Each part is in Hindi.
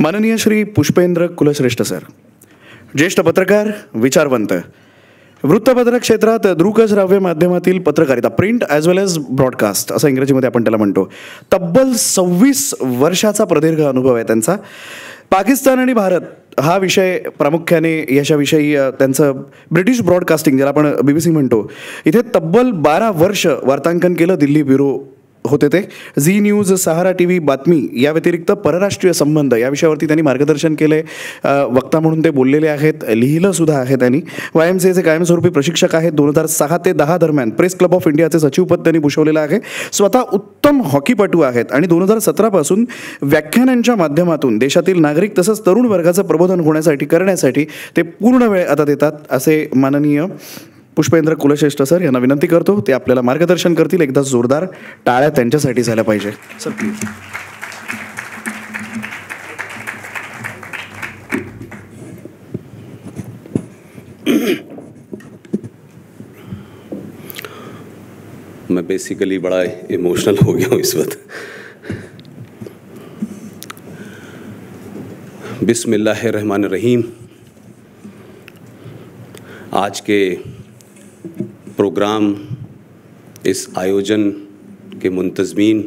माननीय श्री पुष्पेंद्र कुलश्रेष्ठ सर, ज्येष्ठ पत्रकार, विचारवंत, वृत्तपत्र क्षेत्रात दृकश्राव्य माध्यमातील पत्रकारिता, print as well as broadcast असं इंग्रजीमध्ये आपण त्याला म्हणतो, तब्बल 26 वर्षाचा प्रदीर्घ अनुभव आहे त्यांचा. पाकिस्तान आणि भारत हा विषय प्रामुख्याने याच्याविषयी त्यांचं ब्रिटिश ब्रॉडकास्टिंग ज्याला आपण BBC म्हणतो, इथे तब्बल 12 वर्ष वार्तांकन केलं. दिल्ली ब्युरो होते ते. झी न्यूज, सहारा TV, बातमी या व्यतिरिक्त परराष्ट्रीय संबंध या विषयावरती त्यांनी मार्गदर्शन केले. वक्ता म्हणून ते बोललेले आहेत, लिहिलं सुद्धा आहे त्यांनी. YMCAचे कायमस्वरूपी प्रशिक्षक आहेत. 2006 ते 10 दरम्यान प्रेस क्लब ऑफ इंडियाचे सचिवपद त्यांनी भूषवलेलं आहे. स्वतः उत्तम हॉकीपटू आहेत आणि 2017 पासून व्याख्यानांच्या माध्यमातून देशातील नागरिक तसंच तरुण वर्गाचं प्रबोधन करण्यासाठी ते पूर्ण वेळ आता देतात. असे माननीय पुष्पेंद्र कुलश्रेष्ठ सर यांना विनंती करतो, ते आपल्याला मार्गदर्शन करतील. एकदा जोरदार टाळ्या त्यांच्यासाठी झाल्या पाहिजे. Sir please. मैं बेसिकली बड़ा इमोशनल हो गया हूँ इस वक्त. बिस्मिल्लाहिर्रहमानिर्रहीम. आज के प्रोग्राम, इस आयोजन के मुंतज़मीन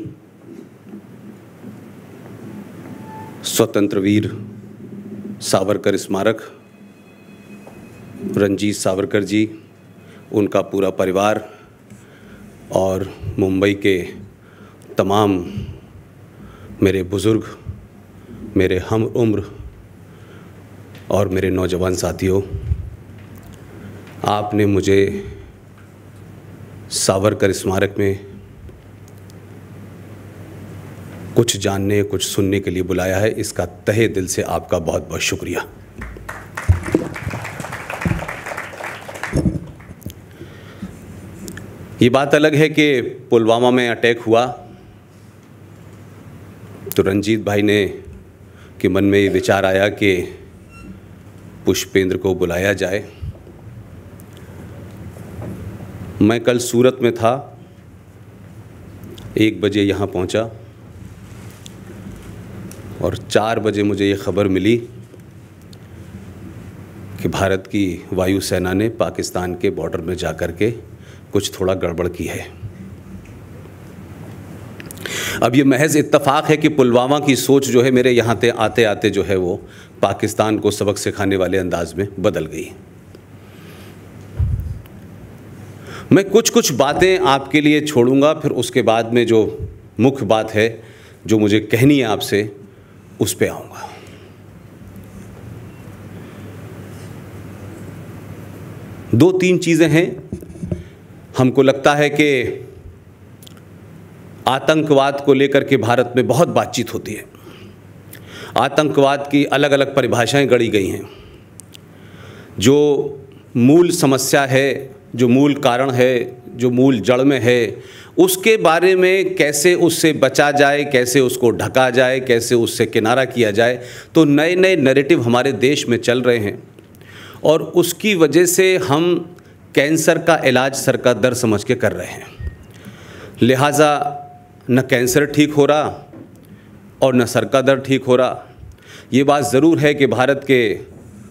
स्वतंत्र वीर सावरकर स्मारक, रणजीत सावरकर जी, उनका पूरा परिवार और मुंबई के तमाम मेरे बुज़ुर्ग, मेरे हम उम्र और मेरे नौजवान साथियों, आपने मुझे सावरकर स्मारक में कुछ जानने, कुछ सुनने के लिए बुलाया है. इसका तहे दिल से आपका बहुत बहुत शुक्रिया. ये बात अलग है कि पुलवामा में अटैक हुआ तो रंजीत भाई ने के मन में ये विचार आया कि पुष्पेंद्र को बुलाया जाए. मैं कल सूरत में था, 1 बजे यहाँ पहुँचा और 4 बजे मुझे ये ख़बर मिली कि भारत की वायुसेना ने पाकिस्तान के बॉर्डर में जाकर के कुछ थोड़ा गड़बड़ की है. अब ये महज इत्तफाक है कि पुलवामा की सोच जो है मेरे यहाँ आते आते जो है वो पाकिस्तान को सबक सिखाने वाले अंदाज में बदल गई. मैं कुछ बातें आपके लिए छोड़ूंगा, फिर उसके बाद में जो मुख्य बात है जो मुझे कहनी है आपसे, उस पे आऊँगा. दो तीन चीज़ें हैं. हमको लगता है कि आतंकवाद को लेकर के भारत में बहुत बातचीत होती है. आतंकवाद की अलग अलग परिभाषाएं गढ़ी गई हैं. जो मूल समस्या है, जो मूल कारण है, जो मूल जड़ में है, उसके बारे में कैसे उससे बचा जाए, कैसे उसको ढका जाए, कैसे उससे किनारा किया जाए, तो नए नए नैरेटिव हमारे देश में चल रहे हैं. और उसकी वजह से हम कैंसर का इलाज सर का दर्द समझ के कर रहे हैं. लिहाजा न कैंसर ठीक हो रहा और न सर का दर्द ठीक हो रहा. ये बात ज़रूर है कि भारत के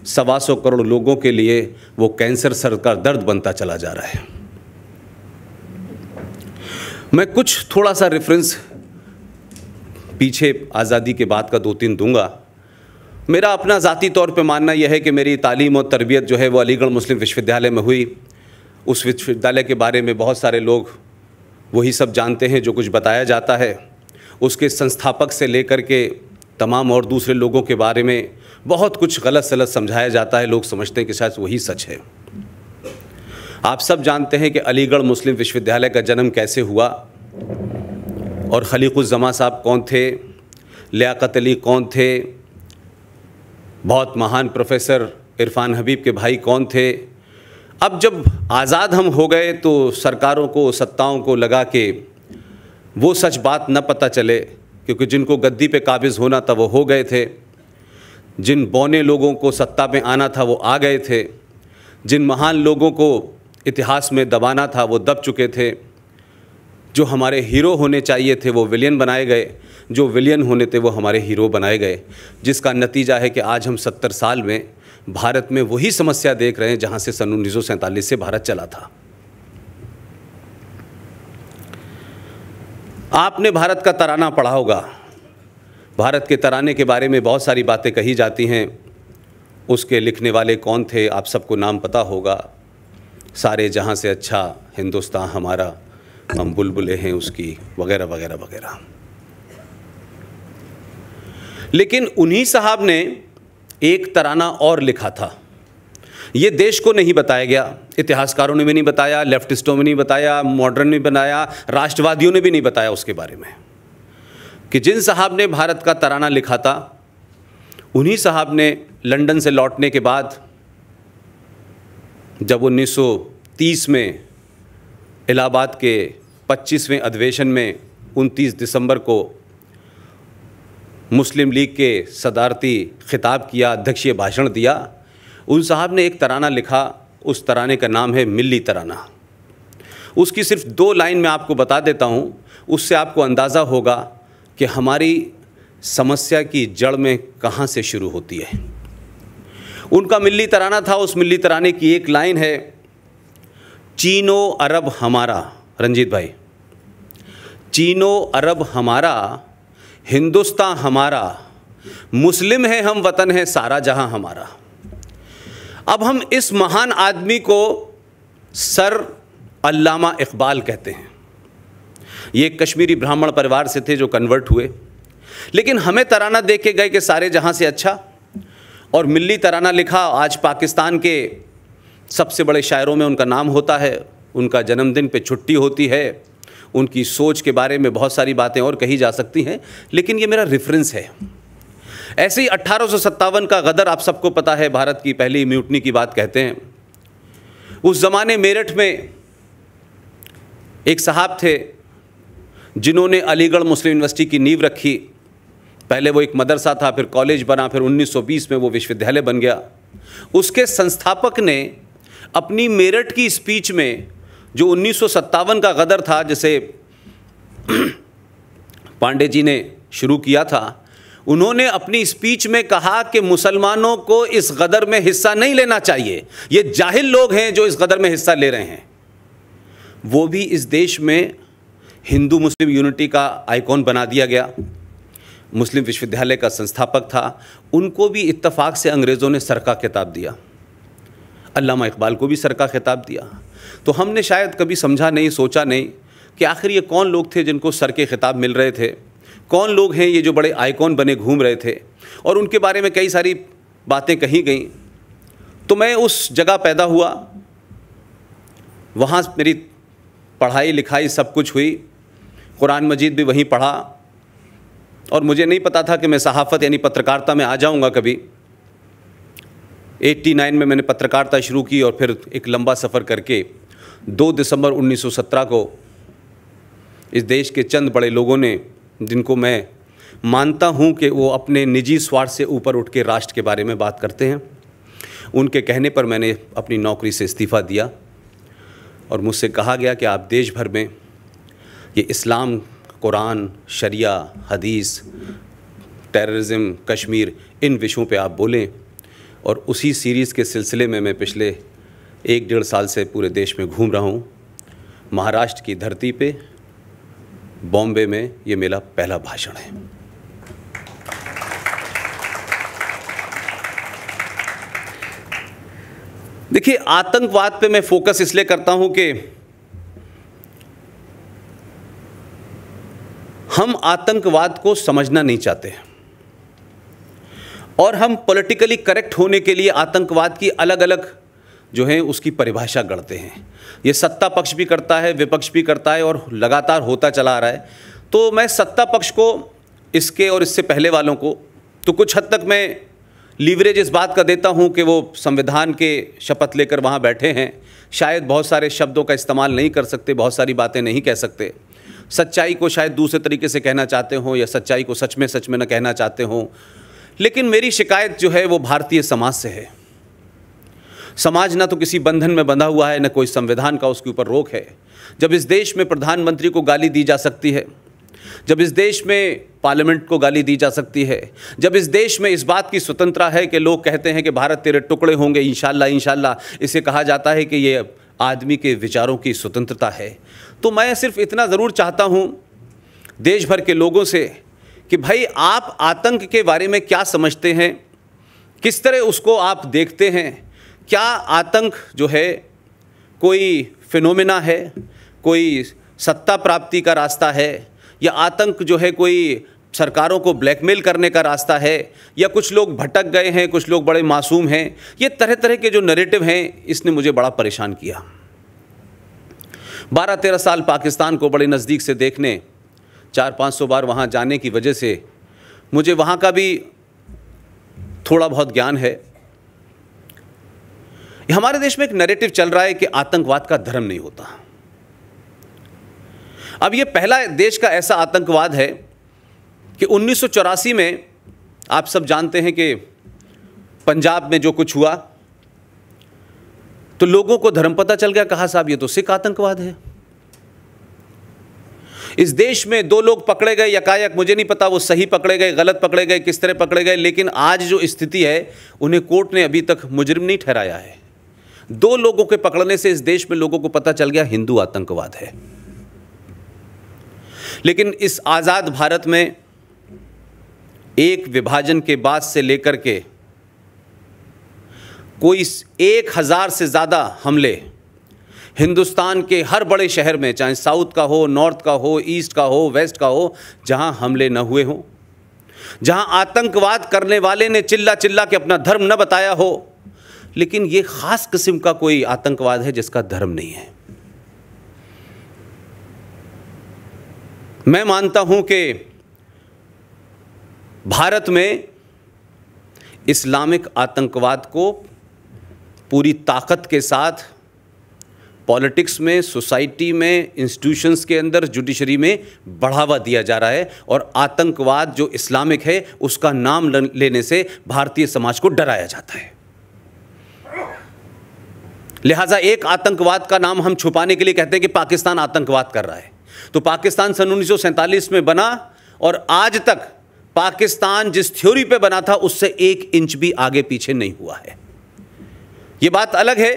125 करोड़ लोगों के लिए वो कैंसर सर का दर्द बनता चला जा रहा है. मैं कुछ थोड़ा सा रेफरेंस पीछे आज़ादी के बाद का 2-3 दूंगा. मेरा अपना ज़ाती तौर पे मानना यह है कि मेरी तालीम और तरबियत जो है वो अलीगढ़ मुस्लिम विश्वविद्यालय में हुई. उस विश्वविद्यालय के बारे में बहुत सारे लोग वही सब जानते हैं जो कुछ बताया जाता है. उसके संस्थापक से लेकर के तमाम और दूसरे लोगों के बारे में बहुत कुछ गलत सलत समझाया जाता है. लोग समझते हैं कि शायद वही सच है. आप सब जानते हैं कि अलीगढ़ मुस्लिम विश्वविद्यालय का जन्म कैसे हुआ और खलीकुज़्ज़मा साहब कौन थे, लियाकत अली कौन थे, बहुत महान प्रोफेसर इरफान हबीब के भाई कौन थे. अब जब आज़ाद हम हो गए तो सरकारों को, सत्ताओं को लगा कि वो सच बात न पता चले, क्योंकि जिनको गद्दी पे काबिज़ होना था वो हो गए थे, जिन बौने लोगों को सत्ता में आना था वो आ गए थे, जिन महान लोगों को इतिहास में दबाना था वो दब चुके थे. जो हमारे हीरो होने चाहिए थे वो विलियन बनाए गए, जो विलियन होने थे वो हमारे हीरो बनाए गए, जिसका नतीजा है कि आज हम 70 साल में भारत में वही समस्या देख रहे हैं जहां से सन 1947 से भारत चला था। आपने भारत का तराना पढ़ा होगा। भारत के तराने के बारे में बहुत सारी बातें कही जाती हैं। उसके लिखने वाले कौन थे आप सबको नाम पता होगा। सारे जहां से अच्छा हिंदुस्तान हमारा, हम बुलबुलें हैं उसकी, वगैरह वगैरह वगैरह। लेकिन उन्हीं साहब ने एक तराना और लिखा था। ये देश को नहीं बताया गया, इतिहासकारों ने भी नहीं बताया, लेफ्टिस्टों ने नहीं बताया, मॉडर्न ने बनाया, राष्ट्रवादियों ने भी नहीं बताया उसके बारे में, कि जिन साहब ने भारत का तराना लिखा था उन्हीं साहब ने लंदन से लौटने के बाद जब 1930 में इलाहाबाद के 25वें अधिवेशन में 29 दिसंबर को मुस्लिम लीग के सदारती खिताब किया, अध्यक्षीय भाषण दिया, उन साहब ने एक तराना लिखा। उस तराने का नाम है मिल्ली तराना। उसकी सिर्फ 2 लाइन में आपको बता देता हूँ, उससे आपको अंदाज़ा होगा कि हमारी समस्या की जड़ में कहाँ से शुरू होती है। उनका मिल्ली तराना था। उस मिल्ली तराने की एक लाइन है, चीनो अरब हमारा, रंजीत भाई, चीनो अरब हमारा, हिंदुस्तान हमारा, मुस्लिम है हम, वतन है सारा जहां हमारा। अब हम इस महान आदमी को सर अल्लामा इकबाल कहते हैं। ये एक कश्मीरी ब्राह्मण परिवार से थे जो कन्वर्ट हुए, लेकिन हमें तराना देख के गए कि सारे जहां से अच्छा, और मिल्ली तराना लिखा। आज पाकिस्तान के सबसे बड़े शायरों में उनका नाम होता है, उनका जन्मदिन पे छुट्टी होती है, उनकी सोच के बारे में बहुत सारी बातें और कही जा सकती हैं, लेकिन ये मेरा रेफरेंस है। ऐसे ही 1857 का गदर आप सबको पता है, भारत की पहली म्यूटनी की बात कहते हैं। उस ज़माने मेरठ में एक साहब थे जिन्होंने अलीगढ़ मुस्लिम यूनिवर्सिटी की नींव रखी। पहले वो एक मदरसा था, फिर कॉलेज बना, फिर 1920 में वो विश्वविद्यालय बन गया। उसके संस्थापक ने अपनी मेरठ की स्पीच में, जो 1957 का गदर था जिसे पांडे जी ने शुरू किया था, उन्होंने अपनी स्पीच में कहा कि मुसलमानों को इस गदर में हिस्सा नहीं लेना चाहिए, ये जाहिल लोग हैं जो इस गदर में हिस्सा ले रहे हैं। वो भी इस देश में हिंदू मुस्लिम यूनिटी का आइकॉन बना दिया गया। मुस्लिम विश्वविद्यालय का संस्थापक था, उनको भी इत्तेफाक से अंग्रेज़ों ने सर का खिताब दिया। अल्लामा इकबाल को भी सर का खिताब दिया। तो हमने शायद कभी समझा नहीं, सोचा नहीं कि आखिर ये कौन लोग थे जिनको सर के खिताब मिल रहे थे, कौन लोग हैं ये जो बड़े आइकॉन बने घूम रहे थे, और उनके बारे में कई सारी बातें कही गई। तो मैं उस जगह पैदा हुआ, वहाँ मेरी पढ़ाई लिखाई सब कुछ हुई, कुरान मजीद भी वहीं पढ़ा, और मुझे नहीं पता था कि मैं सहाफ़त यानी पत्रकारिता में आ जाऊँगा कभी। 89 में मैंने पत्रकारिता शुरू की, और फिर एक लंबा सफ़र करके 2 दिसंबर 1917 को इस देश के चंद बड़े लोगों ने, जिनको मैं मानता हूं कि वो अपने निजी स्वार्थ से ऊपर उठ के राष्ट्र के बारे में बात करते हैं, उनके कहने पर मैंने अपनी नौकरी से इस्तीफ़ा दिया। और मुझसे कहा गया कि आप देश भर में ये इस्लाम, कुरान, शरिया, हदीस, टेररिज्म, कश्मीर, इन विषयों पे आप बोलें। और उसी सीरीज़ के सिलसिले में मैं पिछले 1-1.5 साल से पूरे देश में घूम रहा हूँ। महाराष्ट्र की धरती पे बॉम्बे में ये मेरा पहला भाषण है। देखिए, आतंकवाद पे मैं फोकस इसलिए करता हूं कि हम आतंकवाद को समझना नहीं चाहते, और हम पॉलिटिकली करेक्ट होने के लिए आतंकवाद की अलग अलग जो है उसकी परिभाषा गढ़ते हैं। ये सत्ता पक्ष भी करता है, विपक्ष भी करता है, और लगातार होता चला आ रहा है। तो मैं सत्ता पक्ष को, इसके और इससे पहले वालों को, तो कुछ हद तक मैं लीवरेज इस बात का देता हूं कि वो संविधान के शपथ लेकर वहां बैठे हैं, शायद बहुत सारे शब्दों का इस्तेमाल नहीं कर सकते, बहुत सारी बातें नहीं कह सकते, सच्चाई को शायद दूसरे तरीके से कहना चाहते हों, या सच्चाई को सच में न कहना चाहते हों। लेकिन मेरी शिकायत जो है वो भारतीय समाज से है। समाज ना तो किसी बंधन में बंधा हुआ है, न कोई संविधान का उसके ऊपर रोक है। जब इस देश में प्रधानमंत्री को गाली दी जा सकती है, जब इस देश में पार्लियामेंट को गाली दी जा सकती है, जब इस देश में इस बात की स्वतंत्रता है कि लोग कहते हैं कि भारत तेरे टुकड़े होंगे इंशाल्लाह इंशाल्लाह, इसे कहा जाता है कि ये आदमी के विचारों की स्वतंत्रता है। तो मैं सिर्फ इतना ज़रूर चाहता हूँ देश भर के लोगों से कि भाई आप आतंक के बारे में क्या समझते हैं, किस तरह उसको आप देखते हैं। क्या आतंक जो है कोई फिनोमेना है, कोई सत्ता प्राप्ति का रास्ता है, या आतंक जो है कोई सरकारों को ब्लैकमेल करने का रास्ता है, या कुछ लोग भटक गए हैं, कुछ लोग बड़े मासूम हैं। ये तरह तरह के जो नैरेटिव हैं, इसने मुझे बड़ा परेशान किया। 12-13 साल पाकिस्तान को बड़े नज़दीक से देखने, 400-500 बार वहाँ जाने की वजह से मुझे वहाँ का भी थोड़ा बहुत ज्ञान है। हमारे देश में एक नैरेटिव चल रहा है कि आतंकवाद का धर्म नहीं होता। अब ये पहला देश का ऐसा आतंकवाद है कि 1984 में आप सब जानते हैं कि पंजाब में जो कुछ हुआ तो लोगों को धर्म पता चल गया, कहा साहब ये तो सिख आतंकवाद है। इस देश में 2 लोग पकड़े गए यकायक, मुझे नहीं पता वो सही पकड़े गए गलत पकड़े गए किस तरह पकड़े गए, लेकिन आज जो स्थिति है उन्हें कोर्ट ने अभी तक मुजरिम नहीं ठहराया है। 2 लोगों के पकड़ने से इस देश में लोगों को पता चल गया हिंदू आतंकवाद है। लेकिन इस आज़ाद भारत में एक विभाजन के बाद से लेकर के कोई 1000 से ज़्यादा हमले हिंदुस्तान के हर बड़े शहर में, चाहे साउथ का हो, नॉर्थ का हो, ईस्ट का हो, वेस्ट का हो, जहां हमले न हुए हों, जहां आतंकवाद करने वाले ने चिल्ला चिल्ला के अपना धर्म न बताया हो, लेकिन ये खास किस्म का कोई आतंकवाद है जिसका धर्म नहीं है। मैं मानता हूं कि भारत में इस्लामिक आतंकवाद को पूरी ताकत के साथ पॉलिटिक्स में, सोसाइटी में, इंस्टीट्यूशंस के अंदर, जुडिशरी में बढ़ावा दिया जा रहा है, और आतंकवाद जो इस्लामिक है उसका नाम लेने से भारतीय समाज को डराया जाता है। लिहाजा एक आतंकवाद का नाम हम छुपाने के लिए कहते हैं कि पाकिस्तान आतंकवाद कर रहा है। तो पाकिस्तान सन 1947 में बना और आज तक पाकिस्तान जिस थ्योरी पे बना था उससे 1 इंच भी आगे पीछे नहीं हुआ है। ये बात अलग है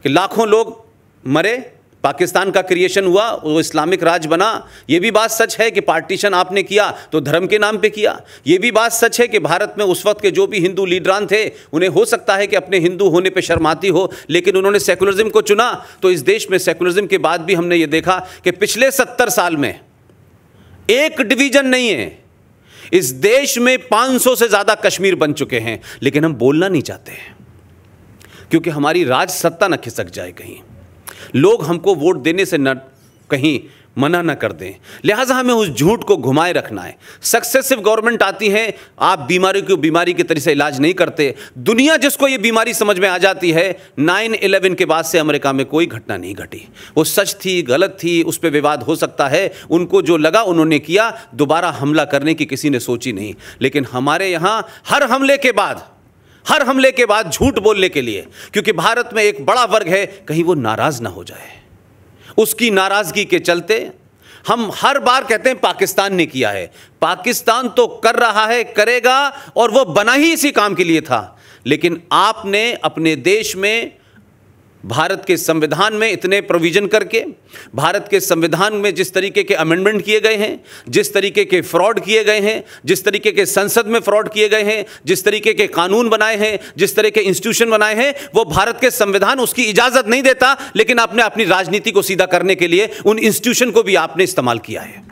कि लाखों लोग मरे, पाकिस्तान का क्रिएशन हुआ, वो इस्लामिक राज बना। ये भी बात सच है कि पार्टीशन आपने किया तो धर्म के नाम पे किया। ये भी बात सच है कि भारत में उस वक्त के जो भी हिंदू लीडरान थे उन्हें हो सकता है कि अपने हिंदू होने पे शर्माती हो, लेकिन उन्होंने सेकुलरिज्म को चुना। तो इस देश में सेकुलरिज्म के बाद भी हमने ये देखा कि पिछले 70 साल में एक डिवीजन नहीं है। इस देश में 500 से ज़्यादा कश्मीर बन चुके हैं, लेकिन हम बोलना नहीं चाहते हैं क्योंकि हमारी राज सत्ता न खिसक जाए, कहीं लोग हमको वोट देने से न कहीं मना न कर दें। लिहाजा हमें उस झूठ को घुमाए रखना है। सक्सेसिव गवर्नमेंट आती है, आप बीमारी को बीमारी की तरह से इलाज नहीं करते। दुनिया जिसको ये बीमारी समझ में आ जाती है, 9/11 के बाद से अमेरिका में कोई घटना नहीं घटी। वो सच थी, गलत थी, उस पर विवाद हो सकता है, उनको जो लगा उन्होंने किया, दोबारा हमला करने की किसी ने सोची नहीं। लेकिन हमारे यहाँ हर हमले के बाद झूठ बोलने के लिए, क्योंकि भारत में एक बड़ा वर्ग है, कहीं वो नाराज ना हो जाए, उसकी नाराजगी के चलते हम हर बार कहते हैं पाकिस्तान ने किया है। पाकिस्तान तो कर रहा है, करेगा, और वो बना ही इसी काम के लिए था। लेकिन आपने अपने देश में भारत के संविधान में इतने प्रोविजन करके, भारत के संविधान में जिस तरीके के अमेंडमेंट किए गए हैं, जिस तरीके के फ्रॉड किए गए हैं, जिस तरीके के संसद में फ्रॉड किए गए हैं, जिस तरीके के कानून बनाए हैं, जिस तरह के इंस्टीट्यूशन बनाए हैं, वो भारत के संविधान उसकी इजाजत नहीं देता। लेकिन आपने अपनी राजनीति को सीधा करने के लिए उन इंस्टीट्यूशन को भी आपने इस्तेमाल किया है।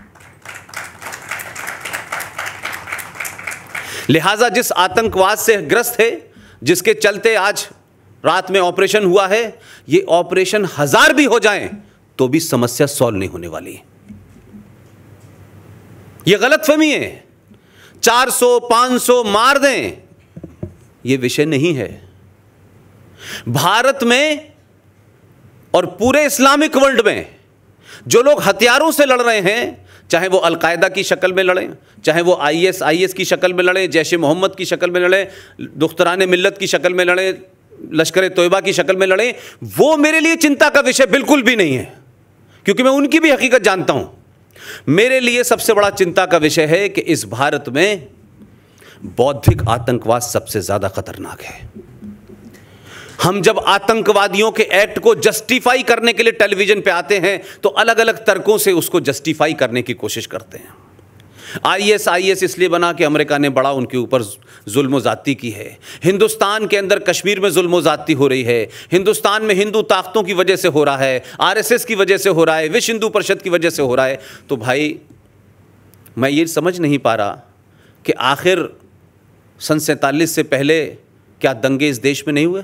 लिहाजा जिस आतंकवाद से ग्रस्त है, जिसके चलते आज रात में ऑपरेशन हुआ है, ये ऑपरेशन 1000 भी हो जाएं तो भी समस्या सॉल्व नहीं होने वाली। ये गलतफहमी है। 400-500 मार दें, ये विषय नहीं है। भारत में और पूरे इस्लामिक वर्ल्ड में जो लोग हथियारों से लड़ रहे हैं, चाहे वो अलकायदा की शक्ल में लड़ें, चाहे वो IS की शक्ल में लड़ें, जैश ए मोहम्मद की शक्ल में लड़ें, दुख्तरान मिल्लत की शक्ल में लड़ें, लश्कर तोयबा की शक्ल में लड़ें, वो मेरे लिए चिंता का विषय बिल्कुल भी नहीं है, क्योंकि मैं उनकी भी हकीकत जानता हूं। मेरे लिए सबसे बड़ा चिंता का विषय है कि इस भारत में बौद्धिक आतंकवाद सबसे ज्यादा खतरनाक है। हम जब आतंकवादियों के एक्ट को जस्टिफाई करने के लिए टेलीविजन पे आते हैं तो अलग अलग तर्कों से उसको जस्टिफाई करने की कोशिश करते हैं। आईएस इसलिए बना कि अमेरिका ने बड़ा उनके ऊपर जुल्म ज़्यादती की है। हिंदुस्तान के अंदर कश्मीर में जुल्म ज़्यादती हो रही है। हिंदुस्तान में हिंदू ताकतों की वजह से हो रहा है, आरएसएस की वजह से हो रहा है, विश्व हिंदू परिषद की वजह से हो रहा है। तो भाई मैं ये समझ नहीं पा रहा कि आखिर सन 47 से पहले क्या दंगे इस देश में नहीं हुए?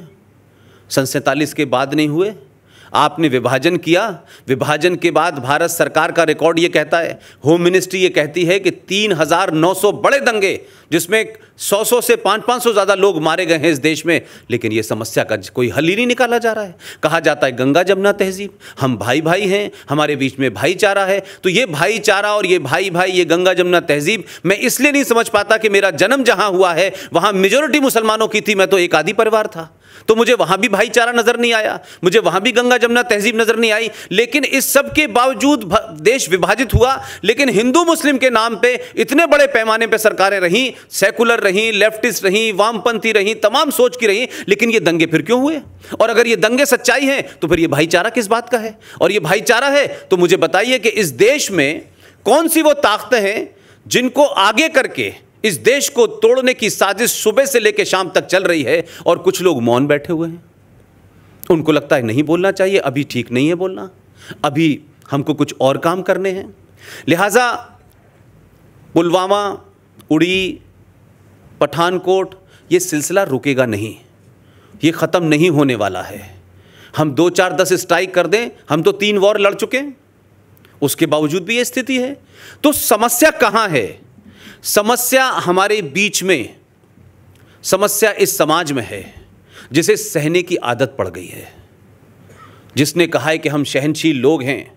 सन 47 के बाद नहीं हुए? आपने विभाजन किया, विभाजन के बाद भारत सरकार का रिकॉर्ड ये कहता है, होम मिनिस्ट्री ये कहती है कि 3,900 बड़े दंगे जिसमें 100 से 500 ज़्यादा लोग मारे गए हैं इस देश में, लेकिन ये समस्या का कोई हल ही नहीं निकाला जा रहा है। कहा जाता है गंगा जमुना तहजीब, हम भाई भाई हैं, हमारे बीच में भाईचारा है। तो ये भाईचारा और ये भाई भाई, ये गंगा जमुना तहजीब मैं इसलिए नहीं समझ पाता कि मेरा जन्म जहाँ हुआ है वहाँ मेजॉरिटी मुसलमानों की थी, मैं तो एक आदि परिवार था, तो मुझे वहां भी भाईचारा नजर नहीं आया, मुझे वहां भी गंगा जमुना तहजीब नजर नहीं आई। लेकिन इस सब के बावजूद देश विभाजित हुआ, लेकिन हिंदू मुस्लिम के नाम पे इतने बड़े पैमाने पे सरकारें रहीं, सेकुलर रहीं, लेफ्टिस्ट रहीं, वामपंथी रहीं, तमाम सोच की रहीं, लेकिन ये दंगे फिर क्यों हुए? और अगर ये दंगे सच्चाई हैं तो फिर ये भाईचारा किस बात का है? और ये भाईचारा है तो मुझे बताइए कि इस देश में कौन सी वो ताकतें हैं जिनको आगे करके इस देश को तोड़ने की साजिश सुबह से लेकर शाम तक चल रही है और कुछ लोग मौन बैठे हुए हैं। उनको लगता है नहीं बोलना चाहिए, अभी ठीक नहीं है बोलना, अभी हमको कुछ और काम करने हैं। लिहाजा पुलवामा, उड़ी, पठानकोट, ये सिलसिला रुकेगा नहीं, ये ख़त्म नहीं होने वाला है। हम 2, 4, 10 स्ट्राइक कर दें, हम तो 3 वॉर लड़ चुके हैं, उसके बावजूद भी ये स्थिति है। तो समस्या कहाँ है? समस्या हमारे बीच में, समस्या इस समाज में है जिसे सहने की आदत पड़ गई है, जिसने कहा है कि हम सहनशील लोग हैं,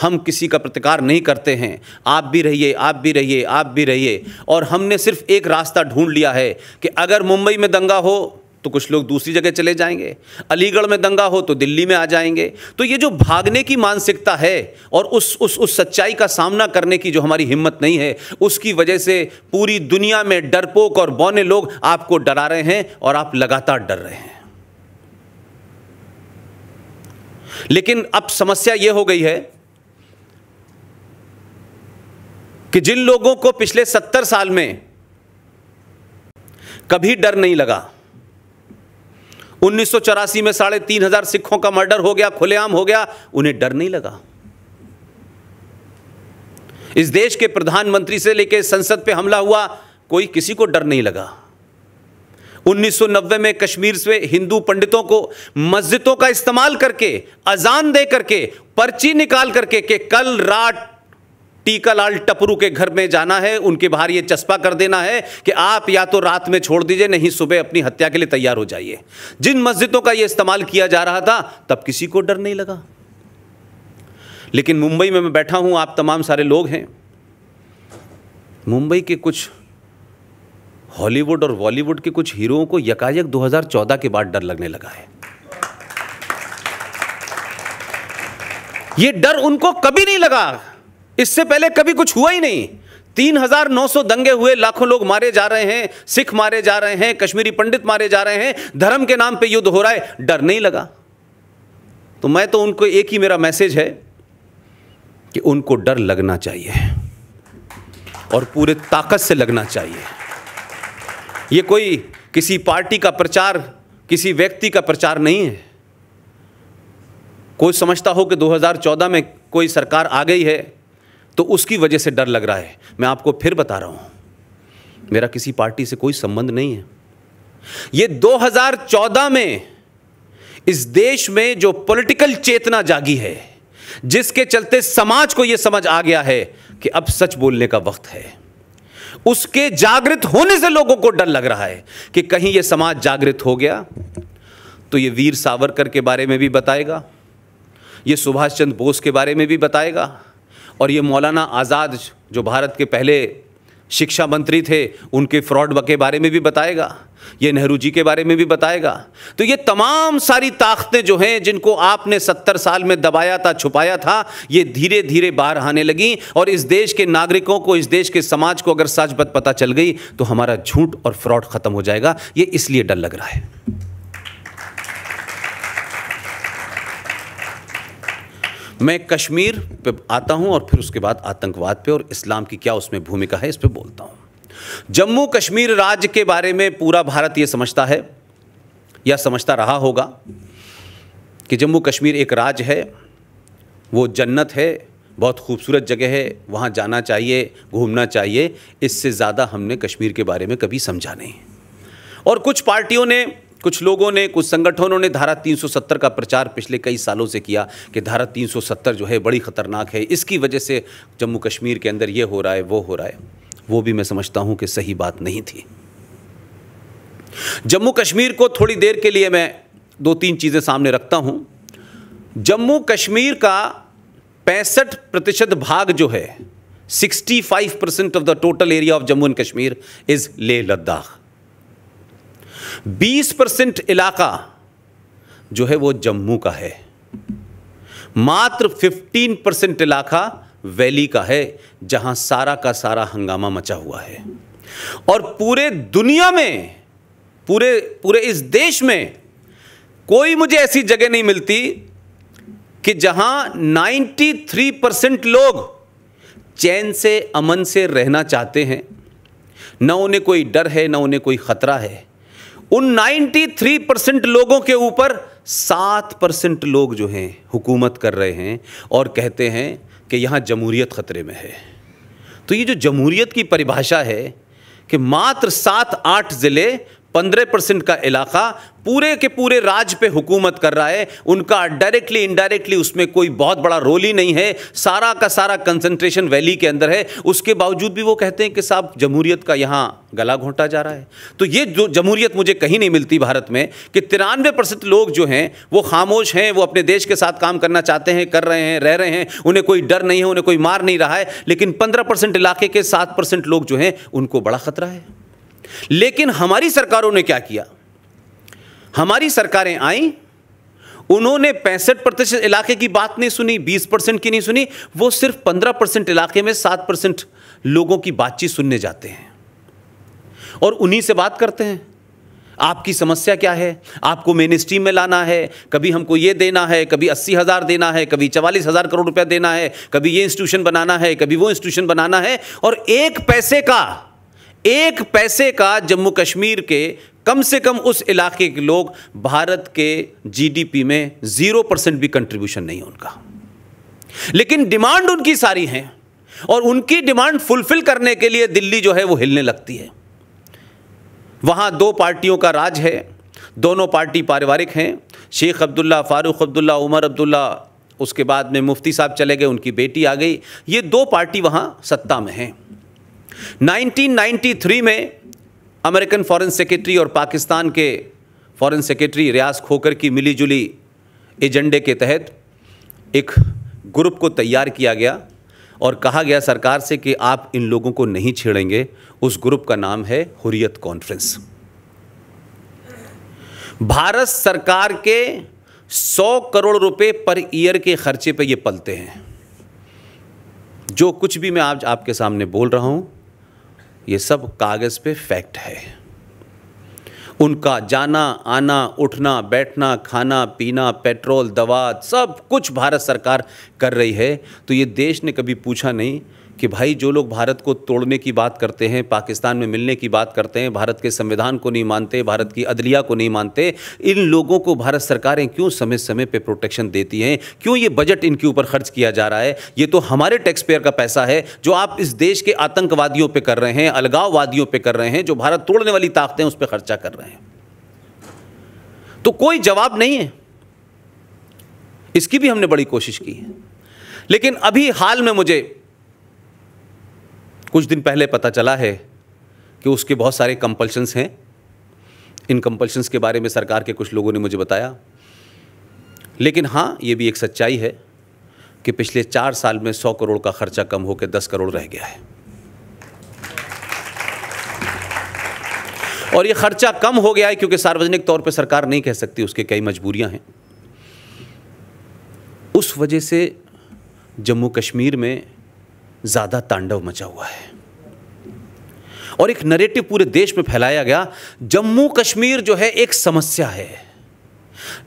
हम किसी का प्रतिकार नहीं करते हैं, आप भी रहिए, आप भी रहिए, आप भी रहिए। और हमने सिर्फ एक रास्ता ढूंढ लिया है कि अगर मुंबई में दंगा हो तो कुछ लोग दूसरी जगह चले जाएंगे, अलीगढ़ में दंगा हो तो दिल्ली में आ जाएंगे। तो ये जो भागने की मानसिकता है और उस सच्चाई का सामना करने की जो हमारी हिम्मत नहीं है, उसकी वजह से पूरी दुनिया में डरपोक और बौने लोग आपको डरा रहे हैं और आप लगातार डर रहे हैं। लेकिन अब समस्या यह हो गई है कि जिन लोगों को पिछले 70 साल में कभी डर नहीं लगा, 1984 में 3,500 सिखों का मर्डर हो गया, खुलेआम हो गया, उन्हें डर नहीं लगा। इस देश के प्रधानमंत्री से लेकर संसद पे हमला हुआ, कोई किसी को डर नहीं लगा। 1990 में कश्मीर से हिंदू पंडितों को मस्जिदों का इस्तेमाल करके, अजान दे करके, पर्ची निकाल करके कि कल रात टीकालाल टपरू के घर में जाना है, उनके बाहर ये चस्पा कर देना है कि आप या तो रात में छोड़ दीजिए, नहीं सुबह अपनी हत्या के लिए तैयार हो जाइए। जिन मस्जिदों का ये इस्तेमाल किया जा रहा था तब किसी को डर नहीं लगा। लेकिन मुंबई में मैं बैठा हूं, आप तमाम सारे लोग हैं, मुंबई के कुछ हॉलीवुड और बॉलीवुड के कुछ हीरोओं को यकायक 2014 के बाद डर लगने लगा है। ये डर उनको कभी नहीं लगा, इससे पहले कभी कुछ हुआ ही नहीं। 3,900 दंगे हुए, लाखों लोग मारे जा रहे हैं, सिख मारे जा रहे हैं, कश्मीरी पंडित मारे जा रहे हैं, धर्म के नाम पे युद्ध हो रहा है, डर नहीं लगा। तो मैं तो उनको एक ही मेरा मैसेज है कि उनको डर लगना चाहिए और पूरे ताकत से लगना चाहिए। ये कोई किसी पार्टी का प्रचार, किसी व्यक्ति का प्रचार नहीं है। कोई समझता हो कि 2014 में कोई सरकार आ गई है तो उसकी वजह से डर लग रहा है, मैं आपको फिर बता रहा हूं, मेरा किसी पार्टी से कोई संबंध नहीं है। ये 2014 में इस देश में जो पॉलिटिकल चेतना जागी है, जिसके चलते समाज को यह समझ आ गया है कि अब सच बोलने का वक्त है, उसके जागृत होने से लोगों को डर लग रहा है कि कहीं यह समाज जागृत हो गया तो ये वीर सावरकर के बारे में भी बताएगा, ये सुभाष चंद्र बोस के बारे में भी बताएगा, और ये मौलाना आज़ाद जो भारत के पहले शिक्षा मंत्री थे, उनके फ्रॉड के बारे में भी बताएगा, ये नेहरू जी के बारे में भी बताएगा। तो ये तमाम सारी ताकतें जो हैं, जिनको आपने 70 साल में दबाया था, छुपाया था, ये धीरे धीरे बाहर आने लगी। और इस देश के नागरिकों को, इस देश के समाज को अगर सच बात पता चल गई तो हमारा झूठ और फ्रॉड खत्म हो जाएगा। ये इसलिए डर लग रहा है। मैं कश्मीर पे आता हूं और फिर उसके बाद आतंकवाद पे और इस्लाम की क्या उसमें भूमिका है, इस पे बोलता हूं। जम्मू कश्मीर राज्य के बारे में पूरा भारत ये समझता है या समझता रहा होगा कि जम्मू कश्मीर एक राज्य है, वो जन्नत है, बहुत खूबसूरत जगह है, वहाँ जाना चाहिए, घूमना चाहिए। इससे ज़्यादा हमने कश्मीर के बारे में कभी समझा नहीं। और कुछ पार्टियों ने, कुछ लोगों ने, कुछ संगठनों ने धारा 370 का प्रचार पिछले कई सालों से किया कि धारा 370 जो है बड़ी ख़तरनाक है, इसकी वजह से जम्मू कश्मीर के अंदर ये हो रहा है, वो हो रहा है। वो भी मैं समझता हूँ कि सही बात नहीं थी। जम्मू कश्मीर को थोड़ी देर के लिए मैं 2-3 चीज़ें सामने रखता हूँ। जम्मू कश्मीर का 65% भाग जो है, 65% of the total area of Jammu and Kashmir is Leh Ladakh. 20% इलाका जो है वो जम्मू का है। मात्र 15% इलाका वैली का है, जहां सारा का सारा हंगामा मचा हुआ है। और पूरे दुनिया में, पूरे इस देश में कोई मुझे ऐसी जगह नहीं मिलती कि जहां 93% लोग चैन से, अमन से रहना चाहते हैं। न उन्हें कोई डर है, न उन्हें कोई खतरा है। उन 93% लोगों के ऊपर 7% लोग जो हैं हुकूमत कर रहे हैं और कहते हैं कि यहाँ जमहूरियत ख़तरे में है। तो ये जो जमहूरियत की परिभाषा है कि मात्र 7-8 ज़िले, 15% का इलाका पूरे के पूरे राज्य पे हुकूमत कर रहा है, उनका डायरेक्टली इनडायरेक्टली उसमें कोई बहुत बड़ा रोल ही नहीं है। सारा का सारा कंसंट्रेशन वैली के अंदर है। उसके बावजूद भी वो कहते हैं कि साहब जमहूरियत का यहाँ गला घोंटा जा रहा है। तो ये जो जमहूरियत मुझे कहीं नहीं मिलती भारत में कि 93% लोग जो हैं वो खामोश हैं, वो अपने देश के साथ काम करना चाहते हैं, कर रहे हैं, रह रहे हैं, उन्हें कोई डर नहीं है, उन्हें कोई मार नहीं रहा है। लेकिन 15% इलाके के 7% लोग जो हैं उनको बड़ा खतरा है। लेकिन हमारी सरकारों ने क्या किया? हमारी सरकारें आई, उन्होंने 65% इलाके की बात नहीं सुनी, 20% की नहीं सुनी, वो सिर्फ 15% इलाके में 7% लोगों की बातचीत सुनने जाते हैं और उन्हीं से बात करते हैं। आपकी समस्या क्या है, आपको मेन स्ट्रीम में लाना है, कभी हमको ये देना है, कभी 80,000 देना है, कभी 44,000 करोड़ रुपया देना है, कभी ये इंस्टीट्यूशन बनाना है, कभी वो इंस्टीट्यूशन बनाना है। और एक पैसे का जम्मू कश्मीर के कम से कम उस इलाके के लोग, भारत के जीडीपी में 0% भी कंट्रीब्यूशन नहीं है उनका। लेकिन डिमांड उनकी सारी हैं और उनकी डिमांड फुलफिल करने के लिए दिल्ली जो है वो हिलने लगती है। वहाँ 2 पार्टियों का राज है, दोनों पार्टी पारिवारिक हैं। शेख अब्दुल्ला, फारूक अब्दुल्ला, उमर अब्दुल्ला, उसके बाद में मुफ्ती साहब चले गए, उनकी बेटी आ गई। ये 2 पार्टी वहाँ सत्ता में हैं। 1993 में अमेरिकन फॉरेन सेक्रेटरी और पाकिस्तान के फॉरेन सेक्रेटरी रियाज खोकर की मिलीजुली एजेंडे के तहत एक ग्रुप को तैयार किया गया और कहा गया सरकार से कि आप इन लोगों को नहीं छेड़ेंगे। उस ग्रुप का नाम है हुर्रियत कॉन्फ्रेंस। भारत सरकार के 100 करोड़ रुपए पर ईयर के खर्चे पे ये पलते हैं। जो कुछ भी मैं आज आपके सामने बोल रहा हूँ ये सब कागज़ पे फैक्ट है। उनका जाना आना, उठना बैठना, खाना पीना, पेट्रोल, दवा, सब कुछ भारत सरकार कर रही है। तो ये देश ने कभी पूछा नहीं कि भाई जो लोग भारत को तोड़ने की बात करते हैं, पाकिस्तान में मिलने की बात करते हैं, भारत के संविधान को नहीं मानते, भारत की अदलिया को नहीं मानते, इन लोगों को भारत सरकारें क्यों समय समय पे प्रोटेक्शन देती हैं? क्यों ये बजट इनके ऊपर खर्च किया जा रहा है? ये तो हमारे टैक्स पेयर का पैसा है जो आप इस देश के आतंकवादियों पर कर रहे हैं, अलगाववादियों पर कर रहे हैं, जो भारत तोड़ने वाली ताकतें उस पर खर्चा कर रहे हैं। तो कोई जवाब नहीं है। इसकी भी हमने बड़ी कोशिश की है। लेकिन अभी हाल में मुझे कुछ दिन पहले पता चला है कि उसके बहुत सारे कंपल्शंस हैं। इन कंपल्शंस के बारे में सरकार के कुछ लोगों ने मुझे बताया। लेकिन हाँ, ये भी एक सच्चाई है कि पिछले 4 साल में 100 करोड़ का खर्चा कम होकर 10 करोड़ रह गया है। और ये खर्चा कम हो गया है क्योंकि सार्वजनिक तौर पे सरकार नहीं कह सकती, उसके कई मजबूरियां हैं। उस वजह से जम्मू कश्मीर में ज़्यादा तांडव मचा हुआ है और एक नैरेटिव पूरे देश में फैलाया गया, जम्मू कश्मीर जो है एक समस्या है।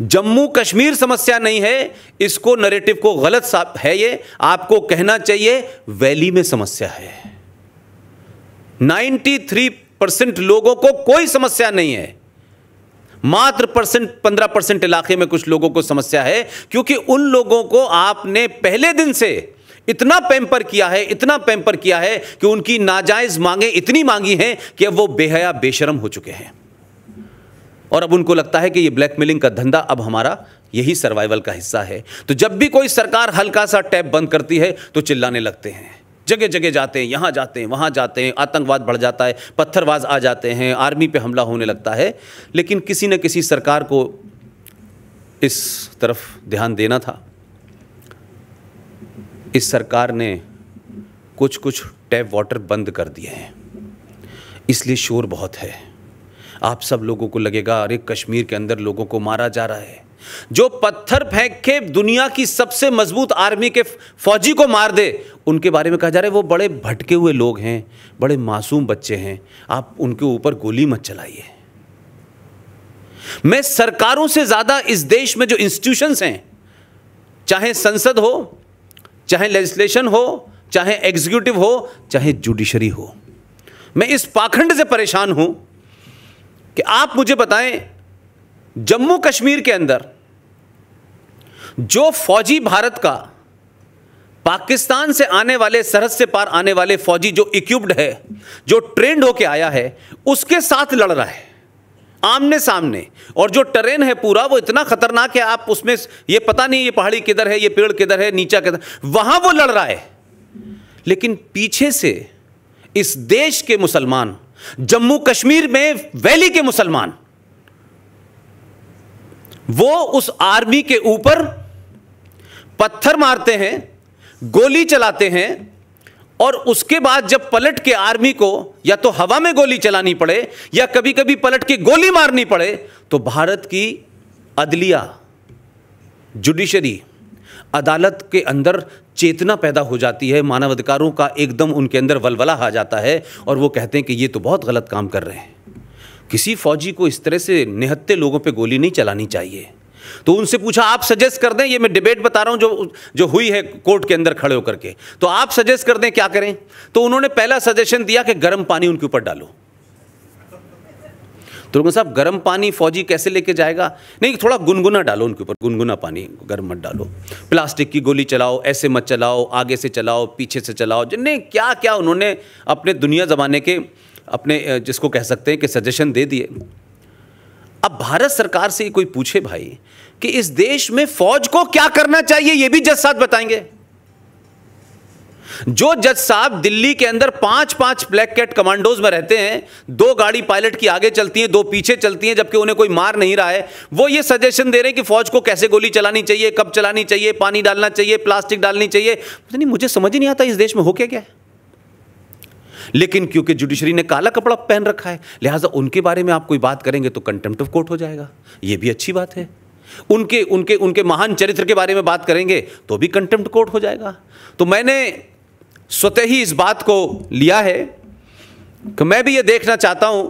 जम्मू कश्मीर समस्या नहीं है, इसको नैरेटिव को गलत है, ये आपको कहना चाहिए वैली में समस्या है। 93% लोगों को कोई समस्या नहीं है, मात्र 15% इलाके में कुछ लोगों को समस्या है, क्योंकि उन लोगों को आपने पहले दिन से इतना पैम्पर किया है, इतना पैम्पर किया है कि उनकी नाजायज मांगे इतनी मांगी हैं कि अब वो बेहया बेशरम हो चुके हैं और अब उनको लगता है कि ये ब्लैकमेलिंग का धंधा अब हमारा यही सर्वाइवल का हिस्सा है। तो जब भी कोई सरकार हल्का सा टैप बंद करती है तो चिल्लाने लगते हैं, जगह जगह जाते हैं, यहाँ जाते हैं, वहाँ जाते हैं, आतंकवाद बढ़ जाता है, पत्थरबाज आ जाते हैं, आर्मी पे हमला होने लगता है। लेकिन किसी न किसी सरकार को इस तरफ ध्यान देना था। इस सरकार ने कुछ टैप वाटर बंद कर दिए हैं, इसलिए शोर बहुत है। आप सब लोगों को लगेगा अरे कश्मीर के अंदर लोगों को मारा जा रहा है। जो पत्थर फेंक के दुनिया की सबसे मजबूत आर्मी के फौजी को मार दे, उनके बारे में कहा जा रहा है वो बड़े भटके हुए लोग हैं, बड़े मासूम बच्चे हैं, आप उनके ऊपर गोली मत चलाइए। मैं सरकारों से ज्यादा इस देश में जो इंस्टीट्यूशंस हैं, चाहे संसद हो, चाहे लेजिस्लेशन हो, चाहे एग्जीक्यूटिव हो, चाहे जुडिशरी हो, मैं इस पाखंड से परेशान हूं कि आप मुझे बताएं जम्मू कश्मीर के अंदर जो फौजी भारत का पाकिस्तान से आने वाले, सरहद से पार आने वाले फौजी जो इक्विप्ड है, जो ट्रेंड होके आया है, उसके साथ लड़ रहा है आमने सामने, और जो टेरेन है पूरा वो इतना खतरनाक है, आप उसमें ये पता नहीं ये पहाड़ी किधर है, ये पेड़ किधर है, नीचा किधर, वहां वो लड़ रहा है। लेकिन पीछे से इस देश के मुसलमान, जम्मू कश्मीर में वैली के मुसलमान, वो उस आर्मी के ऊपर पत्थर मारते हैं, गोली चलाते हैं, और उसके बाद जब पलट के आर्मी को या तो हवा में गोली चलानी पड़े या कभी कभी पलट के गोली मारनी पड़े, तो भारत की अदलिया, जुडिशरी, अदालत के अंदर चेतना पैदा हो जाती है, मानवाधिकारों का एकदम उनके अंदर वलवला आ जाता है और वो कहते हैं कि ये तो बहुत गलत काम कर रहे हैं। किसी फौजी को इस तरह से निहत्थे लोगों पे गोली नहीं चलानी चाहिए। तो उनसे पूछा आप सजेस्ट कर दें, ये मैं डिबेट बता रहा हूं जो हुई है कोर्ट के अंदर खड़े होकर के, तो आप सजेस्ट कर दें क्या करें। तो उन्होंने पहला सजेशन दिया कि गर्म पानी उनके ऊपर डालो। तो उन्होंने साहब गर्म पानी फौजी कैसे लेके जाएगा? नहीं, थोड़ा गुनगुना डालो उनके ऊपर, गुनगुना पानी, गर्म मत डालो। प्लास्टिक की गोली चलाओ, ऐसे मत चलाओ, आगे से चलाओ, पीछे से चलाओ, जिन्हें क्या क्या उन्होंने अपने दुनिया जमाने के अपने जिसको कह सकते हैं कि सजेशन दे दिए। अब भारत सरकार से कोई पूछे भाई कि इस देश में फौज को क्या करना चाहिए, ये भी जज साहब बताएंगे। जो जज साहब दिल्ली के अंदर 5-5 ब्लैक कैट कमांडोज में रहते हैं, 2 गाड़ी पायलट की आगे चलती हैं, 2 पीछे चलती हैं, जबकि उन्हें कोई मार नहीं रहा है, वो ये सजेशन दे रहे हैं कि फौज को कैसे गोली चलानी चाहिए, कब चलानी चाहिए, पानी डालना चाहिए, प्लास्टिक डालनी चाहिए। नहीं, मुझे समझ ही नहीं आता इस देश में हो क्या है। लेकिन क्योंकि जुडिशरी ने काला कपड़ा पहन रखा है, लिहाजा उनके बारे में आप कोई बात करेंगे तो कंटेम्प्ट ऑफ कोर्ट हो जाएगा। ये भी अच्छी बात है। उनके महान चरित्र के बारे में बात करेंगे तो भी कंटेम्प्ट कोर्ट हो जाएगा। तो मैंने स्वतः ही इस बात को लिया है कि मैं भी ये देखना चाहता हूं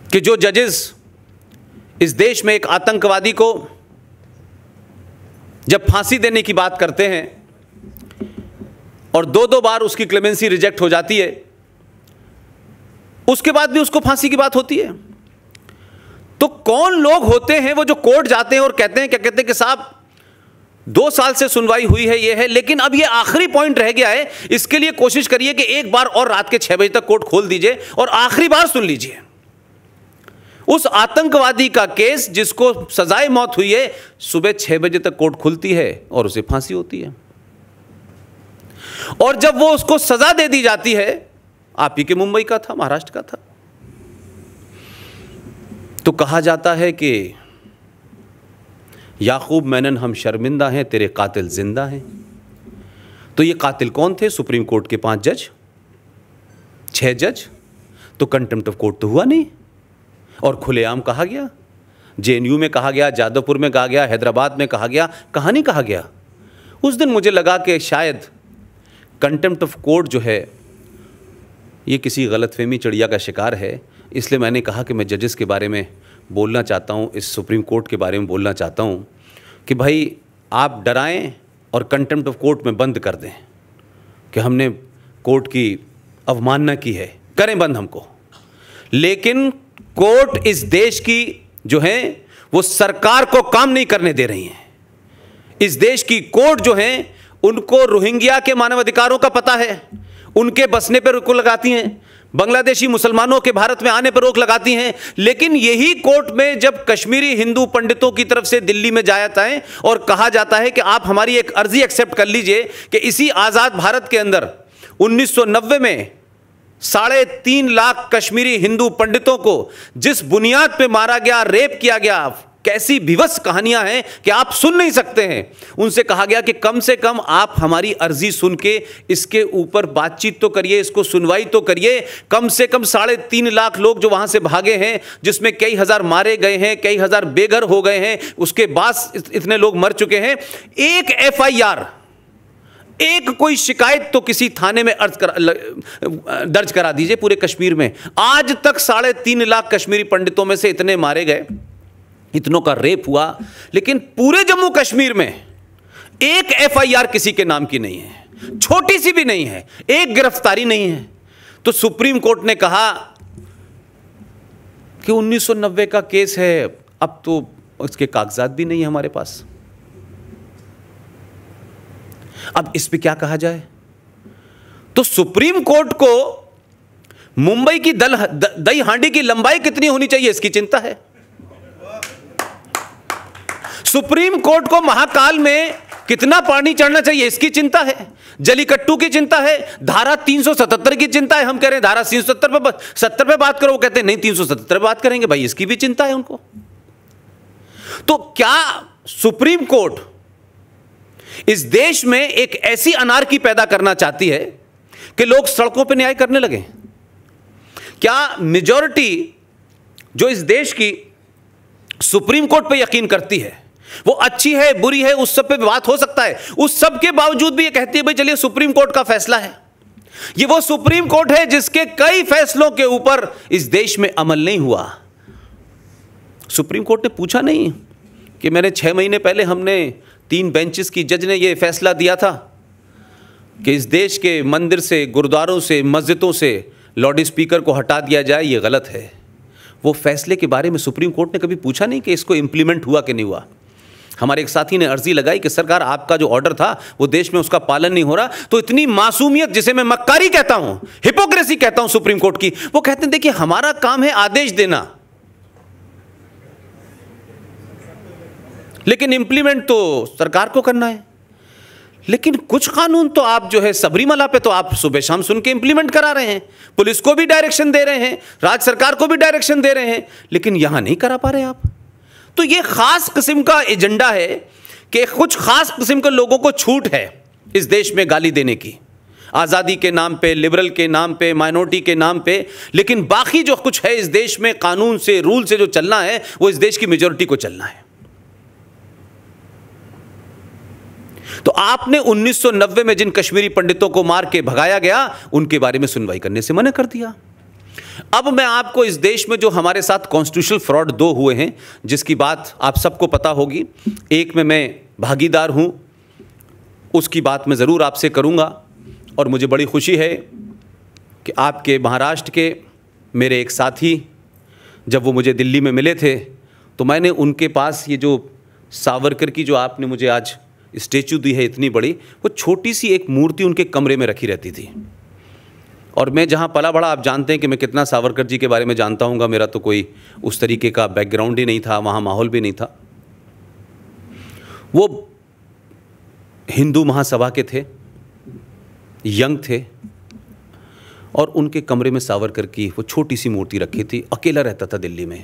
कि जो जजेस इस देश में एक आतंकवादी को जब फांसी देने की बात करते हैं और 2-2 बार उसकी क्लेमेंसी रिजेक्ट हो जाती है, उसके बाद भी उसको फांसी की बात होती है, तो कौन लोग होते हैं वो जो कोर्ट जाते हैं और कहते हैं, क्या कहते हैं कि साहब 2 साल से सुनवाई हुई है, ये है, लेकिन अब ये आखिरी पॉइंट रह गया है, इसके लिए कोशिश करिए कि एक बार और रात के 6 बजे तक कोर्ट खोल दीजिए और आखिरी बार सुन लीजिए। उस आतंकवादी का केस जिसको सजाए मौत हुई है, सुबह 6 बजे तक कोर्ट खुलती है और उसे फांसी होती है। और जब वो उसको सजा दे दी जाती है, आप ही के मुंबई का था, महाराष्ट्र का था, तो कहा जाता है कि याकूब मेनन हम शर्मिंदा हैं, तेरे कातिल जिंदा हैं। तो ये कातिल कौन थे? सुप्रीम कोर्ट के 5 जज, 6 जज। तो कंटेम्प्ट ऑफ कोर्ट तो हुआ नहीं, और खुलेआम कहा गया, जेएनयू में कहा गया, जादवपुर में कहा गया, हैदराबाद में कहा गया, कहाँ नहीं कहा गया। उस दिन मुझे लगा कि शायद कंटेम्प्ट ऑफ कोर्ट जो है ये किसी गलतफहमी चिड़िया का शिकार है, इसलिए मैंने कहा कि मैं जजेस के बारे में बोलना चाहता हूँ, इस सुप्रीम कोर्ट के बारे में बोलना चाहता हूँ कि भाई आप डराएं और कंटेम्प्ट ऑफ कोर्ट में बंद कर दें कि हमने कोर्ट की अवमानना की है, करें बंद हमको। लेकिन कोर्ट इस देश की जो है वो सरकार को काम नहीं करने दे रही है। इस देश की कोर्ट जो है उनको रोहिंग्या के मानवाधिकारों का पता है, उनके बसने पर रोक लगाती हैं, बांग्लादेशी मुसलमानों के भारत में आने पर रोक लगाती हैं। लेकिन यही कोर्ट में जब कश्मीरी हिंदू पंडितों की तरफ से दिल्ली में जाता है और कहा जाता है कि आप हमारी एक अर्जी एक्सेप्ट कर लीजिए कि इसी आज़ाद भारत के अंदर 1990 में 3.5 लाख कश्मीरी हिंदू पंडितों को जिस बुनियाद पे मारा गया, रेप किया गया, कैसी विवश कहानियां हैं कि आप सुन नहीं सकते हैं। उनसे कहा गया कि कम से कम आप हमारी अर्जी सुन के इसके ऊपर बातचीत तो करिए, इसको सुनवाई तो करिए। कम से कम 3.5 लाख लोग जो वहां से भागे हैं, जिसमें कई हजार मारे गए हैं, कई हजार बेघर हो गए हैं, उसके बाद इतने लोग मर चुके हैं। एक FIR, एक कोई शिकायत तो किसी थाने में दर्ज करा दीजिए पूरे कश्मीर में। आज तक 3.5 लाख कश्मीरी पंडितों में से इतने मारे गए, इतनों का रेप हुआ, लेकिन पूरे जम्मू कश्मीर में एक FIR किसी के नाम की नहीं है, छोटी सी भी नहीं है, एक गिरफ्तारी नहीं है। तो सुप्रीम कोर्ट ने कहा कि 1990 का केस है, अब तो उसके कागजात भी नहीं है हमारे पास। अब इस पे क्या कहा जाए? तो सुप्रीम कोर्ट को मुंबई की दही हांडी की लंबाई कितनी होनी चाहिए इसकी चिंता है। सुप्रीम कोर्ट को महाकाल में कितना पानी चढ़ना चाहिए इसकी चिंता है। जलीकट्टू की चिंता है, धारा 377 की चिंता है। हम कह रहे हैं धारा 370 पे बात करो, वो कहते हैं नहीं 377 पे बात करेंगे। भाई इसकी भी चिंता है उनको। तो क्या सुप्रीम कोर्ट इस देश में एक ऐसी अनार्की पैदा करना चाहती है कि लोग सड़कों पर न्याय करने लगे? क्या मेजॉरिटी जो इस देश की सुप्रीम कोर्ट पे यकीन करती है वो अच्छी है, बुरी है, उस सब पे बात हो सकता है, उस सब के बावजूद भी ये कहती है भाई चलिए सुप्रीम कोर्ट का फैसला है। ये वो सुप्रीम कोर्ट है जिसके कई फैसलों के ऊपर इस देश में अमल नहीं हुआ। सुप्रीम कोर्ट ने पूछा नहीं कि मैंने 6 महीने पहले हमने 3 बेंचेस की जज ने यह फैसला दिया था कि इस देश के मंदिर से, गुरुद्वारों से, मस्जिदों से लाउड स्पीकर को हटा दिया जाए, ये गलत है। वो फैसले के बारे में सुप्रीम कोर्ट ने कभी पूछा नहीं कि इसको इंप्लीमेंट हुआ कि नहीं हुआ। हमारे एक साथी ने अर्जी लगाई कि सरकार आपका जो ऑर्डर था वो देश में उसका पालन नहीं हो रहा। तो इतनी मासूमियत, जिसे मैं मक्कारी कहता हूं, हिपोक्रेसी कहता हूं सुप्रीम कोर्ट की, वो कहते हैं देखिए हमारा काम है आदेश देना, लेकिन इंप्लीमेंट तो सरकार को करना है। लेकिन कुछ कानून तो आप जो है सबरीमला पे तो आप सुबह शाम सुन के इंप्लीमेंट करा रहे हैं, पुलिस को भी डायरेक्शन दे रहे हैं, राज्य सरकार को भी डायरेक्शन दे रहे हैं, लेकिन यहां नहीं करा पा रहे आप। तो ये खास किस्म का एजेंडा है कि कुछ खास किस्म के लोगों को छूट है इस देश में गाली देने की, आज़ादी के नाम पे, लिबरल के नाम पे, माइनॉरिटी के नाम पे, लेकिन बाकी जो कुछ है इस देश में कानून से, रूल से जो चलना है वो इस देश की मेजॉरिटी को चलना है। तो आपने 1990 में जिन कश्मीरी पंडितों को मार के भगाया गया उनके बारे में सुनवाई करने से मना कर दिया। अब मैं आपको इस देश में जो हमारे साथ कॉन्स्टिट्यूशनल फ्रॉड 2 हुए हैं, जिसकी बात आप सबको पता होगी, एक में मैं भागीदार हूं, उसकी बात मैं ज़रूर आपसे करूंगा। और मुझे बड़ी खुशी है कि आपके महाराष्ट्र के मेरे एक साथी, जब वो मुझे दिल्ली में मिले थे तो मैंने उनके पास ये जो सावरकर की जो आपने मुझे आज स्टेचू दी है इतनी बड़ी, वो छोटी सी एक मूर्ति उनके कमरे में रखी रहती थी। और मैं जहाँ पला बड़ा, आप जानते हैं कि मैं कितना सावरकर जी के बारे में जानता हूँगा, मेरा तो कोई उस तरीके का बैकग्राउंड ही नहीं था, वहाँ माहौल भी नहीं था। वो हिंदू महासभा के थे, यंग थे, और उनके कमरे में सावरकर की वो छोटी सी मूर्ति रखी थी। अकेला रहता था दिल्ली में,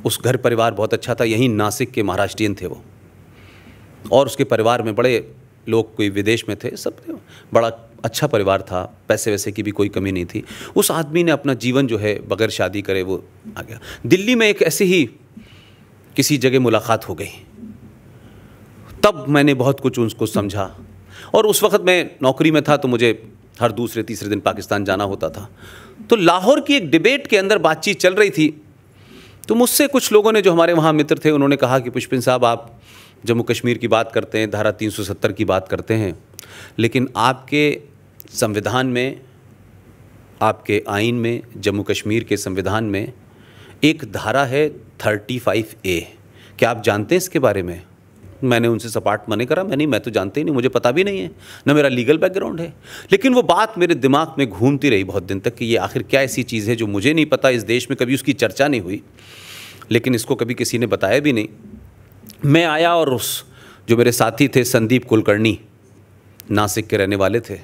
उस घर परिवार बहुत अच्छा था, यहीं नासिक के महाराष्ट्रियन थे वो, और उसके परिवार में बड़े लोग कोई विदेश में थे, सब बड़ा अच्छा परिवार था, पैसे वैसे की भी कोई कमी नहीं थी। उस आदमी ने अपना जीवन जो है बगैर शादी करे वो आ गया। दिल्ली में एक ऐसे ही किसी जगह मुलाकात हो गई, तब मैंने बहुत कुछ उसको समझा। और उस वक्त मैं नौकरी में था तो मुझे हर दूसरे तीसरे दिन पाकिस्तान जाना होता था। तो लाहौर की एक डिबेट के अंदर बातचीत चल रही थी, तो मुझसे कुछ लोगों ने, जो हमारे वहाँ मित्र थे, उन्होंने कहा कि पुष्पिन साहब, आप जम्मू कश्मीर की बात करते हैं, धारा 370 की बात करते हैं, लेकिन आपके संविधान में, आपके आइन में, जम्मू कश्मीर के संविधान में एक धारा है 35A। क्या आप जानते हैं इसके बारे में? मैंने उनसे सपाट मना करा, मैं तो जानते ही नहीं, मुझे पता भी नहीं है, ना मेरा लीगल बैकग्राउंड है। लेकिन वो बात मेरे दिमाग में घूमती रही बहुत दिन तक कि ये आखिर क्या ऐसी चीज़ है जो मुझे नहीं पता, इस देश में कभी उसकी चर्चा नहीं हुई, लेकिन इसको कभी किसी ने बताया भी नहीं। मैं आया और उस जो मेरे साथी थे, संदीप कुलकर्णी, नासिक के रहने वाले थे,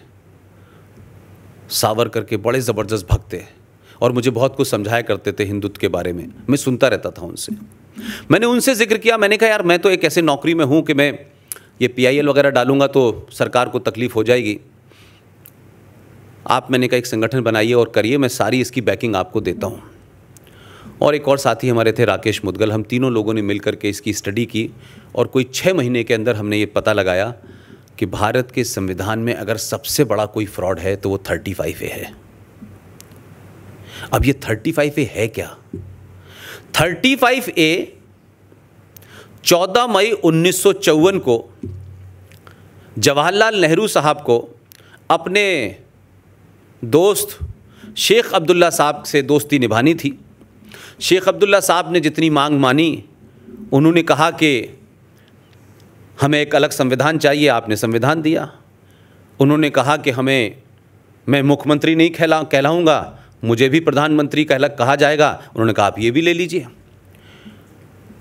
सावरकर के बड़े ज़बरदस्त भक्त थे और मुझे बहुत कुछ समझाया करते थे हिंदुत्व के बारे में, मैं सुनता रहता था उनसे। मैंने उनसे जिक्र किया, मैंने कहा यार मैं तो एक ऐसे नौकरी में हूँ कि मैं ये PIL वगैरह डालूंगा तो सरकार को तकलीफ़ हो जाएगी, आप, मैंने कहा, एक संगठन बनाइए और करिए, मैं सारी इसकी बैकिंग आपको देता हूँ। और एक और साथी हमारे थे, राकेश मुदगल, हम तीनों लोगों ने मिलकर के इसकी स्टडी की और कोई 6 महीने के अंदर हमने ये पता लगाया कि भारत के संविधान में अगर सबसे बड़ा कोई फ्रॉड है तो वो 35A है। अब ये 35A है क्या? 35A 14 मई 1954 को जवाहरलाल नेहरू साहब को अपने दोस्त शेख अब्दुल्ला साहब से दोस्ती निभानी थी। शेख अब्दुल्ला साहब ने जितनी मांग मानी, उन्होंने कहा कि हमें एक अलग संविधान चाहिए, आपने संविधान दिया। उन्होंने कहा कि मैं मुख्यमंत्री नहीं कहलाऊंगा, मुझे भी प्रधानमंत्री कहा जाएगा। उन्होंने कहा आप ये भी ले लीजिए।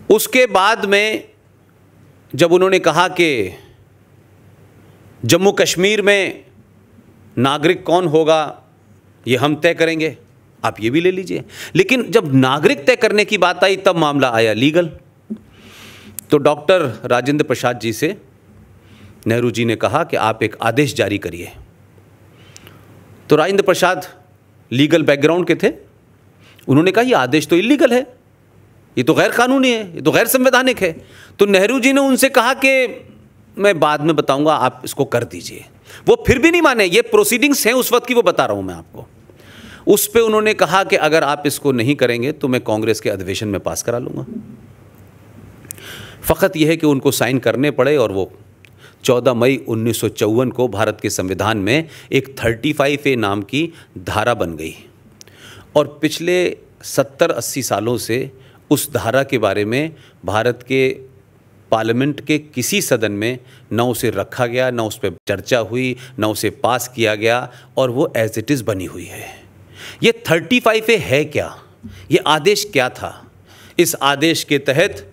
उसके बाद में जब उन्होंने कहा कि जम्मू कश्मीर में नागरिक कौन होगा ये हम तय करेंगे, आप ये भी ले लीजिए। लेकिन जब नागरिक तय करने की बात आई तब मामला आया लीगल। तो डॉक्टर राजेंद्र प्रसाद जी से नेहरू जी ने कहा कि आप एक आदेश जारी करिए। तो राजेंद्र प्रसाद लीगल बैकग्राउंड के थे, उन्होंने कहा ये आदेश तो इलीगल है, ये तो गैर कानूनी है, ये तो गैर संवैधानिक है। तो नेहरू जी ने उनसे कहा कि मैं बाद में बताऊंगा, आप इसको कर दीजिए। वो फिर भी नहीं माने, ये प्रोसीडिंग्स हैं उस वक्त की, वो बता रहा हूं मैं आपको। उस पे उन्होंने कहा कि अगर आप इसको नहीं करेंगे तो मैं कांग्रेस के अधिवेशन में पास करा लूंगा। फ़कत यह है कि उनको साइन करने पड़े और वो 14 मई 1954 को भारत के संविधान में एक 35A नाम की धारा बन गई। और पिछले 70-80 सालों से उस धारा के बारे में भारत के पार्लियामेंट के किसी सदन में न उसे रखा गया, न उस पर चर्चा हुई, न उसे पास किया गया, और वो एज इट इज़ बनी हुई है। ये 35A है क्या? ये आदेश क्या था? इस आदेश के तहत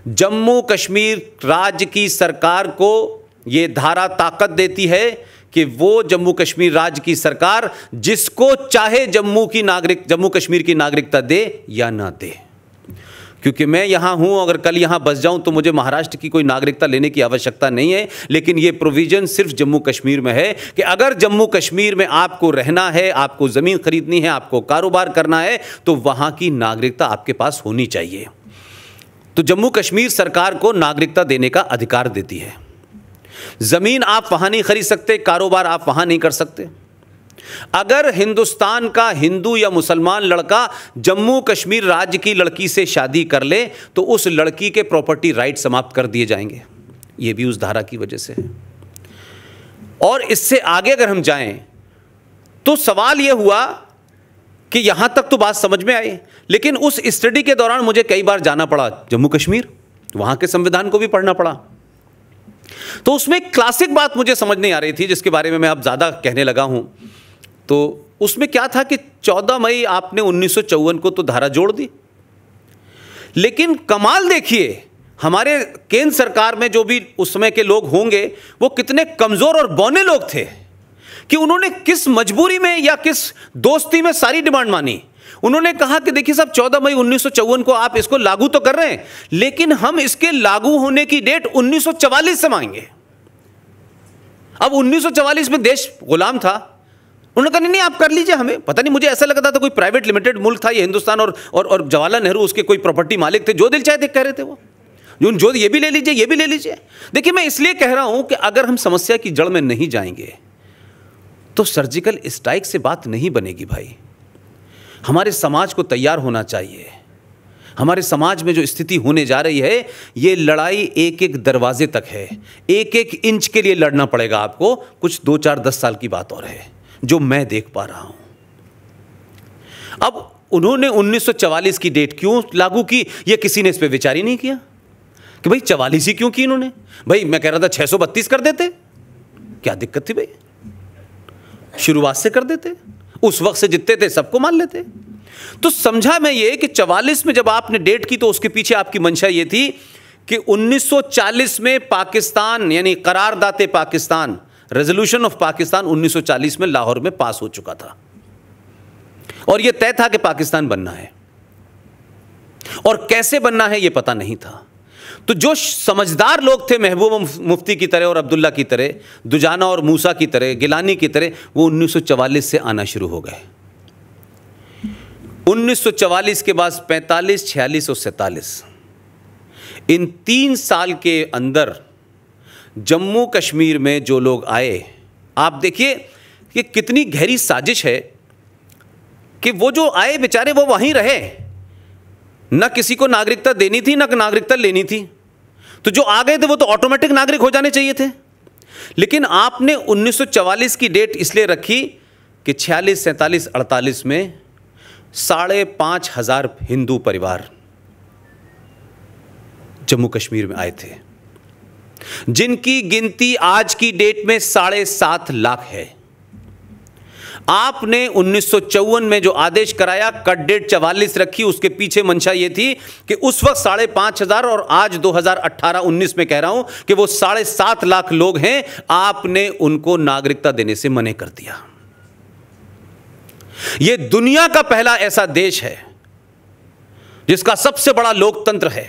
जम्मू कश्मीर राज्य की सरकार को ये धारा ताकत देती है कि वो जम्मू कश्मीर राज्य की सरकार जिसको चाहे जम्मू कश्मीर की नागरिकता दे या ना दे। क्योंकि मैं यहाँ हूँ, अगर कल यहाँ बस जाऊँ तो मुझे महाराष्ट्र की कोई नागरिकता लेने की आवश्यकता नहीं है। लेकिन ये प्रोविज़न सिर्फ जम्मू कश्मीर में है कि अगर जम्मू कश्मीर में आपको रहना है, आपको ज़मीन खरीदनी है, आपको कारोबार करना है, तो वहाँ की नागरिकता आपके पास होनी चाहिए। तो जम्मू कश्मीर सरकार को नागरिकता देने का अधिकार देती है। ज़मीन आप वहाँ नहीं खरीद सकते, कारोबार आप वहाँ नहीं कर सकते। अगर हिंदुस्तान का हिंदू या मुसलमान लड़का जम्मू कश्मीर राज्य की लड़की से शादी कर ले तो उस लड़की के प्रॉपर्टी राइट समाप्त कर दिए जाएंगे। ये भी उस धारा की वजह से है। और इससे आगे अगर हम जाएं तो सवाल यह हुआ कि यहां तक तो बात समझ में आई, लेकिन उस स्टडी के दौरान मुझे कई बार जाना पड़ा जम्मू कश्मीर, वहां के संविधान को भी पढ़ना पड़ा। तो उसमें एक क्लासिक बात मुझे समझ नहीं आ रही थी, जिसके बारे में मैं अब ज़्यादा कहने लगा हूं। तो उसमें क्या था कि 14 मई आपने 1954 को तो धारा जोड़ दी, लेकिन कमाल देखिए, हमारे केंद्र सरकार में जो भी उस समय के लोग होंगे वो कितने कमज़ोर और बौने लोग थे कि उन्होंने किस मजबूरी में या किस दोस्ती में सारी डिमांड मानी। उन्होंने कहा कि देखिए साहब, 14 मई 1954 को आप इसको लागू तो कर रहे हैं, लेकिन हम इसके लागू होने की डेट 1944 से मांगेंगे। अब 1944 में देश गुलाम था, उन्होंने कहा नहीं आप कर लीजिए, हमें पता नहीं, मुझे ऐसा लगता था कोई प्राइवेट लिमिटेड मुल्क था ये हिंदुस्तान, और जवाहरलाल नेहरू उसके कोई प्रॉपर्टी मालिक थे, जो दिल चाहे कह रहे थे वो, जो ये भी ले लीजिए, ये भी ले लीजिए। देखिए, मैं इसलिए कह रहा हूं कि अगर हम समस्या की जड़ में नहीं जाएंगे तो सर्जिकल स्ट्राइक से बात नहीं बनेगी भाई। हमारे समाज को तैयार होना चाहिए। हमारे समाज में जो स्थिति होने जा रही है, ये लड़ाई एक एक दरवाजे तक है, एक एक इंच के लिए लड़ना पड़ेगा आपको। कुछ 2, 4, 10 साल की बात और है जो मैं देख पा रहा हूं। अब उन्होंने 1944 की डेट क्यों लागू की, ये किसी ने इस पर विचार ही नहीं किया कि भाई 44 ही क्यों की इन्होंने। भाई मैं कह रहा था 632 कर देते, क्या दिक्कत थी भाई, शुरुआत से कर देते, उस वक्त से जितने थे सबको मान लेते। तो समझा मैं ये कि 44 में जब आपने डेट की तो उसके पीछे आपकी मंशा ये थी कि 1940 में पाकिस्तान, यानी करारदाते पाकिस्तान, रेजोल्यूशन ऑफ पाकिस्तान 1940 में लाहौर में पास हो चुका था, और यह तय था कि पाकिस्तान बनना है, और कैसे बनना है यह पता नहीं था। तो जो समझदार लोग थे, महबूब मुफ्ती की तरह और अब्दुल्ला की तरह, दुजाना और मूसा की तरह, गिलानी की तरह, वो 1944 से आना शुरू हो गए। 1944 के बाद 45, 46 और 47, इन 3 साल के अंदर जम्मू कश्मीर में जो लोग आए, आप देखिए कि कितनी गहरी साजिश है कि वो जो आए बेचारे वो वहीं रहे, न किसी को नागरिकता देनी थी न नागरिकता लेनी थी। तो जो आ गए थे वो तो ऑटोमेटिक नागरिक हो जाने चाहिए थे। लेकिन आपने 1944 की डेट इसलिए रखी कि 46, 47, 48 में 5,500 हिंदू परिवार जम्मू कश्मीर में आए थे, जिनकी गिनती आज की डेट में 7.5 लाख है। आपने 1954 में जो आदेश कराया, कट डेट 44 रखी, उसके पीछे मंशा यह थी कि उस वक्त 5,500 और आज 2018-19 में कह रहा हूं कि वो 7.5 लाख लोग हैं, आपने उनको नागरिकता देने से मना कर दिया। यह दुनिया का पहला ऐसा देश है जिसका सबसे बड़ा लोकतंत्र है,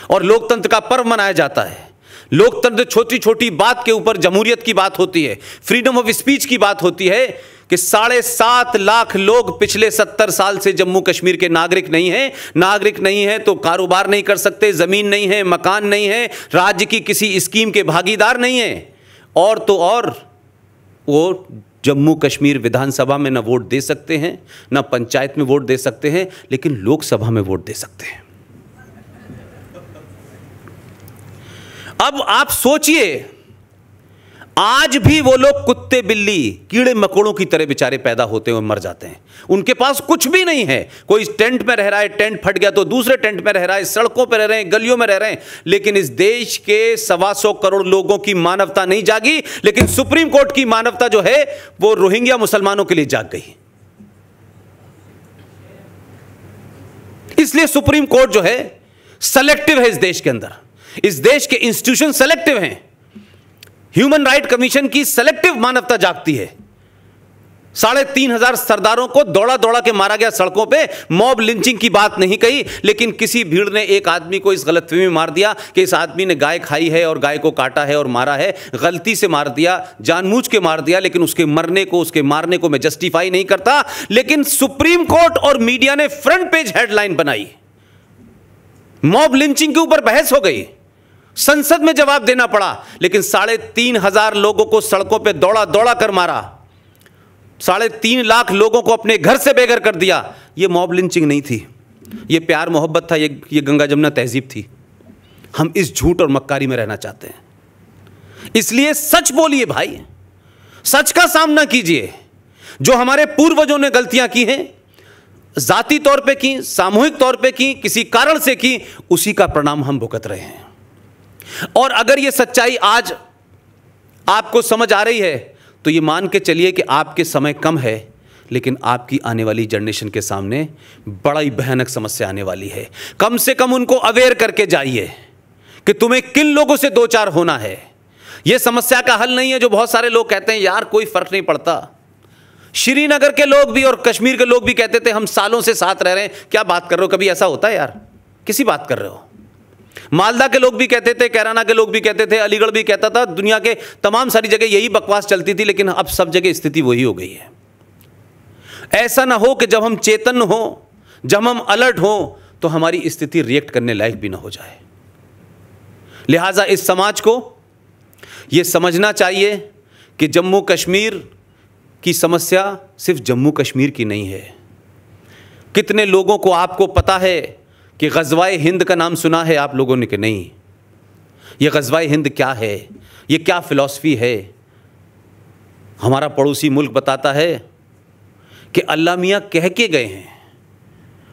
और लोकतंत्र का पर्व मनाया जाता है। लोकतंत्र छोटी छोटी बात के ऊपर जमहूरियत की बात होती है, फ्रीडम ऑफ स्पीच की बात होती है कि 7.5 लाख लोग पिछले 70 साल से जम्मू कश्मीर के नागरिक नहीं हैं। नागरिक नहीं है तो कारोबार नहीं कर सकते, जमीन नहीं है, मकान नहीं है, राज्य की किसी स्कीम के भागीदार नहीं है, और तो और वो जम्मू कश्मीर विधानसभा में ना वोट दे सकते हैं, ना पंचायत में वोट दे सकते हैं, लेकिन लोकसभा में वोट दे सकते हैं। अब आप सोचिए, आज भी वो लोग कुत्ते बिल्ली कीड़े मकोड़ों की तरह बेचारे पैदा होते हैं और मर जाते हैं। उनके पास कुछ भी नहीं है, कोई टेंट में रह रहा है, टेंट फट गया तो दूसरे टेंट में रह रहा है, सड़कों पर रह रहे हैं, गलियों में रह रहे हैं। लेकिन इस देश के 125 करोड़ लोगों की मानवता नहीं जागी, लेकिन सुप्रीम कोर्ट की मानवता जो है वो रोहिंग्या मुसलमानों के लिए जाग गई। इसलिए सुप्रीम कोर्ट जो है सेलेक्टिव है इस देश के अंदर। इस देश के इंस्टीट्यूशन सेलेक्टिव हैं। ह्यूमन राइट कमीशन की सेलेक्टिव मानवता जागती है। 3,500 सरदारों को दौड़ा दौड़ा के मारा गया सड़कों पे। मॉब लिंचिंग की बात नहीं कही, लेकिन किसी भीड़ ने एक आदमी को इस गलतफहमी में मार दिया कि इस आदमी ने गाय खाई है और गाय को काटा है और मारा है। गलती से मार दिया, जानबूझ के मार दिया, लेकिन उसके मरने को, उसके मारने को मैं जस्टिफाई नहीं करता। लेकिन सुप्रीम कोर्ट और मीडिया ने फ्रंट पेज हेडलाइन बनाई, मॉब लिंचिंग के ऊपर बहस हो गई, संसद में जवाब देना पड़ा, लेकिन 3,500 लोगों को सड़कों पे दौड़ा दौड़ा कर मारा, 3.5 लाख लोगों को अपने घर से बेघर कर दिया। यह मॉब लिंचिंग नहीं थी, यह प्यार मोहब्बत था, ये गंगा जमुना तहजीब थी। हम इस झूठ और मक्कारी में रहना चाहते हैं। इसलिए सच बोलिए भाई, सच का सामना कीजिए। जो हमारे पूर्वजों ने गलतियां की हैं, जाती तौर पे की, सामूहिक तौर पे की, किसी कारण से की, उसी का परिणाम हम भुगत रहे हैं। और अगर यह सच्चाई आज आपको समझ आ रही है तो ये मान के चलिए कि आपके समय कम है, लेकिन आपकी आने वाली जनरेशन के सामने बड़ा ही भयानक समस्या आने वाली है। कम से कम उनको अवेयर करके जाइए कि तुम्हें किन लोगों से दो चार होना है। यह समस्या का हल नहीं है जो बहुत सारे लोग कहते हैं यार कोई फर्क नहीं पड़ता। श्रीनगर के लोग भी और कश्मीर के लोग भी कहते थे हम सालों से साथ रह रहे हैं, क्या बात कर रहे हो, कभी ऐसा होता है यार? किसी बात कर रहे हो? मालदा के लोग भी कहते थे, कैराना के लोग भी कहते थे, अलीगढ़ भी कहता था, दुनिया के तमाम सारी जगह यही बकवास चलती थी, लेकिन अब सब जगह स्थिति वही हो गई है। ऐसा ना हो कि जब हम चेतन हो, जब हम अलर्ट हो, तो हमारी स्थिति रिएक्ट करने लायक भी ना हो जाए। लिहाजा इस समाज को यह समझना चाहिए कि जम्मू कश्मीर की समस्या सिर्फ जम्मू कश्मीर की नहीं है। कितने लोगों को आपको पता है कि ग़ज़वाए हिंद का नाम सुना है आप लोगों ने कि नहीं? ये ग़ज़वाए हिंद क्या है, ये क्या फ़िलॉसफ़ी है? हमारा पड़ोसी मुल्क बताता है कि अल्लाह मियाँ कह के गए हैं,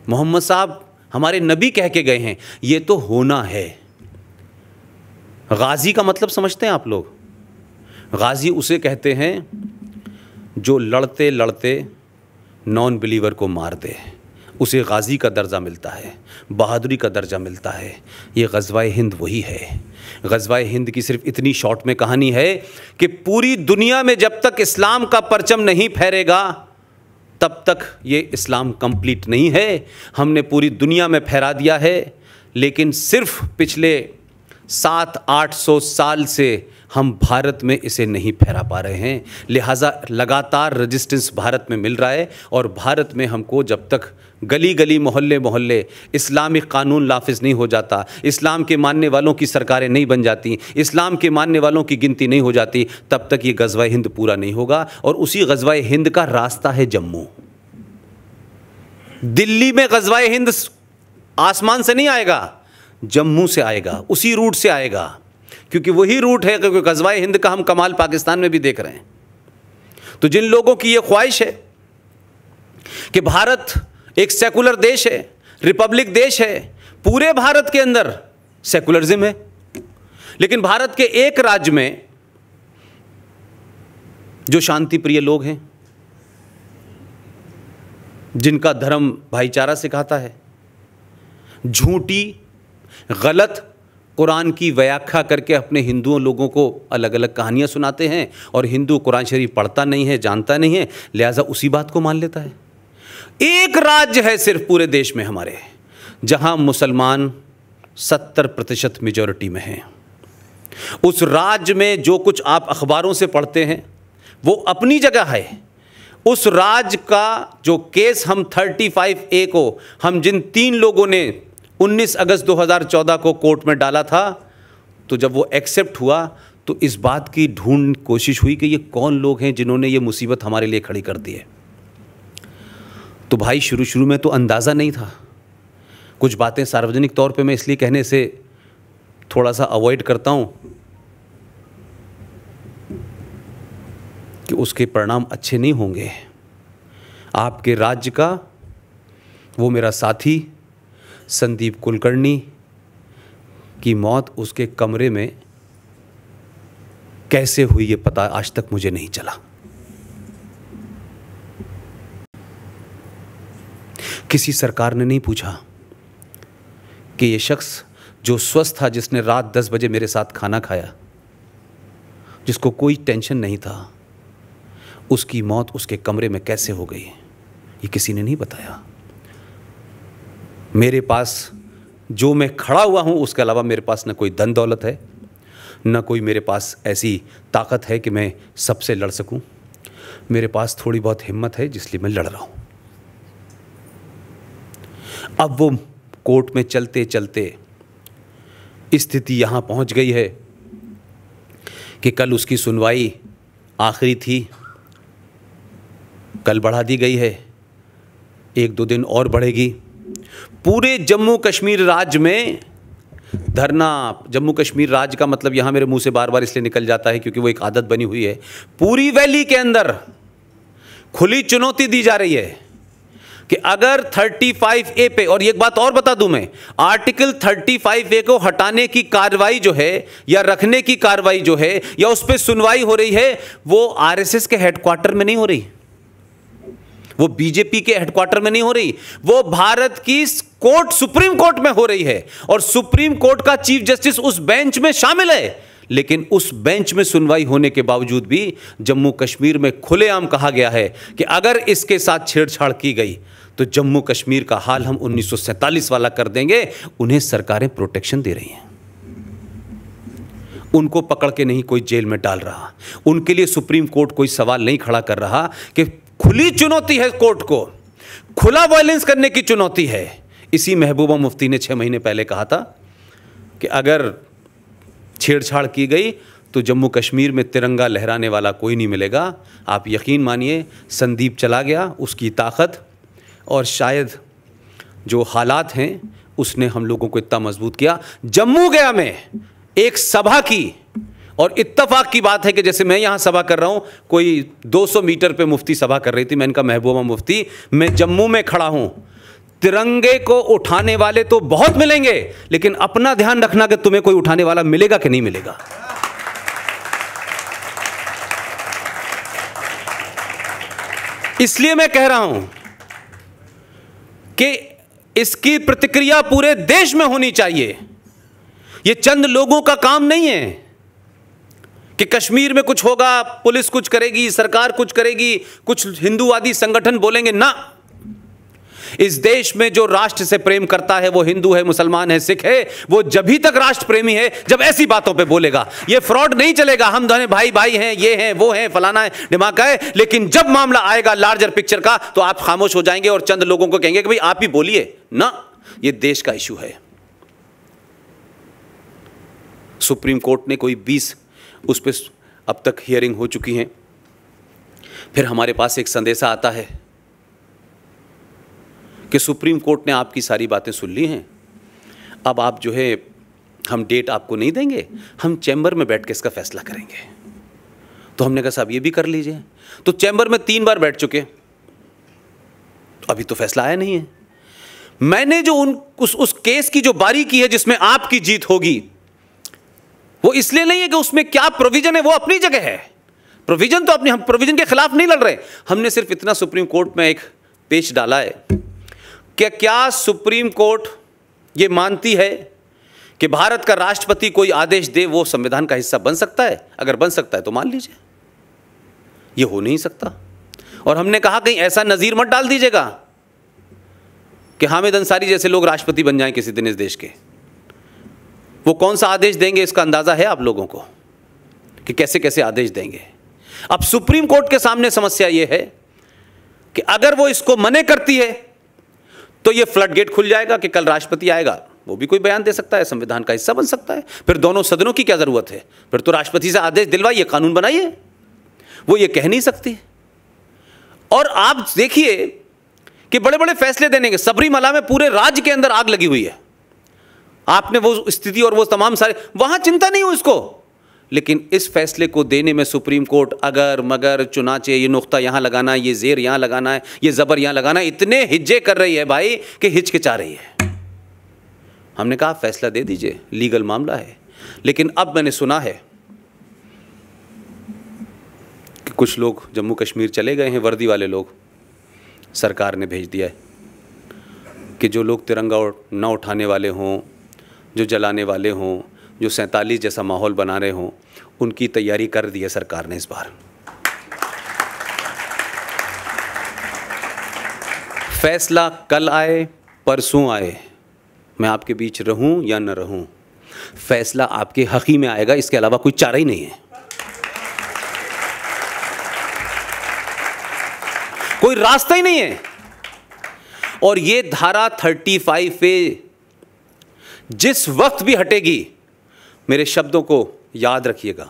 मोहम्मद साहब हमारे नबी कह के गए हैं, ये तो होना है। गाज़ी का मतलब समझते हैं आप लोग? गाज़ी उसे कहते हैं जो लड़ते लड़ते नॉन बिलीवर को मार दे, उसे गाज़ी का दर्जा मिलता है, बहादुरी का दर्जा मिलता है। ये ग़ज़वाए हिंद वही है। ग़ज़वाए हिंद की सिर्फ इतनी शॉर्ट में कहानी है कि पूरी दुनिया में जब तक इस्लाम का परचम नहीं फहरेगा तब तक ये इस्लाम कंप्लीट नहीं है। हमने पूरी दुनिया में फहरा दिया है, लेकिन सिर्फ पिछले 700-800 साल से हम भारत में इसे नहीं फहरा पा रहे हैं। लिहाजा लगातार रेजिस्टेंस भारत में मिल रहा है, और भारत में हमको जब तक गली गली मोहल्ले मोहल्ले इस्लामिक कानून नाफिज नहीं हो जाता, इस्लाम के मानने वालों की सरकारें नहीं बन जाती, इस्लाम के मानने वालों की गिनती नहीं हो जाती, तब तक ये ग़ज़वाए हिंद पूरा नहीं होगा। और उसी ग़ज़वाए हिंद का रास्ता है जम्मू। दिल्ली में ग़ज़वाए हिंद आसमान से नहीं आएगा, जम्मू से आएगा, उसी रूट से आएगा, क्योंकि वही रूट है, क्योंकि ग़ज़वाए हिंद का हम कमाल पाकिस्तान में भी देख रहे हैं। तो जिन लोगों की ये ख्वाहिश है कि भारत एक सेकुलर देश है, रिपब्लिक देश है, पूरे भारत के अंदर सेकुलरिज्म है, लेकिन भारत के एक राज्य में जो शांति प्रिय लोग हैं, जिनका धर्म भाईचारा सिखाता है, झूठी गलत कुरान की व्याख्या करके अपने हिंदुओं लोगों को अलग अलग कहानियां सुनाते हैं, और हिंदू कुरान शरीफ पढ़ता नहीं है, जानता नहीं है, लिहाजा उसी बात को मान लेता है। एक राज्य है सिर्फ पूरे देश में हमारे, जहां मुसलमान 70% मेजॉरिटी में हैं। उस राज्य में जो कुछ आप अखबारों से पढ़ते हैं वो अपनी जगह है। उस राज्य का जो केस हम 35A को, हम जिन 3 लोगों ने 19 अगस्त 2014 को कोर्ट में डाला था, तो जब वो एक्सेप्ट हुआ तो इस बात की ढूंढ कोशिश हुई कि ये कौन लोग हैं जिन्होंने ये मुसीबत हमारे लिए खड़ी कर दी है। तो भाई शुरू में तो अंदाज़ा नहीं था। कुछ बातें सार्वजनिक तौर पे मैं इसलिए कहने से थोड़ा सा अवॉइड करता हूँ कि उसके परिणाम अच्छे नहीं होंगे। आपके राज्य का वो मेरा साथी संदीप कुलकर्णी की मौत उसके कमरे में कैसे हुई ये पता आज तक मुझे नहीं चला। किसी सरकार ने नहीं पूछा कि ये शख्स जो स्वस्थ था, जिसने रात 10 बजे मेरे साथ खाना खाया, जिसको कोई टेंशन नहीं था, उसकी मौत उसके कमरे में कैसे हो गई, ये किसी ने नहीं बताया। मेरे पास जो मैं खड़ा हुआ हूँ उसके अलावा मेरे पास न कोई धन दौलत है, न कोई मेरे पास ऐसी ताकत है कि मैं सबसे लड़ सकूं। मेरे पास थोड़ी बहुत हिम्मत है, जिसलिए मैं लड़ रहा हूं। अब वो कोर्ट में चलते चलते स्थिति यहाँ पहुँच गई है कि कल उसकी सुनवाई आखिरी थी, कल बढ़ा दी गई है, 1-2 दिन और बढ़ेगी। पूरे जम्मू कश्मीर राज्य में धरना, जम्मू कश्मीर राज्य का मतलब यहाँ मेरे मुंह से बार बार इसलिए निकल जाता है क्योंकि वो एक आदत बनी हुई है। पूरी वैली के अंदर खुली चुनौती दी जा रही है कि अगर 35A पे, और एक बात और बता दूं मैं, आर्टिकल 35A को हटाने की कार्रवाई जो है या रखने की कार्रवाई जो है या उस पर सुनवाई हो रही है, वो आरएसएस के हेडक्वार्टर में नहीं हो रही, वो बीजेपी के हेडक्वार्टर में नहीं हो रही, वो भारत की कोर्ट, सुप्रीम कोर्ट में हो रही है। और सुप्रीम कोर्ट का चीफ जस्टिस उस बेंच में शामिल है। लेकिन उस बेंच में सुनवाई होने के बावजूद भी जम्मू कश्मीर में खुलेआम कहा गया है कि अगर इसके साथ छेड़छाड़ की गई तो जम्मू कश्मीर का हाल हम 1947 वाला कर देंगे। उन्हें सरकारें प्रोटेक्शन दे रही हैं, उनको पकड़ के नहीं कोई जेल में डाल रहा, उनके लिए सुप्रीम कोर्ट कोई सवाल नहीं खड़ा कर रहा कि खुली चुनौती है कोर्ट को, खुला वायलेंस करने की चुनौती है। इसी महबूबा मुफ्ती ने 6 महीने पहले कहा था कि अगर छेड़छाड़ की गई तो जम्मू कश्मीर में तिरंगा लहराने वाला कोई नहीं मिलेगा। आप यकीन मानिए, संदीप चला गया, उसकी ताकत और शायद जो हालात हैं उसने हम लोगों को इतना मजबूत किया। जम्मू गया में एक सभा की, और इत्तफाक की बात है कि जैसे मैं यहाँ सभा कर रहा हूँ, कोई 200 मीटर पे मुफ्ती सभा कर रही थी। मैंने कहा महबूबा मुफ्ती, मैं जम्मू में खड़ा हूँ, तिरंगे को उठाने वाले तो बहुत मिलेंगे, लेकिन अपना ध्यान रखना कि तुम्हें कोई उठाने वाला मिलेगा कि नहीं मिलेगा। इसलिए मैं कह रहा हूं कि इसकी प्रतिक्रिया पूरे देश में होनी चाहिए। यह चंद लोगों का काम नहीं है कि कश्मीर में कुछ होगा, पुलिस कुछ करेगी, सरकार कुछ करेगी, कुछ हिंदूवादी संगठन बोलेंगे। ना, इस देश में जो राष्ट्र से प्रेम करता है, वो हिंदू है, मुसलमान है, सिख है, वो जभी तक राष्ट्र प्रेमी है जब ऐसी बातों पे बोलेगा। ये फ्रॉड नहीं चलेगा, हम दोनों भाई भाई हैं, ये हैं, वो हैं, फलाना है, दिमाग है। लेकिन जब मामला आएगा लार्जर पिक्चर का, तो आप खामोश हो जाएंगे और चंद लोगों को कहेंगे कि भाई आप ही बोलिए ना। ये देश का इशू है। सुप्रीम कोर्ट ने कोई 20 उस पर अब तक हियरिंग हो चुकी हैं। फिर हमारे पास एक संदेशा आता है कि सुप्रीम कोर्ट ने आपकी सारी बातें सुन ली हैं, अब आप जो है, हम डेट आपको नहीं देंगे, हम चैम्बर में बैठ के इसका फैसला करेंगे। तो हमने कहा साहब ये भी कर लीजिए। तो चैम्बर में 3 बार बैठ चुके, अभी तो फैसला आया नहीं है। मैंने जो उस केस की जो बारीकी है जिसमें आपकी जीत होगी, वो इसलिए नहीं है कि उसमें क्या प्रोविजन है, वो अपनी जगह है। प्रोविजन तो अपनी, हम प्रोविजन के खिलाफ नहीं लड़ रहे। हमने सिर्फ इतना सुप्रीम कोर्ट में एक पेच डाला है कि क्या सुप्रीम कोर्ट ये मानती है कि भारत का राष्ट्रपति कोई आदेश दे वो संविधान का हिस्सा बन सकता है? अगर बन सकता है तो मान लीजिए, ये हो नहीं सकता। और हमने कहा कहीं ऐसा नजीर मत डाल दीजिएगा कि हामिद अंसारी जैसे लोग राष्ट्रपति बन जाएं किसी दिन इस देश के। वो कौन सा आदेश देंगे इसका अंदाजा है आप लोगों को कि कैसे कैसे आदेश देंगे। अब सुप्रीम कोर्ट के सामने समस्या यह है कि अगर वो इसको मने करती है तो ये फ्लड गेट खुल जाएगा कि कल राष्ट्रपति आएगा, वो भी कोई बयान दे सकता है, संविधान का हिस्सा बन सकता है। फिर दोनों सदनों की क्या जरूरत है? फिर तो राष्ट्रपति से आदेश दिलवाइए, कानून बनाइए। वो ये कह नहीं सकती। और आप देखिए कि बड़े बड़े फैसले देने के, सबरीमला में पूरे राज्य के अंदर आग लगी हुई है। आपने वो स्थिति और वो तमाम सारे, वहां चिंता नहीं हो इसको, लेकिन इस फैसले को देने में सुप्रीम कोर्ट अगर मगर चुनाचे, ये नुक्ता यहां लगाना है, ये जेर यहां लगाना है, ये जबर यहां लगाना है, इतने हिज्जे कर रही है भाई कि हिचकिचा रही है। हमने कहा फैसला दे दीजिए, लीगल मामला है। लेकिन अब मैंने सुना है कि कुछ लोग जम्मू कश्मीर चले गए हैं, वर्दी वाले लोग। सरकार ने भेज दिया है कि जो लोग तिरंगा ना उठाने वाले हों, जो जलाने वाले हों, जो 47 जैसा माहौल बना रहे हों, उनकी तैयारी कर दी है सरकार ने इस बार। फैसला कल आए परसों आए, मैं आपके बीच रहूं या न रहूं, फैसला आपके हक ही में आएगा, इसके अलावा कोई चारा ही नहीं है। कोई रास्ता ही नहीं है। और ये धारा 35A जिस वक्त भी हटेगी, मेरे शब्दों को याद रखिएगा,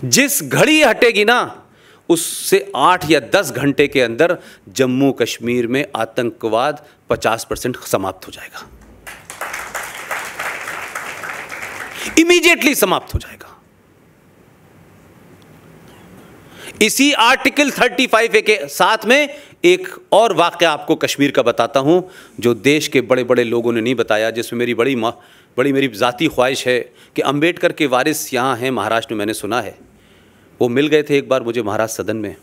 जिस घड़ी हटेगी ना, उससे 8 या 10 घंटे के अंदर जम्मू कश्मीर में आतंकवाद 50% समाप्त हो जाएगा, इमीडिएटली समाप्त हो जाएगा। इसी आर्टिकल 35A के साथ में एक और वाकया आपको कश्मीर का बताता हूं, जो देश के बड़े बड़े लोगों ने नहीं बताया, जिसमें मेरी बड़ी मेरी ज़ाती ख्वाहिश है कि अंबेडकर के वारिस यहाँ हैं महाराष्ट्र में। मैंने सुना है वो मिल गए थे एक बार मुझे महाराष्ट्र सदन में।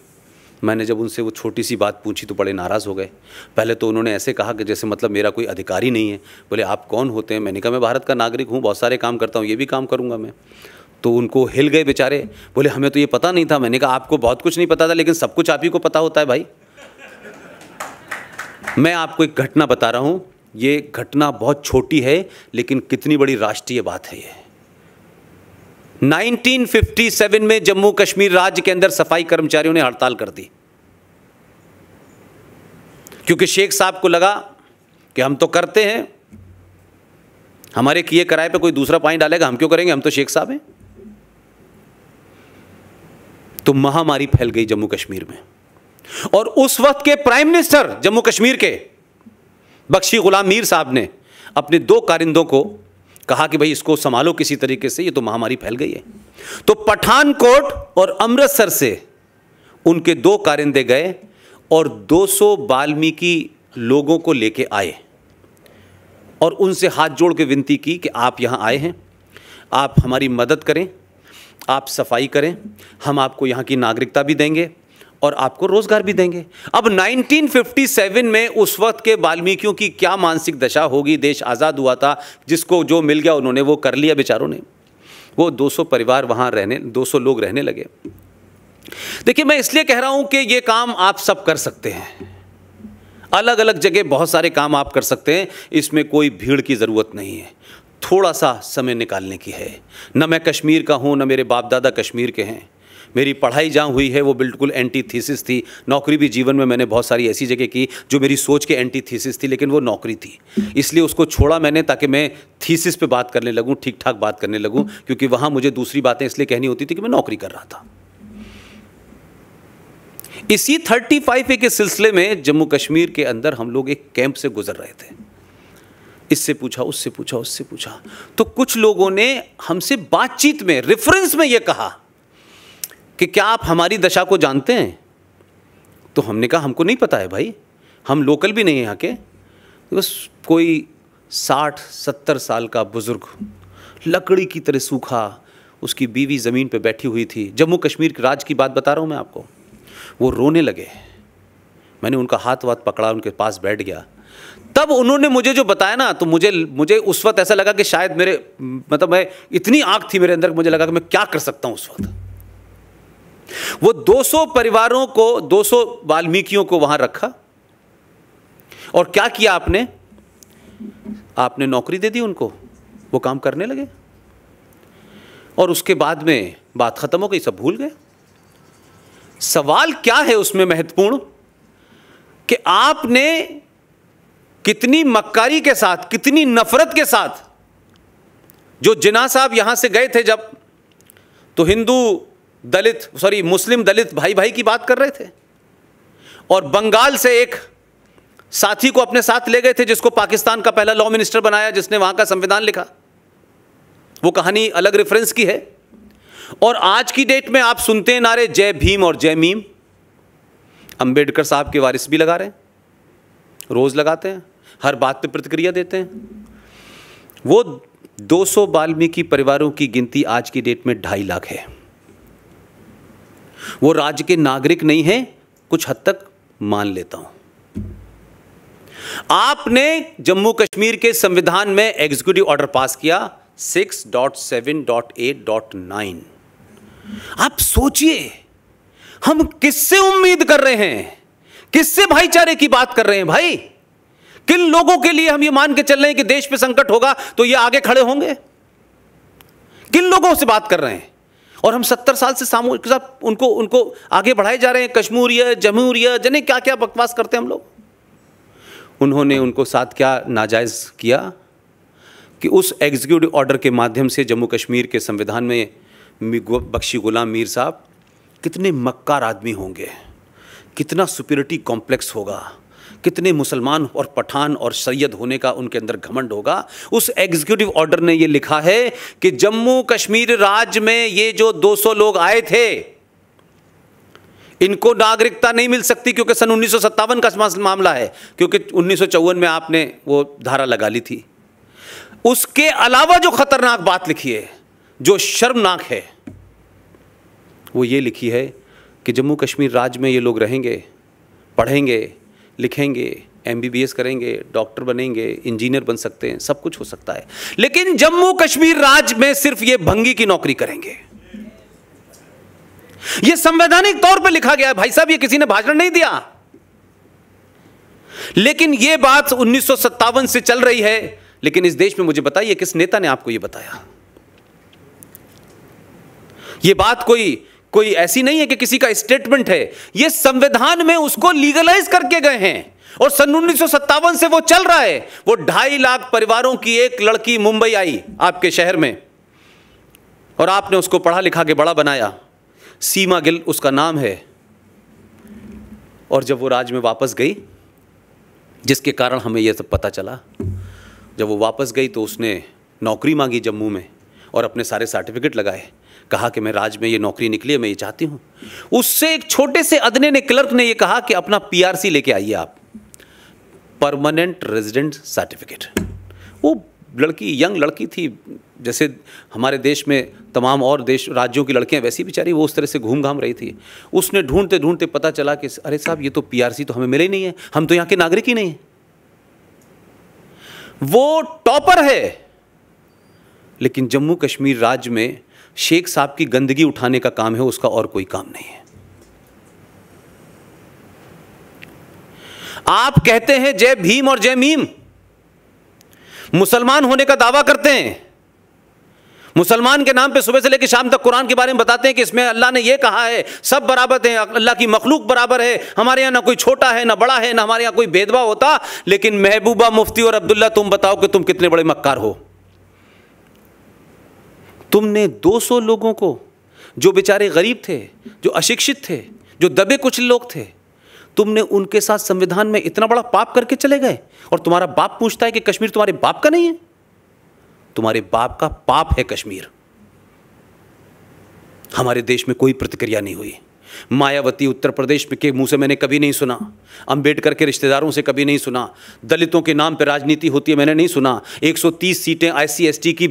मैंने जब उनसे वो छोटी सी बात पूछी तो बड़े नाराज़ हो गए। पहले तो उन्होंने ऐसे कहा कि जैसे मतलब मेरा कोई अधिकार ही नहीं है। बोले आप कौन होते हैं? मैंने कहा मैं भारत का नागरिक हूँ, बहुत सारे काम करता हूँ, ये भी काम करूँगा मैं। तो उनको हिल गए बेचारे, बोले हमें तो ये पता नहीं था। मैंने कहा आपको बहुत कुछ नहीं पता था, लेकिन सब कुछ आप ही को पता होता है भाई। मैं आपको एक घटना बता रहा हूं, ये घटना बहुत छोटी है लेकिन कितनी बड़ी राष्ट्रीय बात है ये। 1957 में जम्मू कश्मीर राज्य के अंदर सफाई कर्मचारियों ने हड़ताल कर दी, क्योंकि शेख साहब को लगा कि हम तो करते हैं, हमारे किए कराए पे कोई दूसरा पानी डालेगा, हम क्यों करेंगे, हम तो शेख साहब हैं। तो महामारी फैल गई जम्मू कश्मीर में, और उस वक्त के प्राइम मिनिस्टर जम्मू कश्मीर के बख्शी गुलाम मीर साहब ने अपने 2 कारिंदों को कहा कि भाई इसको संभालो किसी तरीके से, ये तो महामारी फैल गई है। तो पठानकोट और अमृतसर से उनके 2 कारिंदे गए और 200 वाल्मीकि लोगों को लेके आए और उनसे हाथ जोड़ के विनती की कि आप यहाँ आए हैं, आप हमारी मदद करें, आप सफाई करें, हम आपको यहाँ की नागरिकता भी देंगे और आपको रोजगार भी देंगे। अब 1957 में उस वक्त के वाल्मीकियों की क्या मानसिक दशा होगी, देश आज़ाद हुआ था, जिसको जो मिल गया उन्होंने वो कर लिया बेचारों ने। वो 200 परिवार वहाँ रहने, 200 लोग रहने लगे। देखिए, मैं इसलिए कह रहा हूँ कि ये काम आप सब कर सकते हैं, अलग अलग जगह बहुत सारे काम आप कर सकते हैं, इसमें कोई भीड़ की ज़रूरत नहीं है, थोड़ा सा समय निकालने की है। न मैं कश्मीर का हूँ, न मेरे बाप दादा कश्मीर के हैं, मेरी पढ़ाई जहाँ हुई है वो बिल्कुल एंटी थीसिस थी। नौकरी भी जीवन में मैंने बहुत सारी ऐसी जगह की जो मेरी सोच के एंटी थीसिस थी, लेकिन वो नौकरी थी, इसलिए उसको छोड़ा मैंने ताकि मैं थीसिस पे बात करने लगूँ, ठीक ठाक बात करने लगूँ, क्योंकि वहाँ मुझे दूसरी बातें इसलिए कहनी होती थी कि मैं नौकरी कर रहा था। इसी 35A के सिलसिले में जम्मू कश्मीर के अंदर हम लोग एक कैंप से गुजर रहे थे, इससे पूछा, उससे पूछा, उससे पूछा, तो कुछ लोगों ने हमसे बातचीत में, रेफरेंस में ये कहा कि क्या आप हमारी दशा को जानते हैं? तो हमने कहा हमको नहीं पता है भाई, हम लोकल भी नहीं हैं यहाँ के। बस कोई 60-70 साल का बुजुर्ग, लकड़ी की तरह सूखा, उसकी बीवी ज़मीन पे बैठी हुई थी, जम्मू कश्मीर के राज्य की बात बता रहा हूँ मैं आपको। वो रोने लगे, मैंने उनका हाथ वाथ पकड़ा, उनके पास बैठ गया। तब उन्होंने मुझे जो बताया ना, तो मुझे उस वक्त ऐसा लगा कि शायद मेरे, मतलब मैं, इतनी आग थी मेरे अंदर, मुझे लगा कि मैं क्या कर सकता हूँ उस वक्त। वो 200 परिवारों को, 200 वाल्मीकियों को वहां रखा और क्या किया आपने? आपने नौकरी दे दी उनको, वो काम करने लगे और उसके बाद में बात खत्म हो गई, सब भूल गए। सवाल क्या है उसमें महत्वपूर्ण, कि आपने कितनी मक्कारी के साथ, कितनी नफरत के साथ, जो जिन्ना साहब यहां से गए थे जब, तो मुस्लिम दलित भाई भाई की बात कर रहे थे, और बंगाल से एक साथी को अपने साथ ले गए थे जिसको पाकिस्तान का पहला लॉ मिनिस्टर बनाया, जिसने वहां का संविधान लिखा। वो कहानी अलग रेफरेंस की है। और आज की डेट में आप सुनते हैं नारे जय भीम और जय मीम। अंबेडकर साहब के वारिस भी लगा रहे हैं, रोज लगाते हैं, हर बात पे प्रतिक्रिया देते हैं। वो 200 वाल्मीकि परिवारों की गिनती आज की डेट में 2.5 लाख है। वो राज्य के नागरिक नहीं है, कुछ हद तक मान लेता हूं। आपने जम्मू कश्मीर के संविधान में एग्जीक्यूटिव ऑर्डर पास किया 6.7.8.9। आप सोचिए, हम किससे उम्मीद कर रहे हैं, किससे भाईचारे की बात कर रहे हैं भाई? किन लोगों के लिए हम ये मान के चल रहे हैं कि देश पे संकट होगा तो ये आगे खड़े होंगे? किन लोगों से बात कर रहे हैं? और हम 70 साल से सामूहिक साथ उनको आगे बढ़ाए जा रहे हैं। कश्मीरियत, जमहूरियत, जने क्या क्या बकवास करते हैं हम लोग। उन्होंने उनको साथ क्या नाजायज़ किया कि उस एग्जीक्यूटिव ऑर्डर के माध्यम से जम्मू कश्मीर के संविधान में बख्शी गुलाम मीर साहब कितने मक्कार आदमी होंगे, कितना सुपीरियरिटी कॉम्प्लेक्स होगा, कितने मुसलमान और पठान और सैयद होने का उनके अंदर घमंड होगा। उस एग्जीक्यूटिव ऑर्डर ने ये लिखा है कि जम्मू कश्मीर राज्य में ये जो 200 लोग आए थे, इनको नागरिकता नहीं मिल सकती, क्योंकि सन 1957 का मामला है, क्योंकि 1954 में आपने वो धारा लगा ली थी। उसके अलावा जो खतरनाक बात लिखी है, जो शर्मनाक है, वो ये लिखी है कि जम्मू कश्मीर राज्य में ये लोग रहेंगे, पढ़ेंगे, लिखेंगे, MBBS करेंगे, डॉक्टर बनेंगे, इंजीनियर बन सकते हैं, सब कुछ हो सकता है, लेकिन जम्मू कश्मीर राज्य में सिर्फ ये भंगी की नौकरी करेंगे। ये संवैधानिक तौर पे लिखा गया है भाई साहब, ये किसी ने भाषण नहीं दिया। लेकिन यह बात 1957 से चल रही है। लेकिन इस देश में मुझे बताइए किस नेता ने आपको यह बताया? यह बात कोई ऐसी नहीं है कि किसी का स्टेटमेंट है, यह संविधान में उसको लीगलाइज करके गए हैं और सन 1957 से वो चल रहा है। वो 2.5 लाख परिवारों की एक लड़की मुंबई आई आपके शहर में और आपने उसको पढ़ा लिखा के बड़ा बनाया। सीमा गिल उसका नाम है। और जब वो राज्य में वापस गई, जिसके कारण हमें यह सब पता चला, जब वो वापस गई तो उसने नौकरी मांगी जम्मू में और अपने सारे सर्टिफिकेट लगाए, कहा कि मैं राज्य में ये नौकरी निकली है, मैं ये चाहती हूँ। उससे एक छोटे से अदने ने क्लर्क ने ये कहा कि अपना पीआरसी लेके आइए आप, परमानेंट रेजिडेंट सर्टिफिकेट। वो लड़की यंग लड़की थी, जैसे हमारे देश में तमाम और राज्यों की लड़कियां वैसी बेचारी वो उस तरह से घूम घाम रही थी। उसने ढूंढते ढूंढते पता चला कि अरे साहब ये तो पीआरसी तो हमें मिले ही नहीं है, हम तो यहाँ के नागरिक ही नहीं हैं। वो टॉपर है, लेकिन जम्मू कश्मीर राज्य में शेख साहब की गंदगी उठाने का काम है, उसका और कोई काम नहीं है। आप कहते हैं जय भीम और जय मीम, मुसलमान होने का दावा करते हैं, मुसलमान के नाम पे सुबह से लेकर शाम तक कुरान के बारे में बताते हैं कि इसमें अल्लाह ने यह कहा है सब बराबर हैं, अल्लाह की मखलूक बराबर है, हमारे यहां ना कोई छोटा है ना बड़ा है, ना हमारे यहां कोई भेदभाव होता। लेकिन महबूबा मुफ्ती और अब्दुल्ला, तुम बताओ कि तुम कितने बड़े मक्कार हो। तुमने 200 लोगों को, जो बेचारे गरीब थे, जो अशिक्षित थे, जो दबे कुछ लोग थे, तुमने उनके साथ संविधान में इतना बड़ा पाप करके चले गए। और तुम्हारा बाप पूछता है कि कश्मीर तुम्हारे बाप का नहीं है? तुम्हारे बाप का पाप है कश्मीर। हमारे देश में कोई प्रतिक्रिया नहीं हुई। मायावती उत्तर प्रदेश के मुंह से मैंने कभी नहीं सुना, अंबेडकर के रिश्तेदारों से कभी नहीं सुना, दलितों के नाम पर राजनीति होती है मैंने नहीं सुना। 130 सीटें SC ST की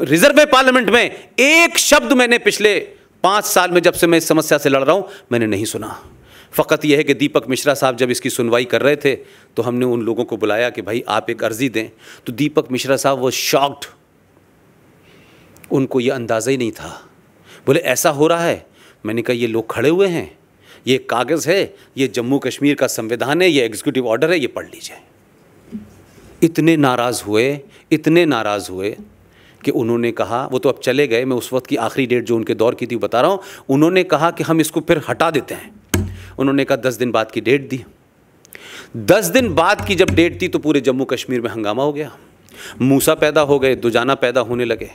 रिजर्व में पार्लियामेंट में, एक शब्द मैंने पिछले 5 साल में जब से मैं इस समस्या से लड़ रहा हूं मैंने नहीं सुना। फ़कत यह है कि दीपक मिश्रा साहब जब इसकी सुनवाई कर रहे थे तो हमने उन लोगों को बुलाया कि भाई आप एक अर्जी दें, तो दीपक मिश्रा साहब वो शॉक्ड, उनको ये अंदाज़ा ही नहीं था। बोले ऐसा हो रहा है? मैंने कहा ये लोग खड़े हुए हैं, ये कागज़ है, ये जम्मू कश्मीर का संविधान है, ये एग्जीक्यूटिव ऑर्डर है, ये पढ़ लीजिए। इतने नाराज़ हुए कि उन्होंने कहा, वो तो अब चले गए, मैं उस वक्त की आखिरी डेट जो उनके दौर की थी बता रहा हूँ, उन्होंने कहा कि हम इसको फिर हटा देते हैं। उन्होंने कहा 10 दिन बाद की डेट दी। 10 दिन बाद की जब डेट थी तो पूरे जम्मू कश्मीर में हंगामा हो गया, मूसा पैदा हो गए, दुजाना पैदा होने लगे।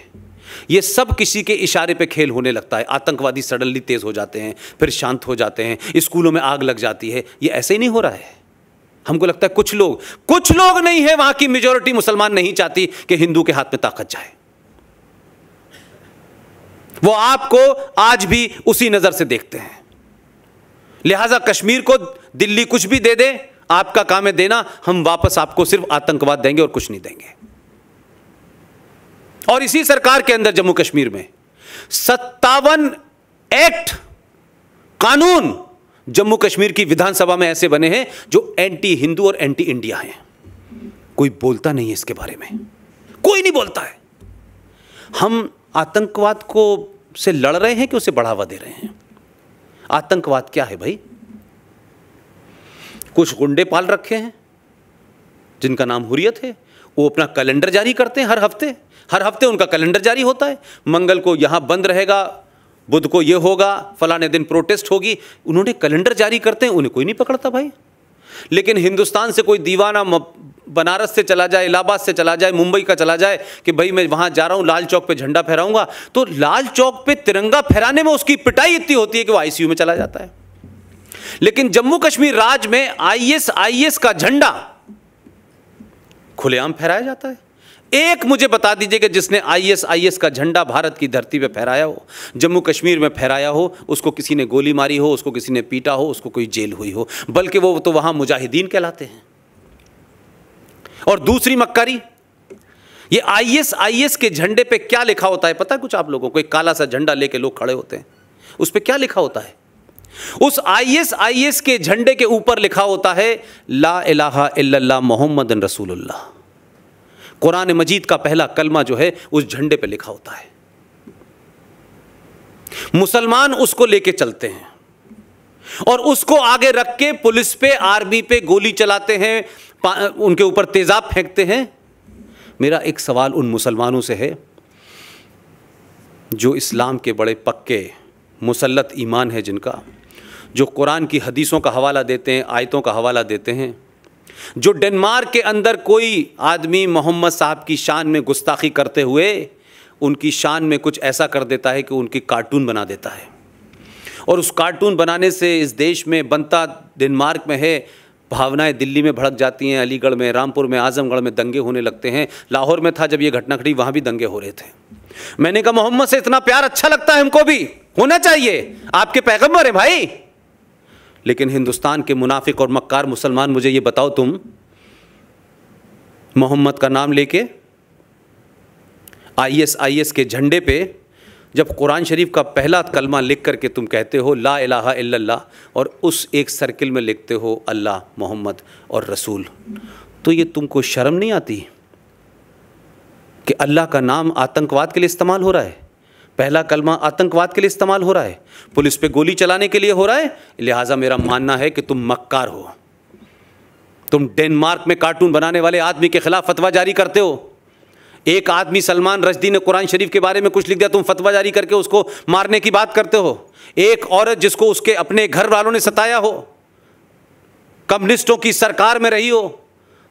ये सब किसी के इशारे पे खेल होने लगता है। आतंकवादी सडनली तेज हो जाते हैं, फिर शांत हो जाते हैं, स्कूलों में आग लग जाती है। ये ऐसे ही नहीं हो रहा है। हमको लगता है कुछ लोग नहीं है, वहां की मेजॉरिटी मुसलमान नहीं चाहती कि हिंदू के हाथ में ताकत जाए। वो आपको आज भी उसी नजर से देखते हैं। लिहाजा कश्मीर को दिल्ली कुछ भी दे दे, आपका काम है देना, हम वापस आपको सिर्फ आतंकवाद देंगे और कुछ नहीं देंगे। और इसी सरकार के अंदर जम्मू कश्मीर में 57 एक्ट कानून जम्मू कश्मीर की विधानसभा में ऐसे बने हैं जो एंटी हिंदू और एंटी इंडिया हैं। कोई बोलता नहीं है इसके बारे में, कोई नहीं बोलता है। हम आतंकवाद को से लड़ रहे हैं कि उसे बढ़ावा दे रहे हैं? आतंकवाद क्या है भाई? कुछ गुंडे पाल रखे हैं जिनका नाम हुर्रियत है, वो अपना कैलेंडर जारी करते हैं हर हफ्ते उनका कैलेंडर जारी होता है। मंगल को यहां बंद रहेगा, बुध को ये होगा, फलाने दिन प्रोटेस्ट होगी, उन्होंने कैलेंडर जारी करते हैं, उन्हें कोई नहीं पकड़ता भाई। लेकिन हिंदुस्तान से कोई दीवाना बनारस से चला जाए, इलाहाबाद से चला जाए, मुंबई का चला जाए कि भाई मैं वहां जा रहा हूं, लाल चौक पे झंडा फहराऊंगा, तो लाल चौक पे तिरंगा फहराने में उसकी पिटाई इतनी होती है कि वो ICU में चला जाता है। लेकिन जम्मू कश्मीर राज्य में IS का झंडा खुलेआम फहराया जाता है। एक मुझे बता दीजिए कि जिसने IS का झंडा भारत की धरती पे फहराया हो, जम्मू कश्मीर में फहराया हो, उसको किसी ने गोली मारी हो, उसको किसी ने पीटा हो, उसको कोई जेल हुई हो, बल्कि वो तो वहां मुजाहिदीन कहलाते हैं। और दूसरी मक्कारी, ये IS के झंडे पे क्या लिखा होता है पता है कुछ आप लोगों को? एक काला सा झंडा लेके लोग खड़े होते हैं, उस पे क्या लिखा होता है? उस IS के झंडे के ऊपर लिखा होता है ला इलाहा इल्लल्लाह मोहम्मदन रसूलुल्लाह। कुरान मजीद का पहला कलमा जो है उस झंडे पे लिखा होता है। मुसलमान उसको लेके चलते हैं। और उसको आगे रख के पुलिस पे, आर्मी पे गोली चलाते हैं, उनके ऊपर तेजाब फेंकते हैं। मेरा एक सवाल उन मुसलमानों से है जो इस्लाम के बड़े पक्के मुसल्लत ईमान है, जिनका, जो कुरान की हदीसों का हवाला देते हैं, आयतों का हवाला देते हैं, जो डेनमार्क के अंदर कोई आदमी मोहम्मद साहब की शान में गुस्ताखी करते हुए उनकी शान में कुछ ऐसा कर देता है कि उनकी कार्टून बना देता है, और उस कार्टून बनाने से इस देश में बनता डेनमार्क में है, भावनाएं दिल्ली में भड़क जाती हैं, अलीगढ़ में, रामपुर में, आजमगढ़ में दंगे होने लगते हैं। लाहौर में था जब ये घटना घटी, वहाँ भी दंगे हो रहे थे। मैंने कहा मोहम्मद से इतना प्यार अच्छा लगता है, हमको भी होना चाहिए, आपके पैगंबर हैं भाई। लेकिन हिंदुस्तान के मुनाफिक और मक्कार मुसलमान, मुझे ये बताओ, तुम मोहम्मद का नाम लेके ISIS के झंडे पे जब कुरान शरीफ का पहला कलमा लिख करके तुम कहते हो ला इलाहा इल्लल्लाह, और उस एक सर्किल में लिखते हो अल्लाह, मोहम्मद और रसूल, तो ये तुमको शर्म नहीं आती कि अल्लाह का नाम आतंकवाद के लिए इस्तेमाल हो रहा है? पहला कलमा आतंकवाद के लिए इस्तेमाल हो रहा है, पुलिस पे गोली चलाने के लिए हो रहा है। लिहाजा मेरा मानना है कि तुम मक्कार हो। तुम डेनमार्क में कार्टून बनाने वाले आदमी के खिलाफ फतवा जारी करते हो। एक आदमी सलमान रश्दी ने कुरान शरीफ के बारे में कुछ लिख दिया, तुम फतवा जारी करके उसको मारने की बात करते हो। एक औरत जिसको उसके अपने घर वालों ने सताया हो, कम्युनिस्टों की सरकार में रही हो,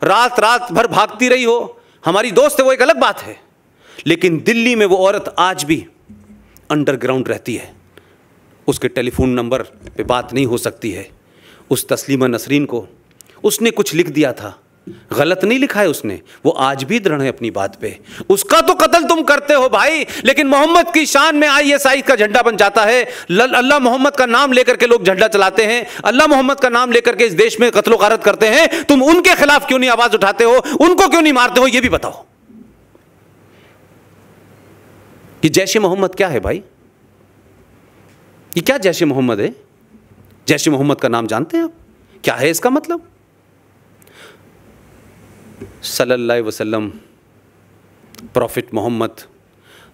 रात रात भर भागती रही हो, हमारी दोस्त है, वो एक अलग बात है, लेकिन दिल्ली में वो औरत आज भी अंडरग्राउंड रहती है, उसके टेलीफोन नंबर पे बात नहीं हो सकती है। उस तस्लीमा नसरीन को उसने कुछ लिख दिया था, गलत नहीं लिखा है उसने, वो आज भी दृढ़ है अपनी बात पे। उसका तो कत्ल तुम करते हो भाई, लेकिन मोहम्मद की शान में ISIS का झंडा बन जाता है। अल्लाह मोहम्मद का नाम लेकर के लोग झंडा चलाते हैं, अल्लाह मोहम्मद का नाम लेकर के इस देश में कत्लो गारत करते हैं। तुम उनके खिलाफ क्यों नहीं आवाज उठाते हो, उनको क्यों नहीं मारते हो, ये भी बताओ। ये जैश-ए मोहम्मद क्या है भाई? ये क्या जैश-ए मोहम्मद है? जैश-ए मोहम्मद का नाम जानते हैं आप? क्या है इसका मतलब? सल्लल्लाहु अलैहि वसल्लम, प्रॉफिट मोहम्मद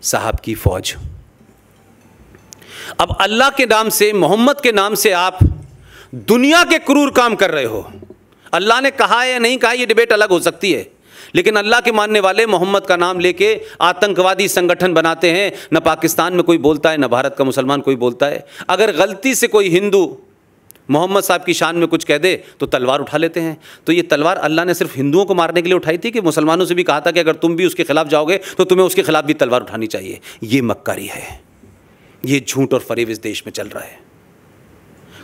साहब की फौज। अब अल्लाह के नाम से, मोहम्मद के नाम से आप दुनिया के क्रूर काम कर रहे हो। अल्लाह ने कहा है या नहीं कहा, यह डिबेट अलग हो सकती है, लेकिन अल्लाह के मानने वाले मोहम्मद का नाम लेके आतंकवादी संगठन बनाते हैं। न पाकिस्तान में कोई बोलता है, न भारत का मुसलमान कोई बोलता है। अगर गलती से कोई हिंदू मोहम्मद साहब की शान में कुछ कह दे तो तलवार उठा लेते हैं। तो ये तलवार अल्लाह ने सिर्फ हिंदुओं को मारने के लिए उठाई थी कि मुसलमानों से भी कहा था कि अगर तुम भी उसके खिलाफ जाओगे तो तुम्हें उसके खिलाफ भी तलवार उठानी चाहिए? ये मक्कारी है, ये झूठ और फरेब इस देश में चल रहा है।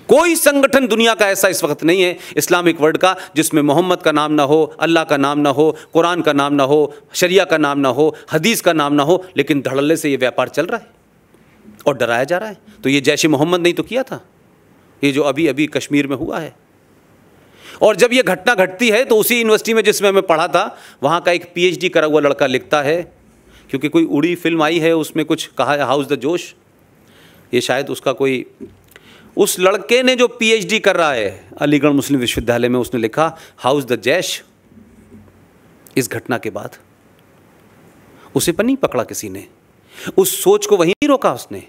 कोई संगठन दुनिया का ऐसा इस वक्त नहीं है इस्लामिक वर्ल्ड का जिसमें मोहम्मद का नाम ना हो, अल्लाह का नाम ना हो, कुरान का नाम ना हो, शरिया का नाम ना हो, हदीस का नाम ना हो, लेकिन धड़ल्ले से ये व्यापार चल रहा है और डराया जा रहा है। तो ये जैश-ए मोहम्मद नहीं तो किया था, ये जो अभी अभी कश्मीर में हुआ है। और जब ये घटना घटती है तो उसी यूनिवर्सिटी में जिसमें मैं पढ़ा था, वहाँ का एक PhD करा हुआ लड़का लिखता है, क्योंकि कोई उड़ी फिल्म आई है उसमें कुछ कहा है हाउस द जोश, ये शायद उसका कोई, उस लड़के ने जो PhD कर रहा है अलीगढ़ मुस्लिम विश्वविद्यालय में, उसने लिखा हाउस द जैश। इस घटना के बाद उसे पर नहीं पकड़ा किसी ने, उस सोच को वहीं रोका उसने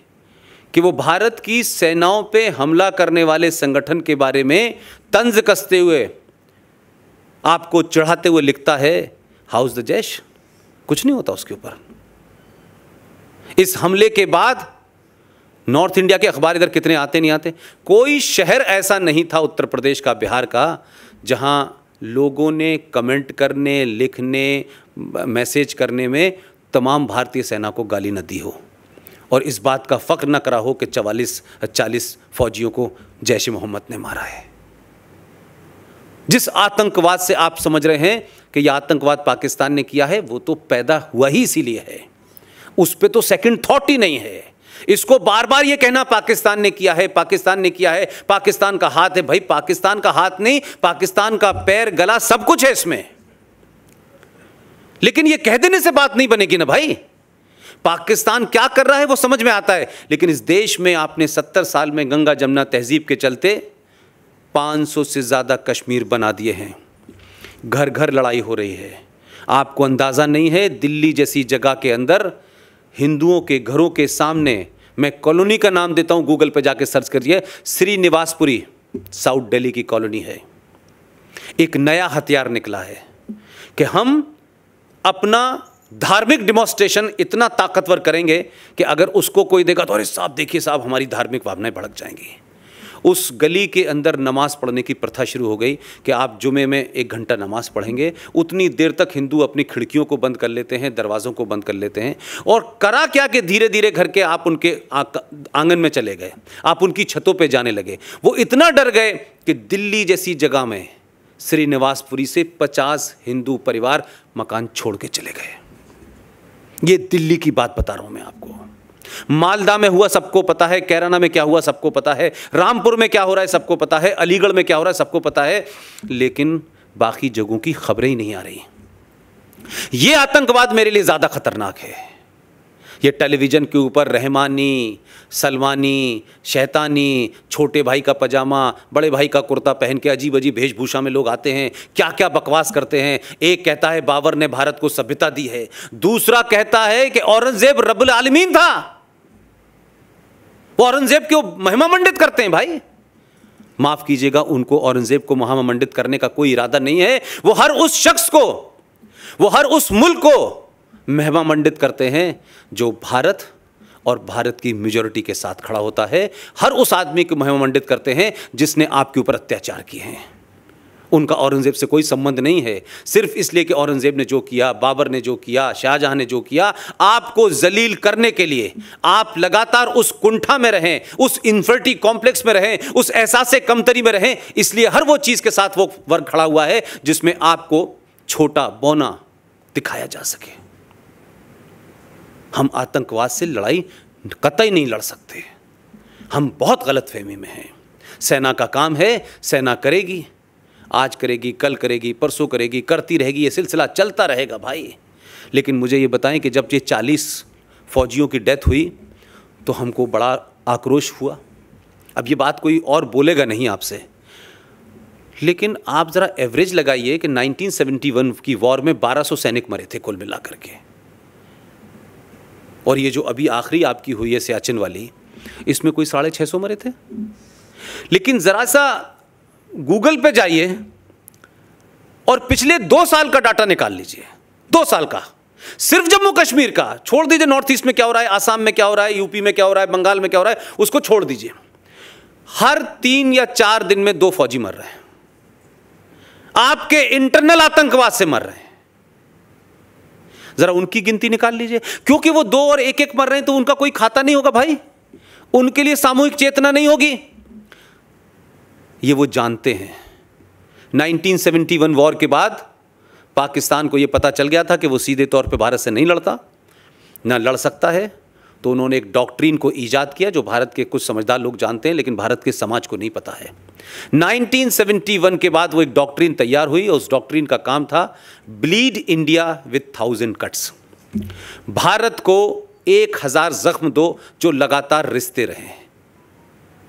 कि वो भारत की सेनाओं पे हमला करने वाले संगठन के बारे में तंज कसते हुए, आपको चढ़ाते हुए लिखता है हाउस द जैश। कुछ नहीं होता उसके ऊपर। इस हमले के बाद नॉर्थ इंडिया के अखबार इधर कितने आते नहीं आते, कोई शहर ऐसा नहीं था उत्तर प्रदेश का, बिहार का, जहां लोगों ने कमेंट करने, लिखने, मैसेज करने में तमाम भारतीय सेना को गाली न दी हो और इस बात का फ़ख्र न करा हो कि 40 फौजियों को जैश-ए मोहम्मद ने मारा है। जिस आतंकवाद से आप समझ रहे हैं कि यह आतंकवाद पाकिस्तान ने किया है, वो तो पैदा हुआ ही इसीलिए है, उस पर तो सेकंड थॉट ही नहीं है। इसको बार बार ये कहना पाकिस्तान ने किया है, पाकिस्तान ने किया है, पाकिस्तान का हाथ है, भाई पाकिस्तान का हाथ नहीं, पाकिस्तान का पैर, गला, सब कुछ है इसमें। लेकिन ये कह देने से बात नहीं बनेगी ना भाई। पाकिस्तान क्या कर रहा है वो समझ में आता है, लेकिन इस देश में आपने 70 साल में गंगा जमुना तहजीब के चलते 500 से ज़्यादा कश्मीर बना दिए हैं। घर घर लड़ाई हो रही है। आपको अंदाज़ा नहीं है, दिल्ली जैसी जगह के अंदर हिंदुओं के घरों के सामने मैं कॉलोनी का नाम देता हूं, गूगल पे जाके सर्च करिए, श्रीनिवासपुरी, साउथ दिल्ली की कॉलोनी है। एक नया हथियार निकला है कि हम अपना धार्मिक डिमॉन्स्ट्रेशन इतना ताकतवर करेंगे कि अगर उसको कोई देगा तो अरे साहब देखिए साहब, हमारी धार्मिक भावनाएं भड़क जाएंगी। उस गली के अंदर नमाज पढ़ने की प्रथा शुरू हो गई कि आप जुमे में 1 घंटा नमाज पढ़ेंगे। उतनी देर तक हिंदू अपनी खिड़कियों को बंद कर लेते हैं, दरवाज़ों को बंद कर लेते हैं। और करा क्या कि धीरे धीरे घर के आप उनके आंगन में चले गए, आप उनकी छतों पे जाने लगे। वो इतना डर गए कि दिल्ली जैसी जगह में श्रीनिवासपुरी से 50 हिंदू परिवार मकान छोड़ के चले गए। ये दिल्ली की बात बता रहा हूं मैं आपको। मालदा में हुआ सबको पता है, कैराना में क्या हुआ सबको पता है, रामपुर में क्या हो रहा है सबको पता है, अलीगढ़ में क्या हो रहा है सबको पता है, लेकिन बाकी जगहों की खबरें ही नहीं आ रही। यह आतंकवाद मेरे लिए ज्यादा खतरनाक है। ये टेलीविजन के ऊपर रहमानी, सलमानी, शैतानी, छोटे भाई का पजामा, बड़े भाई का कुर्ता पहन के अजीब अजीब वेशभूषा में लोग आते हैं, क्या क्या बकवास करते हैं। एक कहता है बाबर ने भारत को सभ्यता दी है, दूसरा कहता है कि औरंगजेब रब्बुल आलमीन था। वो औरंगजेब को महिमा मंडित करते हैं भाई। माफ कीजिएगा, उनको औरंगजेब को महिमा मंडित करने का कोई इरादा नहीं है। वो हर उस शख्स को, वो हर उस मुल्क को महिमा मंडित करते हैं जो भारत और भारत की मेजॉरिटी के साथ खड़ा होता है। हर उस आदमी को महिमा मंडित करते हैं जिसने आपके ऊपर अत्याचार किए हैं। उनका औरंगजेब से कोई संबंध नहीं है। सिर्फ इसलिए कि औरंगजेब ने जो किया, बाबर ने जो किया, शाहजहां ने जो किया, आपको जलील करने के लिए आप लगातार उस कुंठा में रहें, उस इन्फिनिटी कॉम्प्लेक्स में रहें, उस एहसास कमतरी में रहें। इसलिए हर वो चीज के साथ वो वर्ग खड़ा हुआ है जिसमें आपको छोटा बौना दिखाया जा सके। हम आतंकवाद से लड़ाई कतई नहीं लड़ सकते। हम बहुत गलतफहमी में हैं। सेना का काम है, सेना करेगी, आज करेगी, कल करेगी, परसों करेगी, करती रहेगी, ये सिलसिला चलता रहेगा भाई। लेकिन मुझे ये बताएं कि जब ये 40 फौजियों की डेथ हुई तो हमको बड़ा आक्रोश हुआ। अब ये बात कोई और बोलेगा नहीं आपसे, लेकिन आप ज़रा एवरेज लगाइए कि 1971 की वॉर में 1200 सैनिक मरे थे कुल मिलाकर के, और ये जो अभी आखिरी आपकी हुई है सियाचिन वाली, इसमें कोई 650 मरे थे। लेकिन ज़रा सा गूगल पे जाइए और पिछले 2 साल का डाटा निकाल लीजिए, 2 साल का, सिर्फ जम्मू कश्मीर का। छोड़ दीजिए नॉर्थ ईस्ट में क्या हो रहा है, आसाम में क्या हो रहा है, यूपी में क्या हो रहा है, बंगाल में क्या हो रहा है, उसको छोड़ दीजिए। हर 3 या 4 दिन में 2 फौजी मर रहे हैं, आपके इंटरनल आतंकवाद से मर रहे हैं। जरा उनकी गिनती निकाल लीजिए, क्योंकि वो 2 और 1-1 मर रहे हैं तो उनका कोई खाता नहीं होगा भाई, उनके लिए सामूहिक चेतना नहीं होगी। ये वो जानते हैं। 1971 वॉर के बाद पाकिस्तान को ये पता चल गया था कि वो सीधे तौर पे भारत से नहीं लड़ता, ना लड़ सकता है, तो उन्होंने एक डॉक्ट्रीन को ईजाद किया जो भारत के कुछ समझदार लोग जानते हैं लेकिन भारत के समाज को नहीं पता है। 1971 के बाद वो एक डॉक्ट्रीन तैयार हुई और उस डॉक्ट्रीन का काम था bleed India with 1000 cuts. Bharat को 1000 जख्म दो जो लगातार रिश्ते रहे।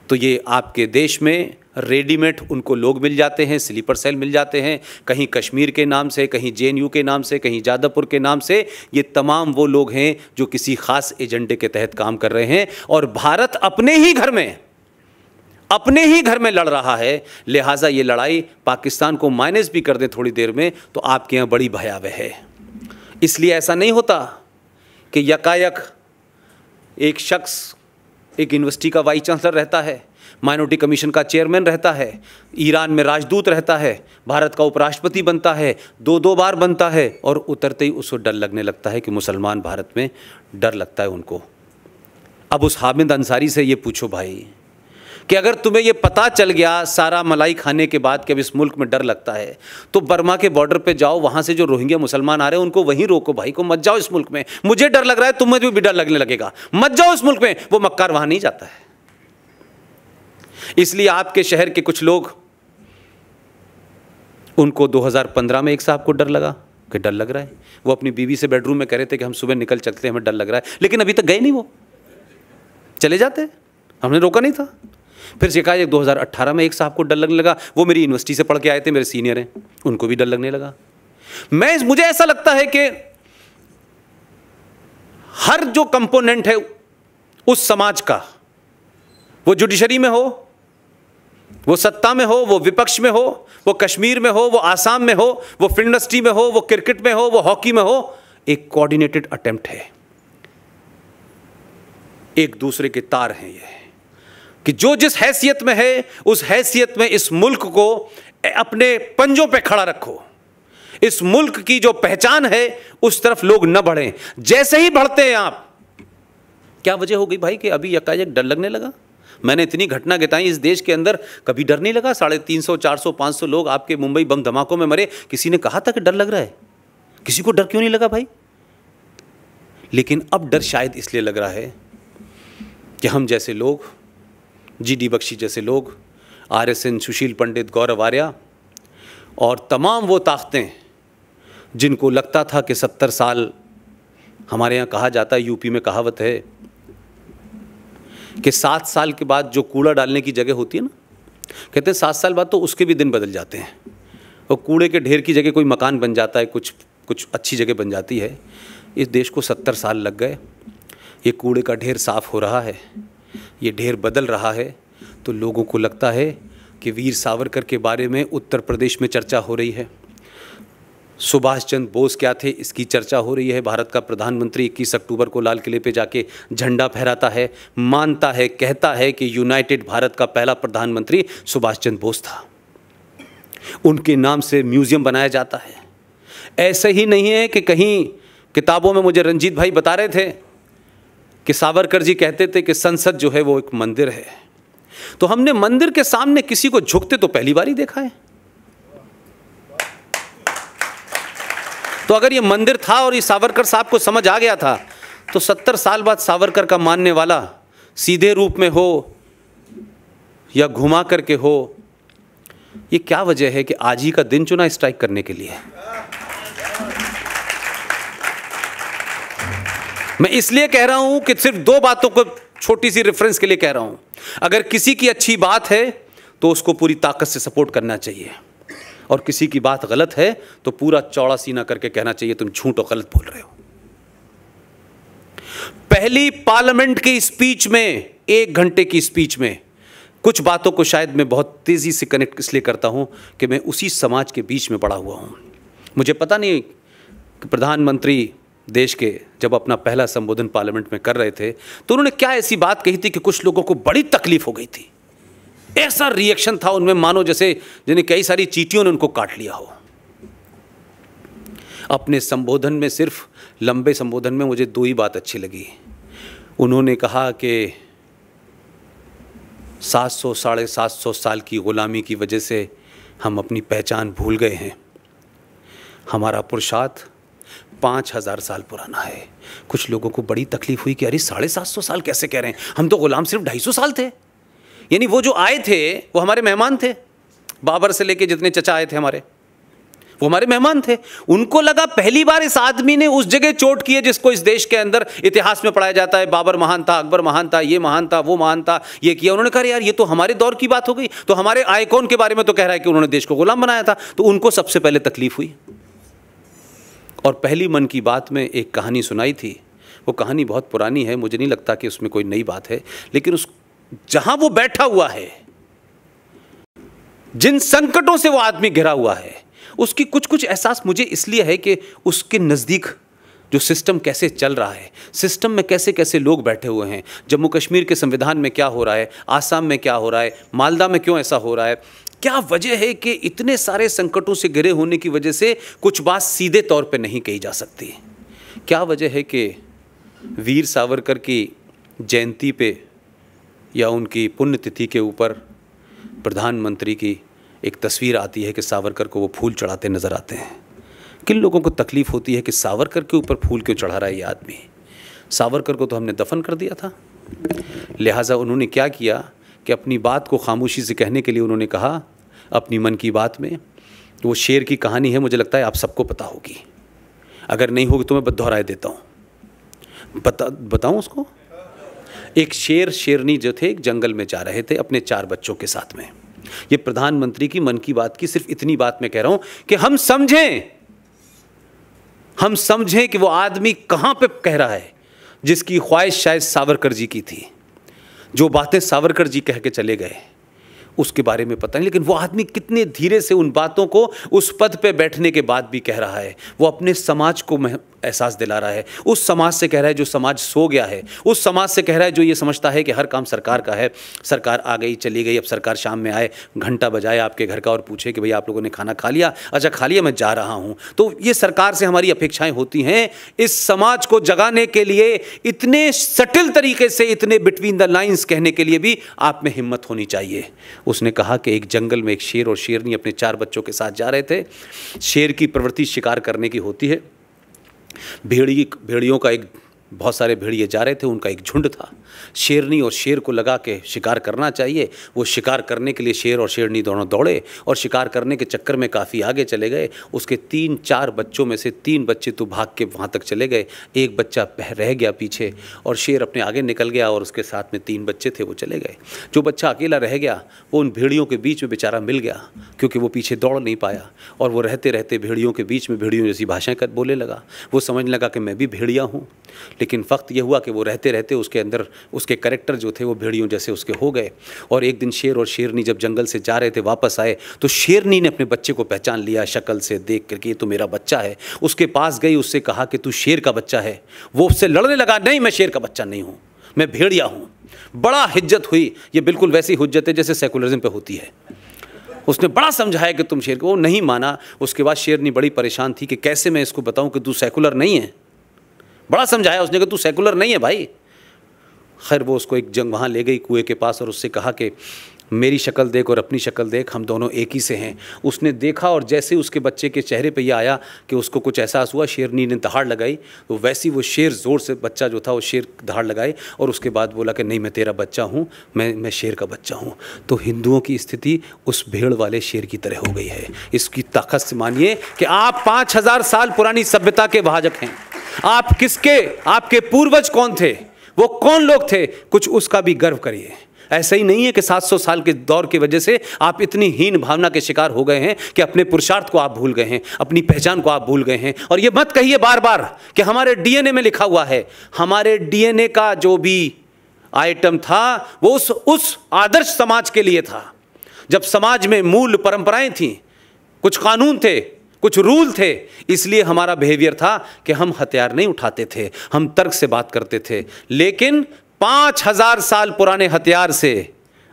तो ये आपके देश में रेडीमेड उनको लोग मिल जाते हैं, स्लीपर सेल मिल जाते हैं, कहीं कश्मीर के नाम से, कहीं जेएनयू के नाम से, कहीं जादवपुर के नाम से। ये तमाम वो लोग हैं जो किसी खास एजेंडे के तहत काम कर रहे हैं और भारत अपने ही घर में लड़ रहा है। लिहाजा ये लड़ाई पाकिस्तान को माइनस भी कर दे थोड़ी देर में तो आपके यहाँ बड़ी भयावह है। इसलिए ऐसा नहीं होता कि यकायक एक शख्स एक यूनिवर्सिटी का वाइस चांसलर रहता है, माइनॉरिटी कमीशन का चेयरमैन रहता है, ईरान में राजदूत रहता है, भारत का उपराष्ट्रपति बनता है, 2-2 बार बनता है और उतरते ही उसको डर लगने लगता है कि मुसलमान भारत में डर लगता है उनको। अब उस हामिद अंसारी से ये पूछो भाई कि अगर तुम्हें ये पता चल गया सारा मलाई खाने के बाद कि अब इस मुल्क में डर लगता है तो बर्मा के बॉर्डर पे जाओ, वहाँ से जो रोहिंग्या मुसलमान आ रहे हैं उनको वहीं रोको भाई को, मत जाओ इस मुल्क में। मुझे डर लग रहा है, तुम्हें भी डर लगने लगेगा, मत जाओ इस मुल्क में। वो मक्कार वहाँ नहीं जाता है। इसलिए आपके शहर के कुछ लोग, उनको 2015 में एक साहब को डर लगा कि डर लग रहा है, वो अपनी बीवी से बेडरूम में कह रहे थे कि हम सुबह निकल चलते हैं, हमें डर लग रहा है, लेकिन अभी तक गए नहीं, वो चले जाते, हमने रोका नहीं था। फिर शिकायत 2018 में एक साहब को डर लगने लगा, वो मेरी यूनिवर्सिटी से पढ़ के आए थे, मेरे सीनियर हैं, उनको भी डर लगने लगा। मुझे ऐसा लगता है कि हर जो कंपोनेंट है उस समाज का, वो जुडिशरी में हो, वो सत्ता में हो, वो विपक्ष में हो, वो कश्मीर में हो, वो आसाम में हो, वो फिल्म इंडस्ट्री में हो, वो क्रिकेट में हो, वो हॉकी में हो, एक कोऑर्डिनेटेड अटेम्प्ट है। एक दूसरे के तार हैं ये, कि जो जिस हैसियत में है उस हैसियत में इस मुल्क को अपने पंजों पे खड़ा रखो। इस मुल्क की जो पहचान है उस तरफ लोग न बढ़ें। जैसे ही बढ़ते हैं आप, क्या वजह हो गई भाई कि अभी यकायक डर लगने लगा? मैंने इतनी घटना गिताई इस देश के अंदर, कभी डर नहीं लगा? 350, 400, 500 लोग आपके मुंबई बम धमाकों में मरे, किसी ने कहा था कि डर लग रहा है? किसी को डर क्यों नहीं लगा भाई? लेकिन अब डर शायद इसलिए लग रहा है कि हम जैसे लोग, GD बख्शी जैसे लोग, RSN, सुशील पंडित, गौरव आर्या और तमाम वो ताकतें जिनको लगता था कि 70 साल, हमारे यहाँ कहा जाता है, यूपी में कहावत है कि 7 साल के बाद जो कूड़ा डालने की जगह होती है ना, कहते हैं 7 साल बाद तो उसके भी दिन बदल जाते हैं, और कूड़े के ढेर की जगह कोई मकान बन जाता है, कुछ अच्छी जगह बन जाती है। इस देश को 70 साल लग गए। ये कूड़े का ढेर साफ हो रहा है, ये ढेर बदल रहा है, तो लोगों को लगता है कि वीर सावरकर के बारे में उत्तर प्रदेश में चर्चा हो रही है। सुभाष चंद्र बोस क्या थे इसकी चर्चा हो रही है। भारत का प्रधानमंत्री 21 अक्टूबर को लाल किले पे जाके झंडा फहराता है, मानता है, कहता है कि यूनाइटेड भारत का पहला प्रधानमंत्री सुभाष चंद्र बोस था। उनके नाम से म्यूजियम बनाया जाता है। ऐसे ही नहीं है कि कहीं किताबों में मुझे रंजीत भाई बता रहे थे कि सावरकर जी कहते थे कि संसद जो है वो एक मंदिर है। तो हमने मंदिर के सामने किसी को झुकते तो पहली बार ही देखा है। तो अगर ये मंदिर था और ये सावरकर साहब को समझ आ गया था, तो 70 साल बाद सावरकर का मानने वाला सीधे रूप में हो या घुमा करके हो, ये क्या वजह है कि आज ही का दिन चुना स्ट्राइक करने के लिए? मैं इसलिए कह रहा हूं कि सिर्फ 2 बातों को छोटी सी रेफरेंस के लिए कह रहा हूं। अगर किसी की अच्छी बात है तो उसको पूरी ताकत से सपोर्ट करना चाहिए, और किसी की बात गलत है तो पूरा चौड़ा सीना करके कहना चाहिए तुम झूठ और गलत बोल रहे हो। पहली पार्लियामेंट की स्पीच में, 1 घंटे की स्पीच में, कुछ बातों को शायद मैं बहुत तेजी से कनेक्ट इसलिए करता हूं कि मैं उसी समाज के बीच में पड़ा हुआ हूं। मुझे पता नहीं कि प्रधानमंत्री देश के जब अपना पहला संबोधन पार्लियामेंट में कर रहे थे तो उन्होंने क्या ऐसी बात कही थी कि कुछ लोगों को बड़ी तकलीफ हो गई थी। ऐसा रिएक्शन था उनमें मानो जैसे जिन्हें कई सारी चींटियों ने उनको काट लिया हो। अपने संबोधन में, सिर्फ लंबे संबोधन में, मुझे 2 ही बात अच्छी लगी। उन्होंने कहा कि 700 साढ़े 700 साल की गुलामी की वजह से हम अपनी पहचान भूल गए हैं। हमारा पुरुषार्थ 5000 साल पुराना है। कुछ लोगों को बड़ी तकलीफ हुई कि अरे 750 साल कैसे कह रहे हैं, हम तो गुलाम सिर्फ 250 साल थे। यानी वो जो आए थे वो हमारे मेहमान थे। बाबर से लेके जितने चचा आए थे हमारे, वो हमारे मेहमान थे। उनको लगा पहली बार इस आदमी ने उस जगह चोट की है जिसको इस देश के अंदर इतिहास में पढ़ाया जाता है। बाबर महान था, अकबर महान था, ये महान था, वो महान था, ये किया। उन्होंने कहा यार ये तो हमारे दौर की बात हो गई। तो हमारे आइकॉन के बारे में तो कह रहा है कि उन्होंने देश को गुलाम बनाया था। तो उनको सबसे पहले तकलीफ हुई। और पहली मन की बात में एक कहानी सुनाई थी। वो कहानी बहुत पुरानी है, मुझे नहीं लगता कि उसमें कोई नई बात है, लेकिन उस जहां वो बैठा हुआ है, जिन संकटों से वो आदमी घिरा हुआ है, उसकी कुछ कुछ एहसास मुझे इसलिए है कि उसके नज़दीक जो सिस्टम कैसे चल रहा है, सिस्टम में कैसे कैसे लोग बैठे हुए हैं, जम्मू कश्मीर के संविधान में क्या हो रहा है, आसाम में क्या हो रहा है, मालदा में क्यों ऐसा हो रहा है, क्या वजह है कि इतने सारे संकटों से घिरे होने की वजह से कुछ बात सीधे तौर पे नहीं कही जा सकती। क्या वजह है कि वीर सावरकर की जयंती पे या उनकी पुण्यतिथि के ऊपर प्रधानमंत्री की एक तस्वीर आती है कि सावरकर को वो फूल चढ़ाते नज़र आते हैं। किन लोगों को तकलीफ़ होती है कि सावरकर के ऊपर फूल क्यों चढ़ा रहा है ये आदमी? सावरकर को तो हमने दफन कर दिया था। लिहाजा उन्होंने क्या किया कि अपनी बात को खामोशी से कहने के लिए उन्होंने कहा अपनी मन की बात में, वो शेर की कहानी है, मुझे लगता है आप सबको पता होगी। अगर नहीं होगी तो मैं दोहराए देता हूँ। बताऊँ उसको? एक शेर शेरनी जो थे एक जंगल में जा रहे थे अपने 4 बच्चों के साथ में। ये प्रधानमंत्री की मन की बात की सिर्फ इतनी बात मैं कह रहा हूं कि हम समझें कि वो आदमी कहां पे कह रहा है। जिसकी ख्वाहिश शायद सावरकर जी की थी, जो बातें सावरकर जी कह के चले गए उसके बारे में पता नहीं, लेकिन वो आदमी कितने धीरे से उन बातों को उस पद पे बैठने के बाद भी कह रहा है। वो अपने समाज को एहसास दिला रहा है, उस समाज से कह रहा है जो समाज सो गया है, उस समाज से कह रहा है जो ये समझता है कि हर काम सरकार का है, सरकार आ गई चली गई, अब सरकार शाम में आए, घंटा बजाए आपके घर का और पूछे कि भाई आप लोगों ने खाना खा लिया, अच्छा खा लिया, मैं जा रहा हूँ। तो ये सरकार से हमारी अपेक्षाएं होती हैं। इस समाज को जगाने के लिए इतने सटिल तरीके से, इतने बिटवीन द लाइन्स कहने के लिए भी आप में हिम्मत होनी चाहिए। उसने कहा कि एक जंगल में एक शेर और शेरनी अपने 4 बच्चों के साथ जा रहे थे। शेर की प्रवृत्ति शिकार करने की होती है। भेड़ियों का एक बहुत सारे भेड़िए जा रहे थे, उनका एक झुंड था। शेरनी और शेर को लगा के शिकार करना चाहिए। वो शिकार करने के लिए शेर और शेरनी दोनों दौड़े और शिकार करने के चक्कर में काफ़ी आगे चले गए। उसके 3-4 बच्चों में से 3 बच्चे तो भाग के वहाँ तक चले गए, एक बच्चा रह गया पीछे और शेर अपने आगे निकल गया और उसके साथ में 3 बच्चे थे, वो चले गए। जो बच्चा अकेला रह गया वो उन भेड़ियों के बीच में बेचारा मिल गया, क्योंकि वो पीछे दौड़ नहीं पाया और वो रहते रहते भेड़ियों के बीच में भेड़ियों जैसी भाषाएँ कर बोलने लगा। वो समझने लगा कि मैं भी भेड़िया हूँ, लेकिन वक्त ये हुआ कि वो रहते रहते उसके अंदर उसके कैरेक्टर जो थे वो भेड़ियों जैसे उसके हो गए। और एक दिन शेर और शेरनी जब जंगल से जा रहे थे, वापस आए तो शेरनी ने अपने बच्चे को पहचान लिया, शक्ल से देख करके ये तो मेरा बच्चा है। उसके पास गई, उससे कहा कि तू शेर का बच्चा है। वो उससे लड़ने लगा, नहीं मैं शेर का बच्चा नहीं हूँ, मैं भेड़िया हूँ। बड़ा हिज्जत हुई, ये बिल्कुल वैसी हुज्जत है जैसे सेकुलरिज्म पे होती है। उसने बड़ा समझाया कि तुम शेर को, वो नहीं माना। उसके बाद शेरनी बड़ी परेशान थी कि कैसे मैं इसको बताऊं कि तू सेकुलर नहीं है। बड़ा समझाया उसने कि तू सेकुलर नहीं है भाई। खैर वो उसको एक जंग वहाँ ले गई कुएं के पास और उससे कहा कि मेरी शक्ल देख और अपनी शक्ल देख, हम दोनों एक ही से हैं। उसने देखा और जैसे उसके बच्चे के चेहरे पे ये आया कि उसको कुछ एहसास हुआ, शेरनी ने दहाड़ लगाई। तो वैसी वो शेर ज़ोर से, बच्चा जो था वो शेर दहाड़ लगाए और उसके बाद बोला कि नहीं मैं तेरा बच्चा हूँ, मैं शेर का बच्चा हूँ। तो हिंदुओं की स्थिति उस भेड़ वाले शेर की तरह हो गई है। इसकी ताकत से मानिए कि आप 5000 साल पुरानी सभ्यता के भाजक हैं। आप किसके, आपके पूर्वज कौन थे, वो कौन लोग थे, कुछ उसका भी गर्व करिए। ऐसा ही नहीं है कि 700 साल के दौर की वजह से आप इतनी हीन भावना के शिकार हो गए हैं कि अपने पुरुषार्थ को आप भूल गए हैं, अपनी पहचान को आप भूल गए हैं। और ये मत कहिए बार बार कि हमारे डीएनए में लिखा हुआ है। हमारे डीएनए का जो भी आइटम था वो उस आदर्श समाज के लिए था, जब समाज में मूल परंपराएं थीं, कुछ कानून थे, कुछ रूल थे। इसलिए हमारा बिहेवियर था कि हम हथियार नहीं उठाते थे, हम तर्क से बात करते थे। लेकिन 5000 साल पुराने हथियार से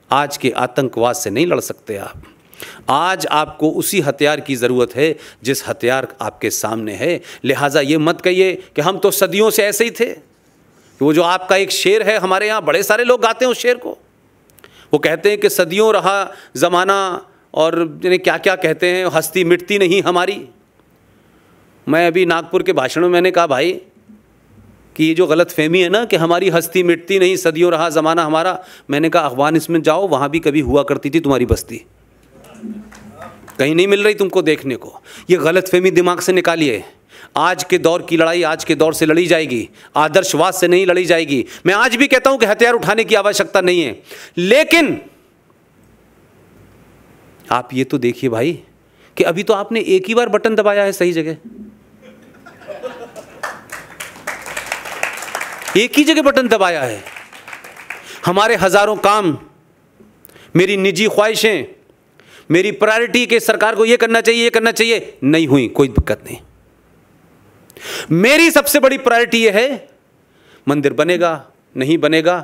आज के आतंकवाद से नहीं लड़ सकते आप। आज आपको उसी हथियार की ज़रूरत है जिस हथियार आपके सामने है। लिहाजा ये मत कहिए कि हम तो सदियों से ऐसे ही थे। वो जो आपका एक शेर है, हमारे यहाँ बड़े सारे लोग गाते हैं उस शेर को। वो कहते हैं कि सदियों रहा ज़माना और क्या क्या कहते हैं, हस्ती मिटती नहीं हमारी। मैं अभी नागपुर के भाषण में मैंने कहा भाई कि ये जो गलत फहमी है ना कि हमारी हस्ती मिटती नहीं, सदियों रहा ज़माना हमारा, मैंने कहा अफगानिस्तान में जाओ, वहाँ भी कभी हुआ करती थी तुम्हारी बस्ती, कहीं नहीं मिल रही तुमको देखने को। ये गलत फहमी दिमाग से निकालिए। आज के दौर की लड़ाई आज के दौर से लड़ी जाएगी, आदर्शवाद से नहीं लड़ी जाएगी। मैं आज भी कहता हूं कि हथियार उठाने की आवश्यकता नहीं है, लेकिन आप ये तो देखिए भाई कि अभी तो आपने एक ही बार बटन दबाया है सही जगह, एक ही जगह बटन दबाया है। हमारे हजारों काम, मेरी निजी ख्वाहिशें, मेरी प्रायोरिटी के सरकार को ये करना चाहिए, ये करना चाहिए, नहीं हुई, कोई दिक्कत नहीं। मेरी सबसे बड़ी प्रायोरिटी ये है, मंदिर बनेगा नहीं बनेगा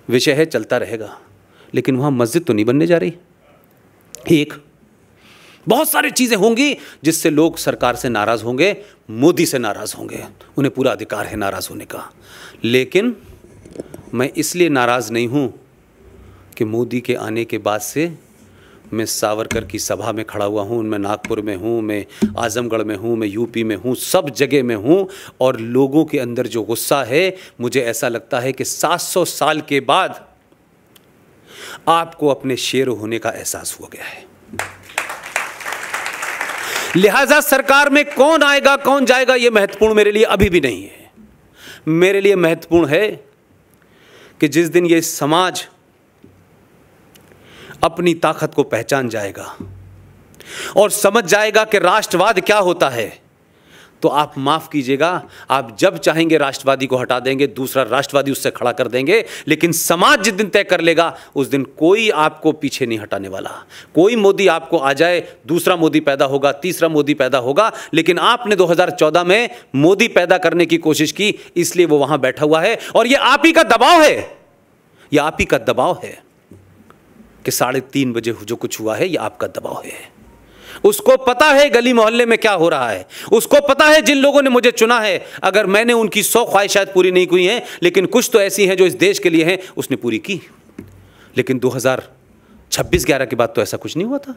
विषय है, चलता रहेगा, लेकिन वहां मस्जिद तो नहीं बनने जा रही। एक बहुत सारी चीजें होंगी जिससे लोग सरकार से नाराज होंगे, मोदी से नाराज होंगे, उन्हें पूरा अधिकार है नाराज होने का। लेकिन मैं इसलिए नाराज नहीं हूं कि मोदी के आने के बाद से मैं सावरकर की सभा में खड़ा हुआ हूं, मैं नागपुर में हूं, मैं आजमगढ़ में हूं, मैं यूपी में हूं, सब जगह में हूं। और लोगों के अंदर जो गुस्सा है, मुझे ऐसा लगता है कि 700 साल के बाद आपको अपने शेर होने का एहसास हो गया है। लिहाजा सरकार में कौन आएगा कौन जाएगा ये महत्वपूर्ण मेरे लिए अभी भी नहीं है। मेरे लिए महत्वपूर्ण है कि जिस दिन ये समाज अपनी ताकत को पहचान जाएगा और समझ जाएगा कि राष्ट्रवाद क्या होता है, तो आप माफ़ कीजिएगा, आप जब चाहेंगे राष्ट्रवादी को हटा देंगे, दूसरा राष्ट्रवादी उससे खड़ा कर देंगे, लेकिन समाज जिस दिन तय कर लेगा उस दिन कोई आपको पीछे नहीं हटाने वाला। कोई मोदी आपको आ जाए, दूसरा मोदी पैदा होगा, तीसरा मोदी पैदा होगा, लेकिन आपने 2014 में मोदी पैदा करने की कोशिश की, इसलिए वो वहां बैठा हुआ है। और ये आप ही का दबाव है, ये आप ही का दबाव है कि 3:30 बजे जो कुछ हुआ है, ये आपका दबाव है। उसको पता है गली मोहल्ले में क्या हो रहा है, उसको पता है जिन लोगों ने मुझे चुना है, अगर मैंने उनकी 100 ख्वाहिशात पूरी नहीं की हैं, लेकिन कुछ तो ऐसी हैं जो इस देश के लिए हैं, उसने पूरी की। लेकिन 2026-11 के बाद तो ऐसा कुछ नहीं हुआ था,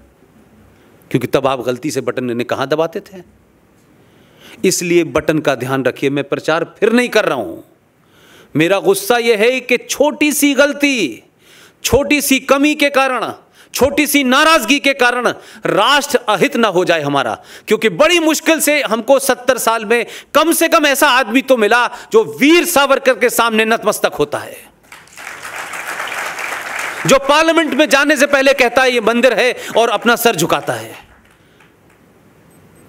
क्योंकि तब आप गलती से बटन ने कहां दबाते थे। इसलिए बटन का ध्यान रखिए। मैं प्रचार फिर नहीं कर रहा हूं, मेरा गुस्सा यह है कि छोटी सी गलती, छोटी सी कमी के कारण, छोटी सी नाराजगी के कारण राष्ट्र अहित ना हो जाए हमारा। क्योंकि बड़ी मुश्किल से हमको 70 साल में कम से कम ऐसा आदमी तो मिला जो वीर सावरकर के सामने नतमस्तक होता है, जो पार्लियामेंट में जाने से पहले कहता है ये मंदिर है और अपना सर झुकाता है,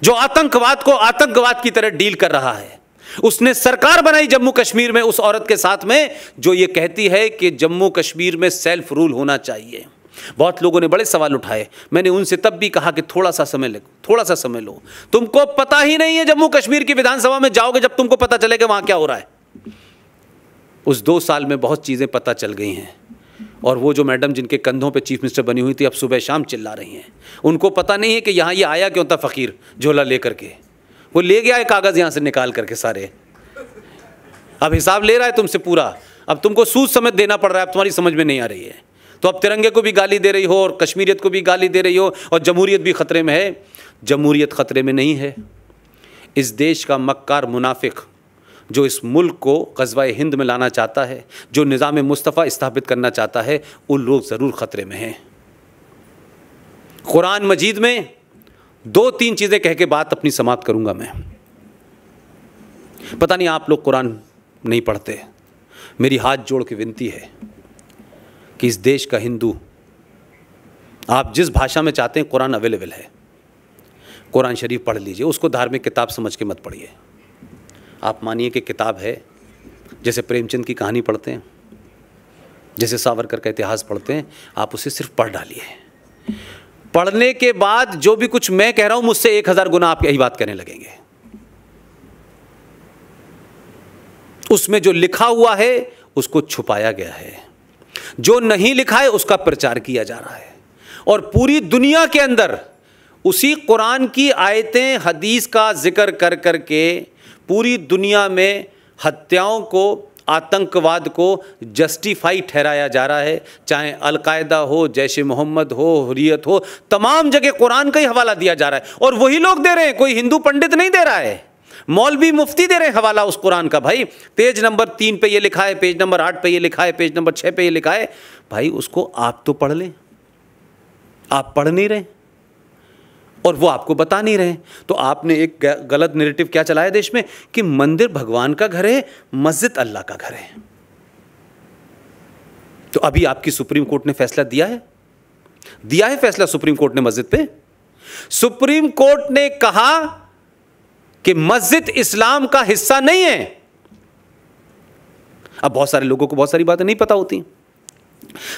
जो आतंकवाद को आतंकवाद की तरह डील कर रहा है। उसने सरकार बनाई जम्मू कश्मीर में उस औरत के साथ में जो ये कहती है कि जम्मू कश्मीर में सेल्फ रूल होना चाहिए। बहुत लोगों ने बड़े सवाल उठाए, मैंने उनसे तब भी कहा कि थोड़ा सा समय लो। तुमको पता ही नहीं है जम्मू कश्मीर की विधानसभा में जाओगे जब तुमको पता चलेगा वहां क्या हो रहा है। उस 2 साल में बहुत चीजें पता चल गई हैं। और वो जो मैडम जिनके कंधों पे चीफ मिनिस्टर बनी हुई थी, अब सुबह शाम चिल्ला रही हैं। उनको पता नहीं है कि यहाँ ये आया क्यों था फकीर झोला लेकर के। वो ले गया है कागज़ यहाँ से निकाल करके सारे, अब हिसाब ले रहा है तुमसे पूरा। अब तुमको सूद समेत देना पड़ रहा है, अब तुम्हारी समझ में नहीं आ रही है। तो अब तिरंगे को भी गाली दे रही हो और कश्मीरियत को भी गाली दे रही हो और जमहूरियत भी खतरे में है। जमहूरियत खतरे में नहीं है। इस देश का मक्कार मुनाफिक जो इस मुल्क को ग़ज़वा-ए हिंद में लाना चाहता है, जो निज़ाम मुस्तफ़ा स्थापित करना चाहता है, उन लोग ज़रूर ख़तरे में हैं। कुरान मजीद में 2-3 चीज़ें कह के बात अपनी समाप्त करूँगा मैं। पता नहीं आप लोग कुरान नहीं पढ़ते, मेरी हाथ जोड़ के विनती है कि इस देश का हिंदू, आप जिस भाषा में चाहते हैं कुरान अवेलेबल है, कुरान शरीफ पढ़ लीजिए। उसको धार्मिक किताब समझ के मत पढ़िए। आप मानिए कि किताब है, जैसे प्रेमचंद की कहानी पढ़ते हैं, जैसे सावरकर का इतिहास पढ़ते हैं, आप उसे सिर्फ पढ़ डालिए। पढ़ने के बाद जो भी कुछ मैं कह रहा हूं, मुझसे 1000 गुना आप यही बात कहने लगेंगे। उसमें जो लिखा हुआ है उसको छुपाया गया है, जो नहीं लिखा है उसका प्रचार किया जा रहा है। और पूरी दुनिया के अंदर उसी कुरान की आयतें, हदीस का जिक्र कर करके पूरी दुनिया में हत्याओं को, आतंकवाद को जस्टिफाई ठहराया जा रहा है। चाहे अलकायदा हो, जैश मोहम्मद हो, हुर्रियत हो, तमाम जगह कुरान का ही हवाला दिया जा रहा है। और वही लोग दे रहे हैं, कोई हिंदू पंडित नहीं दे रहा है, मौलवी मुफ्ती दे रहे हैं हवाला उस कुरान का। भाई पेज नंबर 3 पे ये लिखा है, पेज नंबर 8 पे ये लिखा है, पेज नंबर 6 पे ये लिखा है। भाई उसको आप तो पढ़ लें, आप पढ़ नहीं रहे और वो आपको बता नहीं रहे। तो आपने एक गलत नैरेटिव क्या चलाया देश में कि मंदिर भगवान का घर है, मस्जिद अल्लाह का घर है। तो अभी आपकी सुप्रीम कोर्ट ने फैसला दिया है फैसला सुप्रीम कोर्ट ने मस्जिद पे। सुप्रीम कोर्ट ने कहा कि मस्जिद इस्लाम का हिस्सा नहीं है। अब बहुत सारे लोगों को बहुत सारी बातें नहीं पता होती।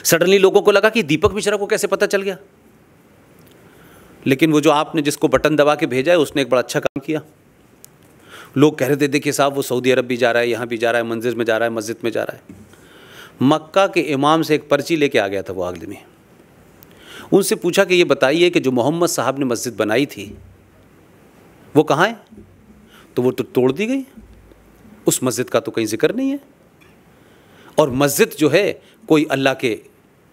सडनली लोगों को लगा कि दीपक मिश्रा को कैसे पता चल गया, लेकिन वो जो आपने जिसको बटन दबा के भेजा है उसने एक बड़ा अच्छा काम किया। लोग कह रहे थे देखिए साहब वो सऊदी अरब भी जा रहा है, यहाँ भी जा रहा है, मंदिर में जा रहा है, मस्जिद में जा रहा है। मक्का के इमाम से एक पर्ची लेके आ गया था वो आदमी। उनसे पूछा कि ये बताइए कि जो मोहम्मद साहब ने मस्जिद बनाई थी वो कहाँ है? तो वो तो तोड़ दी गई, उस मस्जिद का तो कहीं जिक्र नहीं है। और मस्जिद जो है कोई अल्लाह के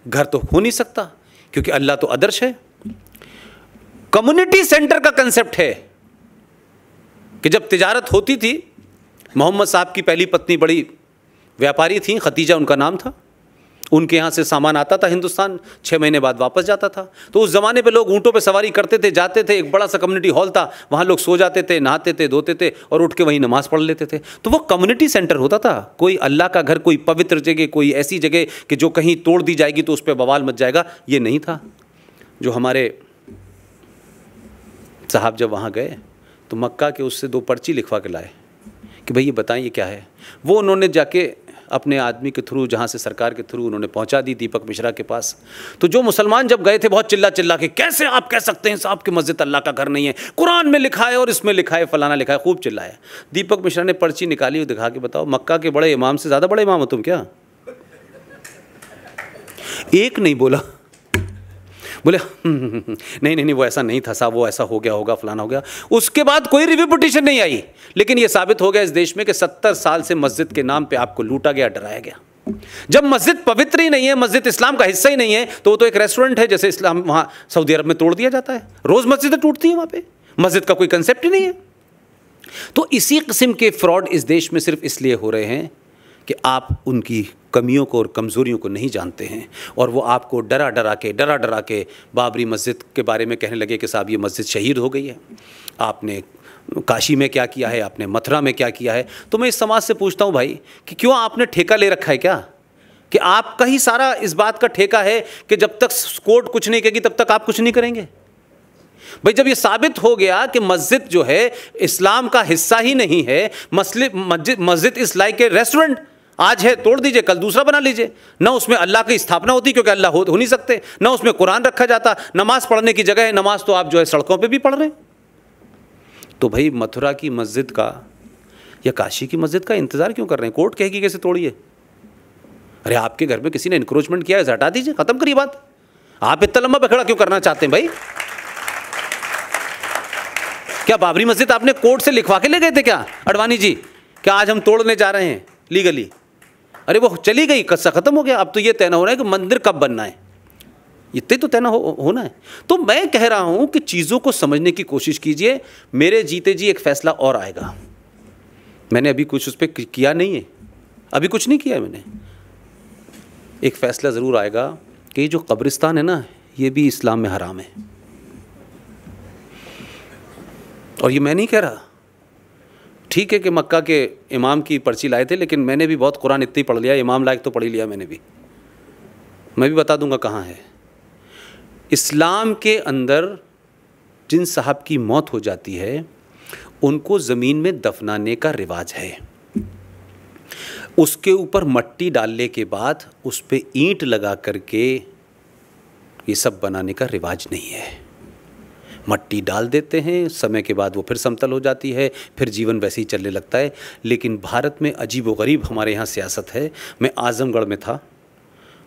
घर तो हो नहीं सकता, क्योंकि अल्लाह तो आदर्श है। कम्युनिटी सेंटर का कंसेप्ट है कि जब तिजारत होती थी, मोहम्मद साहब की पहली पत्नी बड़ी व्यापारी थी, खतीजा उनका नाम था, उनके यहाँ से सामान आता था हिंदुस्तान, 6 महीने बाद वापस जाता था। तो उस ज़माने पे लोग ऊँटों पे सवारी करते थे, जाते थे, एक बड़ा सा कम्युनिटी हॉल था, वहाँ लोग सो जाते थे, नहाते थे, धोते थे और उठ के वहीं नमाज़ पढ़ लेते थे। तो वो कम्युनिटी सेंटर होता था। कोई अल्लाह का घर, कोई पवित्र जगह, कोई ऐसी जगह कि जो कहीं तोड़ दी जाएगी तो उस पर बवाल मच जाएगा, ये नहीं था। जो हमारे साहब जब वहाँ गए तो मक्का के उससे 2 पर्ची लिखवा के लाए कि भाई ये बताएं ये क्या है। वो उन्होंने जाके अपने आदमी के थ्रू, जहाँ से सरकार के थ्रू उन्होंने पहुँचा दी दीपक मिश्रा के पास। तो जो मुसलमान जब गए थे बहुत चिल्ला चिल्ला के, कैसे आप कह सकते हैं साहब कि मस्जिद अल्लाह का घर नहीं है, कुरान में लिखा है और इसमें लिखा है, फलाना लिखा है, खूब चिल्लाया। दीपक मिश्रा ने पर्ची निकाली और दिखा के बताओ मक्का के बड़े इमाम से ज़्यादा बड़े इमाम हो तुम क्या? एक नहीं बोला, बोले नहीं नहीं नहीं वो ऐसा नहीं था साहब, वो ऐसा हो गया होगा, फलाना हो गया। उसके बाद कोई रिव्यू पिटीशन नहीं आई। लेकिन ये साबित हो गया इस देश में कि 70 साल से मस्जिद के नाम पे आपको लूटा गया, डराया गया। जब मस्जिद पवित्र ही नहीं है, मस्जिद इस्लाम का हिस्सा ही नहीं है, तो वो तो एक रेस्टोरेंट है जैसे इस्लाम वहाँ सऊदी अरब में तोड़ दिया जाता है। रोज़ मस्जिदें टूटती हैं वहाँ पे, मस्जिद का कोई कंसेप्ट ही नहीं है। तो इसी किस्म के फ्रॉड इस देश में सिर्फ इसलिए हो रहे हैं कि आप उनकी कमियों को और कमज़ोरियों को नहीं जानते हैं, और वो आपको डरा डरा के बाबरी मस्जिद के बारे में कहने लगे कि साहब ये मस्जिद शहीद हो गई है, आपने काशी में क्या किया है, आपने मथुरा में क्या किया है। तो मैं इस समाज से पूछता हूँ भाई कि क्यों आपने ठेका ले रखा है क्या, कि आपका ही सारा इस बात का ठेका है कि जब तक कोर्ट कुछ नहीं कहेगी तब तक आप कुछ नहीं करेंगे। भाई जब ये साबित हो गया कि मस्जिद जो है इस्लाम का हिस्सा ही नहीं है, मस्जिद इस लाइक ए रेस्टोरेंट, आज है तोड़ दीजिए, कल दूसरा बना लीजिए। ना उसमें अल्लाह की स्थापना होती क्योंकि अल्लाह हो नहीं सकते, ना उसमें कुरान रखा जाता, नमाज पढ़ने की जगह है, नमाज तो आप जो है सड़कों पे भी पढ़ रहे हैं। तो भाई मथुरा की मस्जिद का या काशी की मस्जिद का इंतज़ार क्यों कर रहे हैं? कोर्ट कहेगी कैसे तोड़िए। अरे आपके घर में किसी ने इंक्रोचमेंट किया है, हटा दीजिए, ख़त्म करिए बात। आप इतना लंबा पकड़ा क्यों करना चाहते हैं भाई? क्या बाबरी मस्जिद आपने कोर्ट से लिखवा के ले गए थे क्या अडवाणी जी, क्या आज हम तोड़ने जा रहे हैं लीगली? अरे वो चली गई, कस्सा खत्म हो गया। अब तो ये तय हो रहा है कि मंदिर कब बनना है, इतने तो तय होना है। तो मैं कह रहा हूं कि चीज़ों को समझने की कोशिश कीजिए। मेरे जीते जी एक फैसला और आएगा, मैंने अभी कुछ उस पर किया नहीं है, अभी कुछ नहीं किया है मैंने। एक फैसला ज़रूर आएगा कि ये जो कब्रिस्तान है ना, ये भी इस्लाम में हराम है। और ये मैं नहीं कह रहा, ठीक है कि मक्का के इमाम की पर्ची लाए थे, लेकिन मैंने भी बहुत कुरान इतनी पढ़ लिया, इमाम लायक तो पढ़ ही लिया मैंने भी। मैं भी बता दूंगा कहाँ है। इस्लाम के अंदर जिन साहब की मौत हो जाती है उनको ज़मीन में दफनाने का रिवाज है। उसके ऊपर मट्टी डालने के बाद उस पर ईंट लगा करके ये सब बनाने का रिवाज नहीं है। मट्टी डाल देते हैं, समय के बाद वो फिर समतल हो जाती है, फिर जीवन वैसे ही चलने लगता है। लेकिन भारत में अजीब व गरीब हमारे यहाँ सियासत है। मैं आज़मगढ़ में था,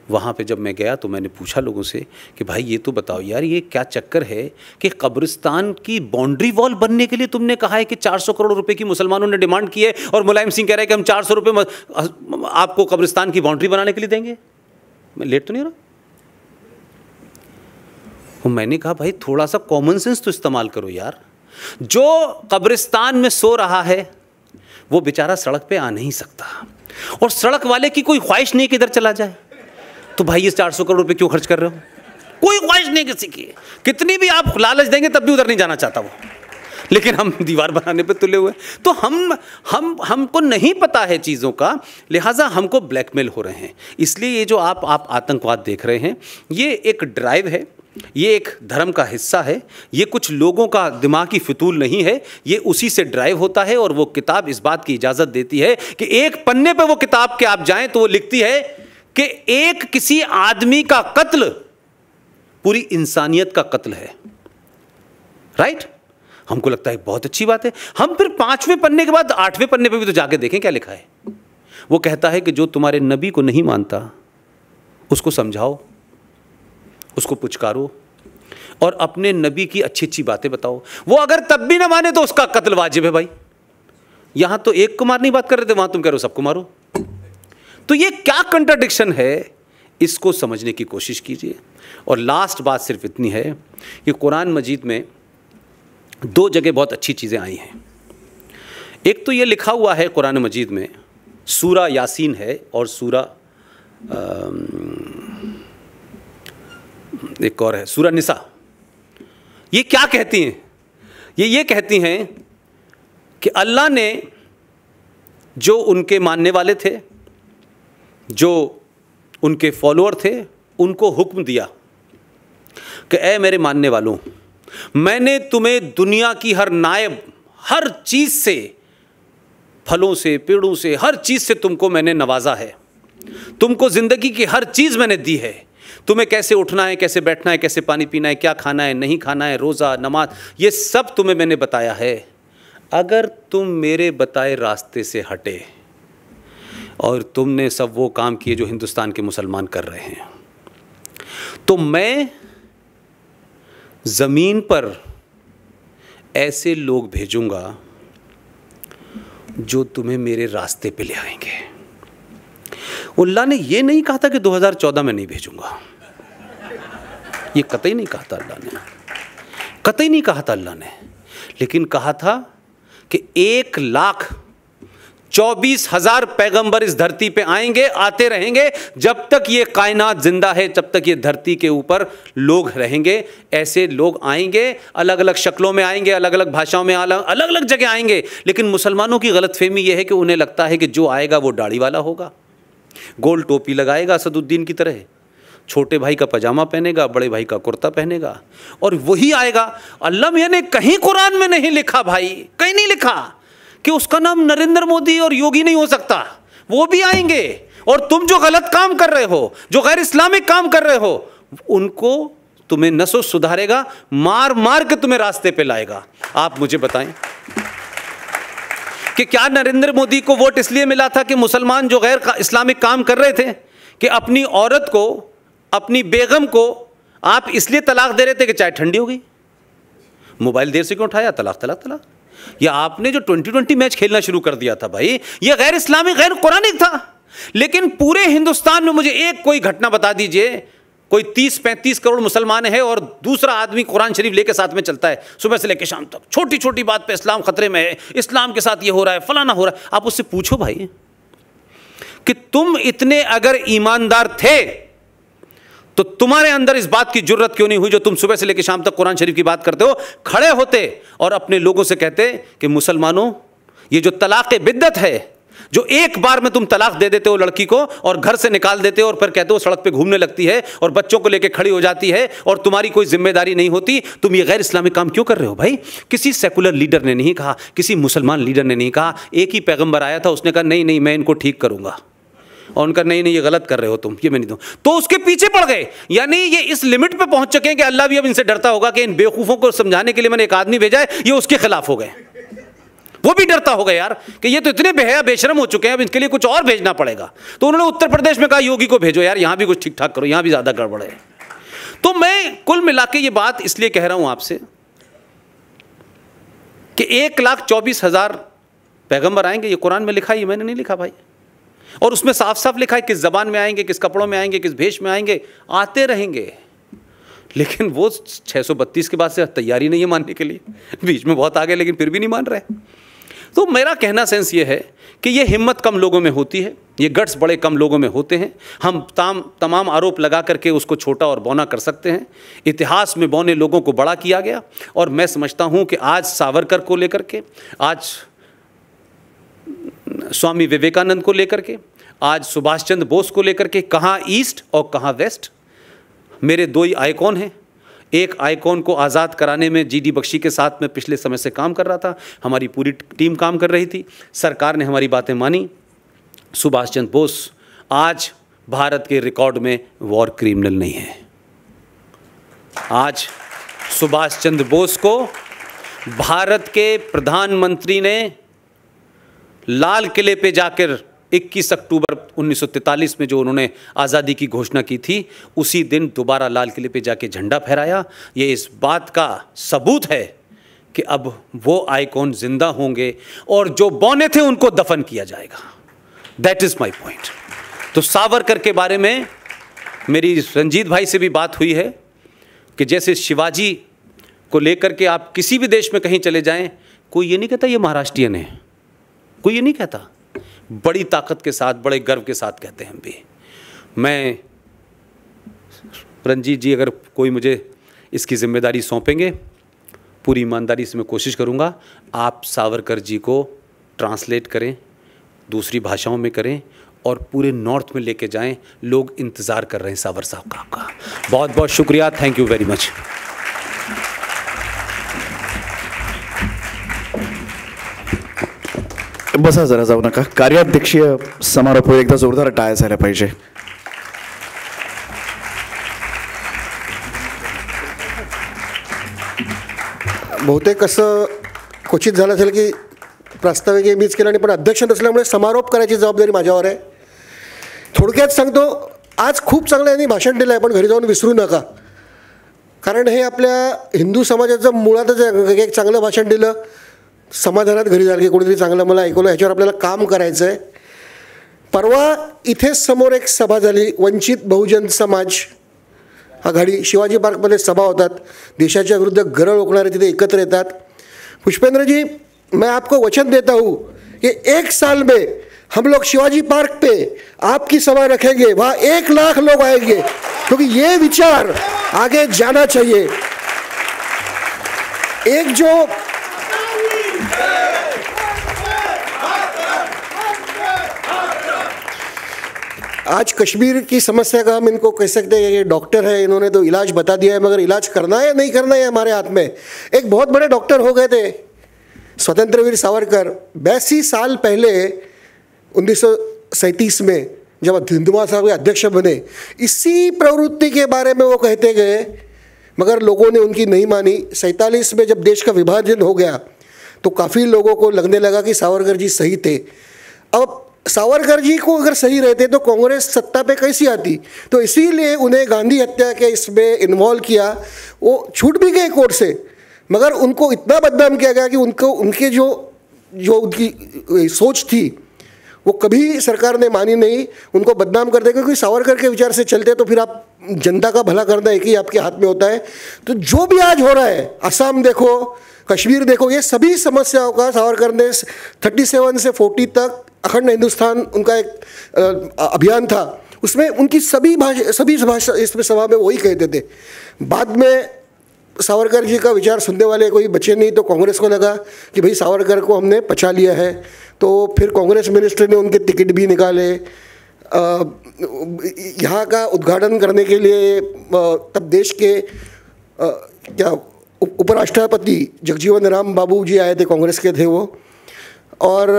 वहाँ पे जब मैं गया तो मैंने पूछा लोगों से कि भाई ये तो बताओ यार, ये क्या चक्कर है कि कब्रिस्तान की बाउंड्री वॉल बनने के लिए तुमने कहा है कि 400 करोड़ रुपए की मुसलमानों ने डिमांड की है, और मुलायम सिंह कह रहे हैं कि हम 400 रुपये आपको कब्रिस्तान की बाउंड्री बनाने के लिए देंगे। मैं लेट तो नहीं रहा? मैंने कहा भाई थोड़ा सा कॉमन सेंस तो इस्तेमाल करो यार। जो कब्रिस्तान में सो रहा है वो बेचारा सड़क पे आ नहीं सकता, और सड़क वाले की कोई ख्वाहिश नहीं कि इधर चला जाए। तो भाई ये 400 करोड़ रुपए क्यों खर्च कर रहे हो? कोई ख्वाहिश नहीं किसी की, कितनी भी आप लालच देंगे तब भी उधर नहीं जाना चाहता वो, लेकिन हम दीवार बनाने पे तुले हुए। तो हमको नहीं पता है चीज़ों का, लिहाजा हमको ब्लैकमेल हो रहे हैं। इसलिए ये जो आप आतंकवाद देख रहे हैं, ये एक ड्राइव है, ये एक धर्म का हिस्सा है, ये कुछ लोगों का दिमागी फितूल नहीं है, ये उसी से ड्राइव होता है। और वो किताब इस बात की इजाज़त देती है कि एक पन्ने पे वो किताब के आप जाएं तो वो लिखती है कि एक किसी आदमी का कत्ल पूरी इंसानियत का कत्ल है। राइट? हमको लगता है बहुत अच्छी बात है। हम फिर 5वें पन्ने के बाद 8वें पन्ने पे भी तो जाके देखें क्या लिखा है। वो कहता है कि जो तुम्हारे नबी को नहीं मानता उसको समझाओ, उसको पुचकारो, और अपने नबी की अच्छी अच्छी बातें बताओ। वो अगर तब भी ना माने तो उसका कत्ल वाजिब है। भाई यहां तो एक को मारने की बात कर रहे थे, वहां तुम कह रहे हो सबको मारो। तो ये क्या कंट्राडिक्शन है, इसको समझने की कोशिश कीजिए। और लास्ट बात सिर्फ इतनी है कि कुरान मजीद में 2 जगह बहुत अच्छी चीज़ें आई हैं। एक तो ये लिखा हुआ है कुरान मजीद में, सूरा यासीन है और सूरा एक और है सूरा निसा। ये क्या कहती हैं? ये कहती हैं कि अल्लाह ने जो उनके मानने वाले थे, जो उनके फॉलोअर थे, उनको हुक्म दिया कि ऐ मेरे मानने वालों, मैंने तुम्हें दुनिया की हर नायब, हर चीज़ से, फलों से, पेड़ों से, हर चीज़ से तुमको मैंने नवाजा है। तुमको ज़िंदगी की हर चीज़ मैंने दी है। तुम्हें कैसे उठना है, कैसे बैठना है, कैसे पानी पीना है, क्या खाना है, नहीं खाना है, रोज़ा, नमाज, ये सब तुम्हें मैंने बताया है। अगर तुम मेरे बताए रास्ते से हटे और तुमने सब वो काम किए जो हिंदुस्तान के मुसलमान कर रहे हैं, तो मैं ज़मीन पर ऐसे लोग भेजूंगा जो तुम्हें मेरे रास्ते पे ले आएंगे। अल्लाह ने ये नहीं कहा था कि 2014 में नहीं भेजूंगा, ये कतई नहीं कहा था अल्लाह ने, कतई नहीं कहा था अल्लाह ने, लेकिन कहा था कि 1,24,000 पैगंबर इस धरती पे आएंगे, आते रहेंगे। जब तक ये कायनात जिंदा है, जब तक ये धरती के ऊपर लोग रहेंगे, ऐसे लोग आएंगे, अलग अलग शक्लों में आएंगे, अलग अलग भाषाओं में, अलग अलग जगह आएंगे। लेकिन मुसलमानों की गलतफहमी यह है कि उन्हें लगता है कि जो आएगा वो दाढ़ी वाला होगा, गोल टोपी लगाएगा असदुद्दीन की तरह, छोटे भाई का पजामा पहनेगा, बड़े भाई का कुर्ता पहनेगा, और वही आएगा। अल्लाह मियां ने कहीं कुरान में नहीं लिखा भाई, कहीं नहीं लिखा कि उसका नाम नरेंद्र मोदी और योगी नहीं हो सकता। वो भी आएंगे, और तुम जो गलत काम कर रहे हो, जो गैर इस्लामिक काम कर रहे हो, उनको तुम्हें नसो सुधारेगा, मार मार के तुम्हें रास्ते पे लाएगा। आप मुझे बताएं कि क्या नरेंद्र मोदी को वोट इसलिए मिला था कि मुसलमान जो गैर इस्लामिक काम कर रहे थे, कि अपनी औरत को, अपनी बेगम को आप इसलिए तलाक दे रहे थे कि चाय ठंडी हो गई, मोबाइल देर से क्यों उठाया, तलाक तलाक तलाक। या आपने जो 2020 मैच खेलना शुरू कर दिया था भाई, ये गैर इस्लामिक, गैर कुरानिक था। लेकिन पूरे हिंदुस्तान में मुझे एक कोई घटना बता दीजिए, कोई 30-35 करोड़ मुसलमान है और दूसरा आदमी कुरान शरीफ लेके साथ में चलता है सुबह से लेकर शाम तक, छोटी छोटी बात पे इस्लाम खतरे में है, इस्लाम के साथ ये हो रहा है, फलाना हो रहा है। आप उससे पूछो भाई कि तुम इतने अगर ईमानदार थे तो तुम्हारे अंदर इस बात की जुर्रत क्यों नहीं हुई जो तुम सुबह से लेकर शाम तक कुरान शरीफ की बात करते हो, खड़े होते और अपने लोगों से कहते कि मुसलमानों, ये जो तलाक़ बिद्दत है, जो एक बार में तुम तलाक दे देते हो लड़की को और घर से निकाल देते हो और फिर कहते हो सड़क पे घूमने लगती है और बच्चों को लेके खड़ी हो जाती है और तुम्हारी कोई जिम्मेदारी नहीं होती, तुम ये गैर इस्लामिक काम क्यों कर रहे हो भाई? किसी सेकुलर लीडर ने नहीं कहा, किसी मुसलमान लीडर ने नहीं कहा, एक ही पैगंबर आया था, उसने कहा नहीं नहीं मैं इनको ठीक करूंगा, और उनका नहीं नहीं ये गलत कर रहे हो तुम, ये मैं नहीं दूं, तो उसके पीछे पड़ गए। यानी ये इस लिमिट पे पहुंच चुके हैं कि अल्लाह भी अब इनसे डरता होगा कि इन बेवकूफ़ों को समझाने के लिए मैंने एक आदमी भेजा है, ये उसके खिलाफ हो गए। वो भी डरता होगा यार कि ये तो इतने बेहया बेशरम हो चुके हैं, अब इनके लिए कुछ और भेजना पड़ेगा। तो उन्होंने उत्तर प्रदेश में कहा योगी को भेजो यार, यहां भी कुछ ठीक ठाक करो, यहां भी ज़्यादा गड़बड़ है। तो मैं कुल मिला के ये बात इसलिए कह रहा हूं आपसे कि 1,24,000 पैगंबर आएंगे, ये कुरान में लिखा है, ये मैंने नहीं लिखा भाई, और उसमें साफ साफ लिखा है किस जबान में आएंगे, किस कपड़ों में आएंगे, किस भेष में आएंगे, आते रहेंगे। लेकिन वो 632 के बाद से तैयारी नहीं है मानने के लिए, बीच में बहुत आगे लेकिन फिर भी नहीं मान रहे। तो मेरा कहना सेंस ये है कि ये हिम्मत कम लोगों में होती है, ये गट्स बड़े कम लोगों में होते हैं। हम तमाम आरोप लगा करके उसको छोटा और बौना कर सकते हैं। इतिहास में बौने लोगों को बड़ा किया गया, और मैं समझता हूँ कि आज सावरकर को लेकर के, आज स्वामी विवेकानंद को लेकर के, आज सुभाष चंद्र बोस को लेकर के, कहाँ ईस्ट और कहाँ वेस्ट, मेरे दो ही आइकॉन हैं। एक आइकॉन को आज़ाद कराने में जीडी बख्शी के साथ में पिछले समय से काम कर रहा था, हमारी पूरी टीम काम कर रही थी, सरकार ने हमारी बातें मानी। सुभाष चंद्र बोस आज भारत के रिकॉर्ड में वॉर क्रिमिनल नहीं है। आज सुभाष चंद्र बोस को भारत के प्रधानमंत्री ने लाल किले पे जाकर 21 अक्टूबर 1943 में जो उन्होंने आज़ादी की घोषणा की थी, उसी दिन दोबारा लाल किले पे जाके झंडा फहराया। ये इस बात का सबूत है कि अब वो आइकॉन जिंदा होंगे और जो बौने थे उनको दफन किया जाएगा। That is my point. तो सावरकर के बारे में मेरी रंजीत भाई से भी बात हुई है कि जैसे शिवाजी को लेकर के आप किसी भी देश में कहीं चले जाएं, कोई ये नहीं कहता ये महाराष्ट्रियन है, कोई ये नहीं कहता, बड़ी ताकत के साथ, बड़े गर्व के साथ कहते हैं हम भी। मैं रंजीत जी, अगर कोई मुझे इसकी जिम्मेदारी सौंपेंगे, पूरी ईमानदारी से मैं कोशिश करूंगा आप सावरकर जी को ट्रांसलेट करें, दूसरी भाषाओं में करें और पूरे नॉर्थ में लेके जाएं। लोग इंतज़ार कर रहे हैं सावर साहब का। आपका बहुत बहुत शुक्रिया, थैंक यू वेरी मच। बसा जरा, जाऊ नका. कार्याध्यक्षीय समारोप एकदा जोरदार टाळ्या झाल्या पाहिजे. बहुतेक असं क्वचित झालं असेल की प्रास्ताविक मीच केलं आणि पण अध्यक्ष नसल्यामुळे समारोप करायची जबाबदारी माझ्यावर आहे. थोडक्यात सांगतो, आज खूप चांगलं यांनी भाषण दिलं आहे, पण घरी जाऊन विसरू नका, कारण हे आपल्या हिंदू समाजाचं मुळातच एक चांगलं भाषण दिलं, समाधानात घरी जाईल की कोणीतरी चांगलं मला ऐकवलं, ह्याच्यावर आपल्याला काम करायचं आहे. परवा इथेच समोर एक सभा झाली, वंचित बहुजन समाज आघाडी, शिवाजी पार्कमध्ये सभा होतात, देशाच्या विरुद्ध गरळ ओकणारे तिथे एकत्र येतात. पुष्पेंद्र जी, मैं आपको वचन देता हूँ कि 1 साल में हम लोग शिवाजी पार्क पे आपकी सभा रखेंगे, वहाँ 1 लाख लोग आएंगे, क्योंकि ये विचार आगे जाना चाहिए. एक जो आज कश्मीर की समस्या का हम इनको कह सकते हैं, ये डॉक्टर है, इन्होंने तो इलाज बता दिया है, मगर इलाज करना है या नहीं करना है हमारे हाथ में. एक बहुत बड़े डॉक्टर हो गए थे स्वतंत्रवीर सावरकर. 82 साल पहले 1937 में जब हिंदुआ साहब के अध्यक्ष बने, इसी प्रवृत्ति के बारे में वो कहते गए, मगर लोगों ने उनकी नहीं मानी. 47 में जब देश का विभाजन हो गया तो काफ़ी लोगों को लगने लगा कि सावरकर जी सही थे. अब सावरकर जी को अगर सही रहते तो कांग्रेस सत्ता पे कैसी आती, तो इसीलिए उन्हें गांधी हत्या के इसमें इन्वॉल्व किया. वो छूट भी गए कोर्ट से, मगर उनको इतना बदनाम किया गया कि उनके जो उनकी सोच थी वो कभी सरकार ने मानी नहीं. उनको बदनाम करते, क्योंकि सावरकर के विचार से चलते तो फिर आप जनता का भला करना एक ही आपके हाथ में होता है. तो जो भी आज हो रहा है, असम देखो, कश्मीर देखो, ये सभी समस्याओं का सावरकर ने 37 से 40 तक अखंड हिंदुस्तान उनका एक अभियान था, उसमें उनकी सभी भाषा इसमें सभा में वही कहते थे. बाद में सावरकर जी का विचार सुनने वाले कोई बचे नहीं, तो कांग्रेस को लगा कि भाई सावरकर को हमने पचा लिया है, तो फिर कांग्रेस मिनिस्टर ने उनके टिकट भी निकाले. यहाँ का उद्घाटन करने के लिए तब देश के क्या उपराष्ट्रपति जगजीवन राम बाबू जी आए थे, कांग्रेस के थे वो. और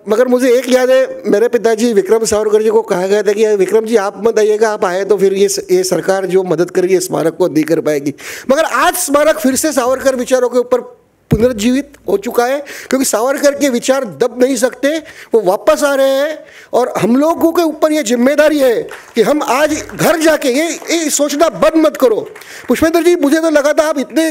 मगर मुझे एक याद है, मेरे पिताजी विक्रम सावरकर जी को कहा गया था कि विक्रम जी आप मत आइएगा, आप आए तो फिर ये सरकार जो मदद करेगी स्मारक को नहीं कर पाएगी. मगर आज स्मारक फिर से सावरकर विचारों के ऊपर पुनर्जीवित हो चुका है, क्योंकि सावरकर के विचार दब नहीं सकते, वो वापस आ रहे हैं. और हम लोगों के ऊपर ये जिम्मेदारी है कि हम आज घर जाके ये सोचना बंद मत करो. पुष्पेंद्र जी, मुझे तो लगा था आप इतने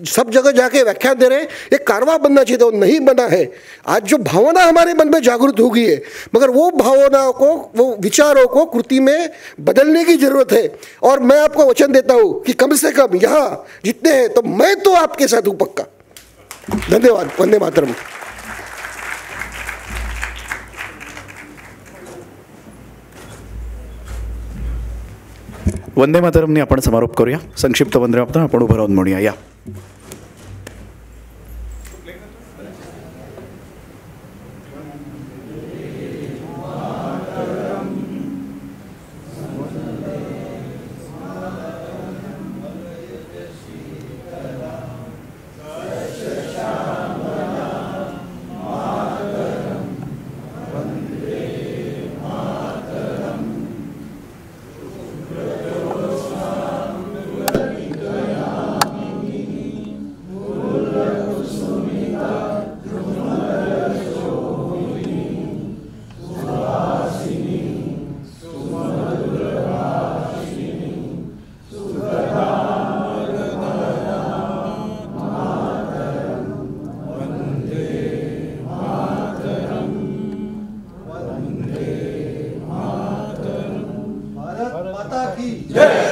सब जगह जाके व्याख्यान दे रहे हैं, एक कारवा बनना चाहिए था, वो नहीं बना है. आज जो भावना हमारे मन में जागृत हो गई है, मगर वो भावनाओं को, वो विचारों को कृति में बदलने की जरूरत है. और मैं आपको वचन देता हूँ कि कम से कम यहाँ जितने हैं, तो मैं तो आपके साथ हूँ पक्का. धन्यवाद. वंदे मातरम. वंदे मातरमने आपण समारोप करूया. संक्षिप्त वंदे मातरम आपण उभं राहून म्हणूया. या जय.